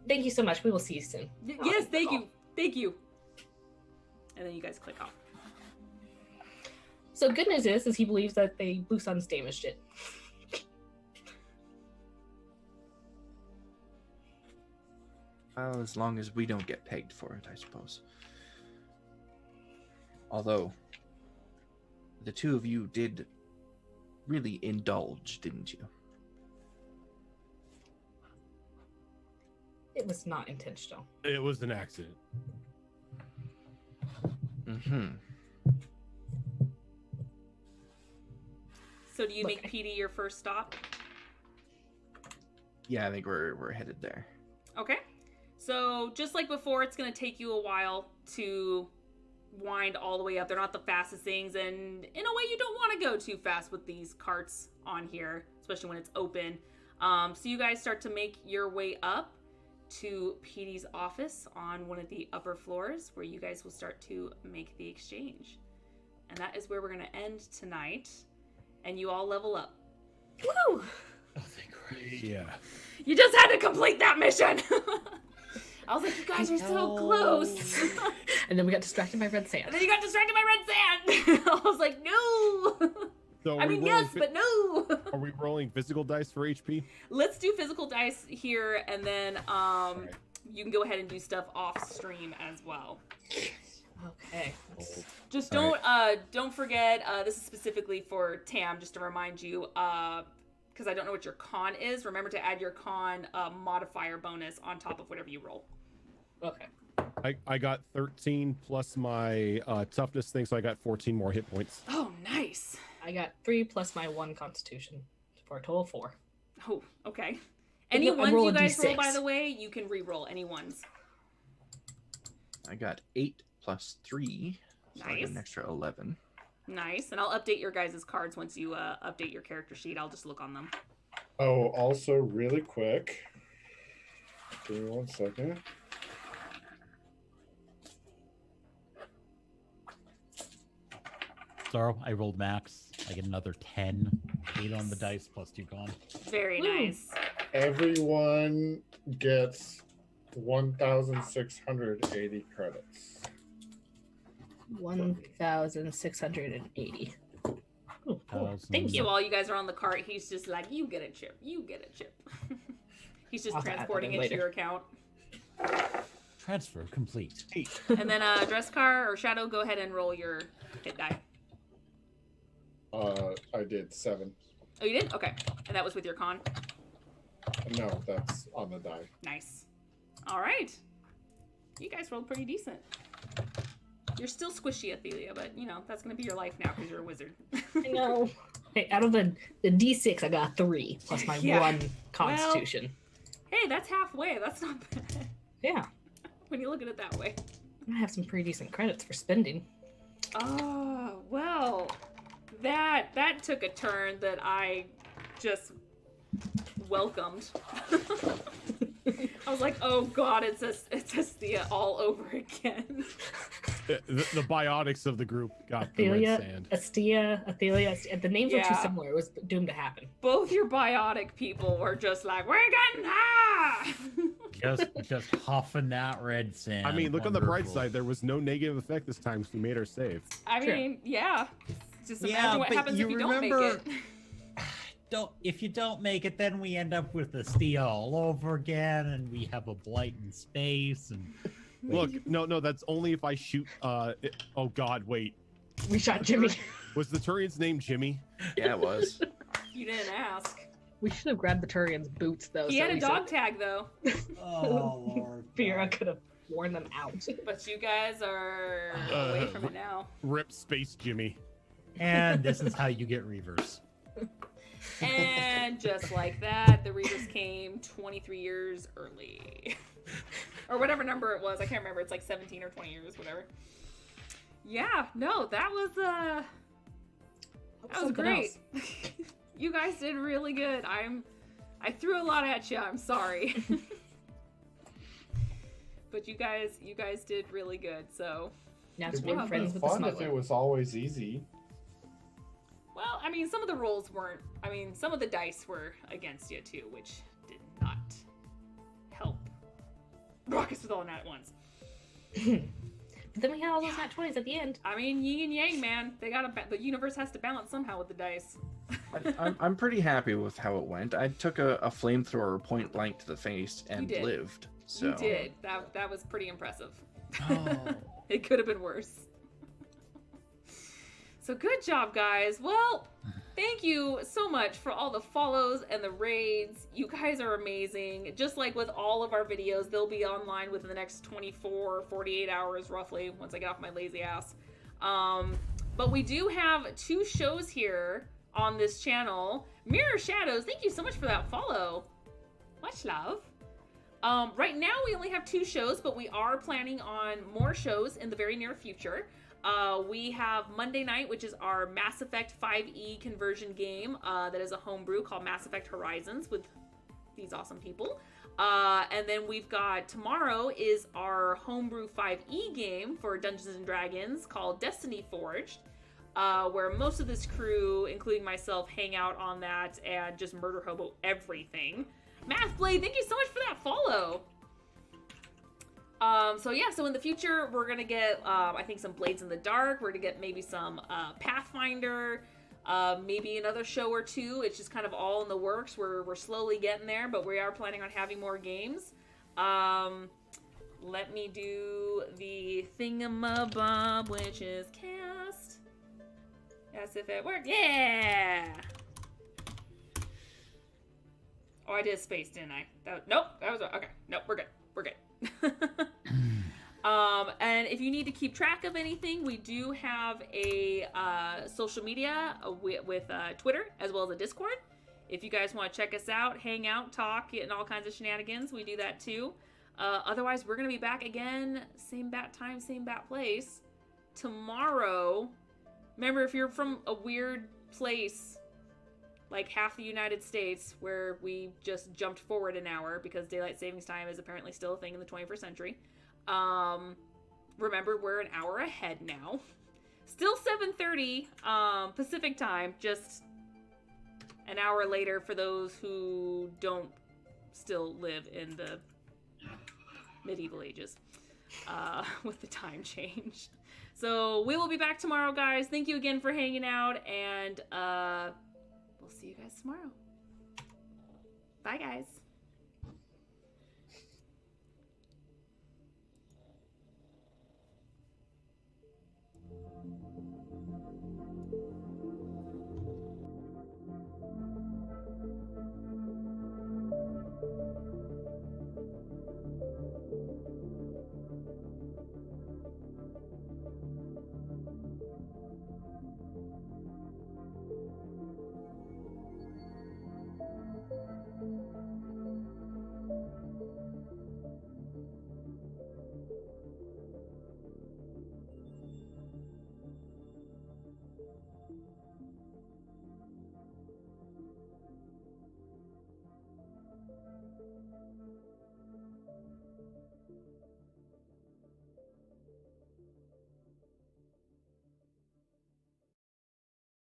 thank you so much. We will see you soon. Yes, thank you. Thank you. And then you guys click off. So good news is he believes that the Blue Suns damaged it. Well, as long as we don't get pegged for it, I suppose. Although, the two of you did really indulge, didn't you? It was not intentional. It was an accident. Mm-hmm. So do you Look, make PD your first stop? Yeah, I think we're headed there. Okay. So just like before, it's going to take you a while to wind all the way up. They're not the fastest things, and in a way, you don't want to go too fast with these carts on here, especially when it's open. So you guys start to make your way up to PD's office on one of the upper floors, where you guys will start to make the exchange. And that is where we're going to end tonight. And you all level up. Woo! Oh, thank Christ. Yeah. You just had to complete that mission! I was like, you guys are so close. And then we got distracted by red sand. And then you got distracted by red sand. I was like, no. So I mean, yes, but no. Are we rolling physical dice for HP? Let's do physical dice here, and then you can go ahead and do stuff off stream as well. Okay. Just All don't forget. This is specifically for Tam, just to remind you. Because I don't know what your con is. Remember to add your con modifier bonus on top of whatever you roll. Okay. I got 13 plus my toughness thing, so I got 14 more hit points. Oh, nice. I got 3 plus my 1 constitution for a total of 4. Oh, okay. If Any you- I ones roll you a guys roll, D6. by the way, you can re-roll any ones. I got 8 plus 3. So I got Nice. an extra 11. Nice. And I'll update your guys' cards once you update your character sheet. I'll just look on them. Oh, also, really quick. Give me 1 second. Sorrow, I rolled max. I get another 10. 8 on the dice plus 2 gone. Very Woo. nice. Everyone gets 1,680 credits. 1,680. Oh, cool. Thank So you. while you guys are on the cart, he's just like, you get a chip. You get a chip. He's just I'll add that transporting in it to later. your account. Transfer complete. And then Dresscar or Shadow, go ahead and roll your hit die. I did 7. Oh, you did? Okay. And that was with your con? No, that's on the die. Nice. All right. You guys rolled pretty decent. You're still squishy, Athelia, but, you know, that's going to be your life now because you're a wizard. I know. Hey, out of the D6, I got 3 plus my Yeah. 1 Constitution. Hey, that's halfway. That's not bad Yeah, when you look at it that way. I have some pretty decent credits for spending. Oh, well, that took a turn that I just welcomed. I was like, oh god, it's Thea all over again. The biotics of the group got the Athelia, red sand. Athelia. The names were too Yeah. similar. It was doomed to happen. Both your biotic people were just like, we're getting high! Just huffing that red sand. I mean, look on the bright Wonderful. side. There was no negative effect this time, so we made our save. I Sure. mean, yeah. Just Yeah, imagine what but happens if you you don't make remember- it. If you don't make it, then we end up with Astia all over again, and we have a blight in space. And Look, no, that's only if I shoot. Oh God, wait. We shot Jimmy. Was the Turian's name Jimmy? Yeah, it was. You didn't ask. We should have grabbed the Turian's boots, though. He so had a we dog tag, though. oh Lord, Fira could have worn them out. But you guys are away from it now. Rip Space Jimmy. And this is how you get Reavers. And just like that, the Reavers came 23 years early. Or whatever number it was. I can't remember. It's like 17 or 20 years, whatever. Yeah, no, that was Something great. else. You guys did really good. I threw a lot at you. I'm sorry. But you guys did really good. So, Now It to would make have friends been with the fun if smuggler. it was always easy. well, I mean, some of the rolls weren't. I mean, some of the dice were against you too, which did not help. Rockets with all that at once. But then we had all those nat 20s at the end. I mean, yin and yang, man. They got the universe has to balance somehow with the dice. I'm pretty happy with how it went. I took a flamethrower point blank to the face and did. lived. So You did. That was pretty impressive. Oh. It could have been worse. So good job, guys. Well, thank you so much for all the follows and the raids. You guys are amazing. Just like with all of our videos, they'll be online within the next 24, 48 hours roughly once I get off my lazy ass. But we do have 2 shows here on this channel. Mirror Shadows, thank you so much for that follow. Much love. Right now we only have 2 shows, but we are planning on more shows in the very near future. We have Monday night, which is our Mass Effect 5e conversion game that is a homebrew called Mass Effect Horizons with these awesome people. And then we've got tomorrow is our homebrew 5e game for Dungeons & Dragons called Destiny Forged, where most of this crew, including myself, hang out on that and just murder hobo everything. Mathblade, thank you so much for that follow. So in the future, we're gonna get, I think, some Blades in the Dark. We're gonna get maybe some Pathfinder, maybe another show or 2. It's just kind of all in the works. We're slowly getting there, but we are planning on having more games. Let me do the thingamabob, which is cast. Yes, if it worked. Yeah! Oh, I did space, didn't I? Nope, that was okay. Nope, we're good. We're good. And if you need to keep track of anything, we do have a social media with Twitter as well as a Discord. If you guys want to check us out, hang out, talk, get in all kinds of shenanigans, we do that too. Otherwise, we're going to be back again, same bat time, same bat place, tomorrow. Remember, if you're from a weird place, like half the United States, where we just jumped forward an hour because daylight savings time is apparently still a thing in the 21st century. Remember, we're an hour ahead now. Still 7:30 Pacific time, just an hour later for those who don't still live in the medieval ages with the time change. So we will be back tomorrow, guys. Thank you again for hanging out, and we'll see you guys tomorrow. Bye, guys.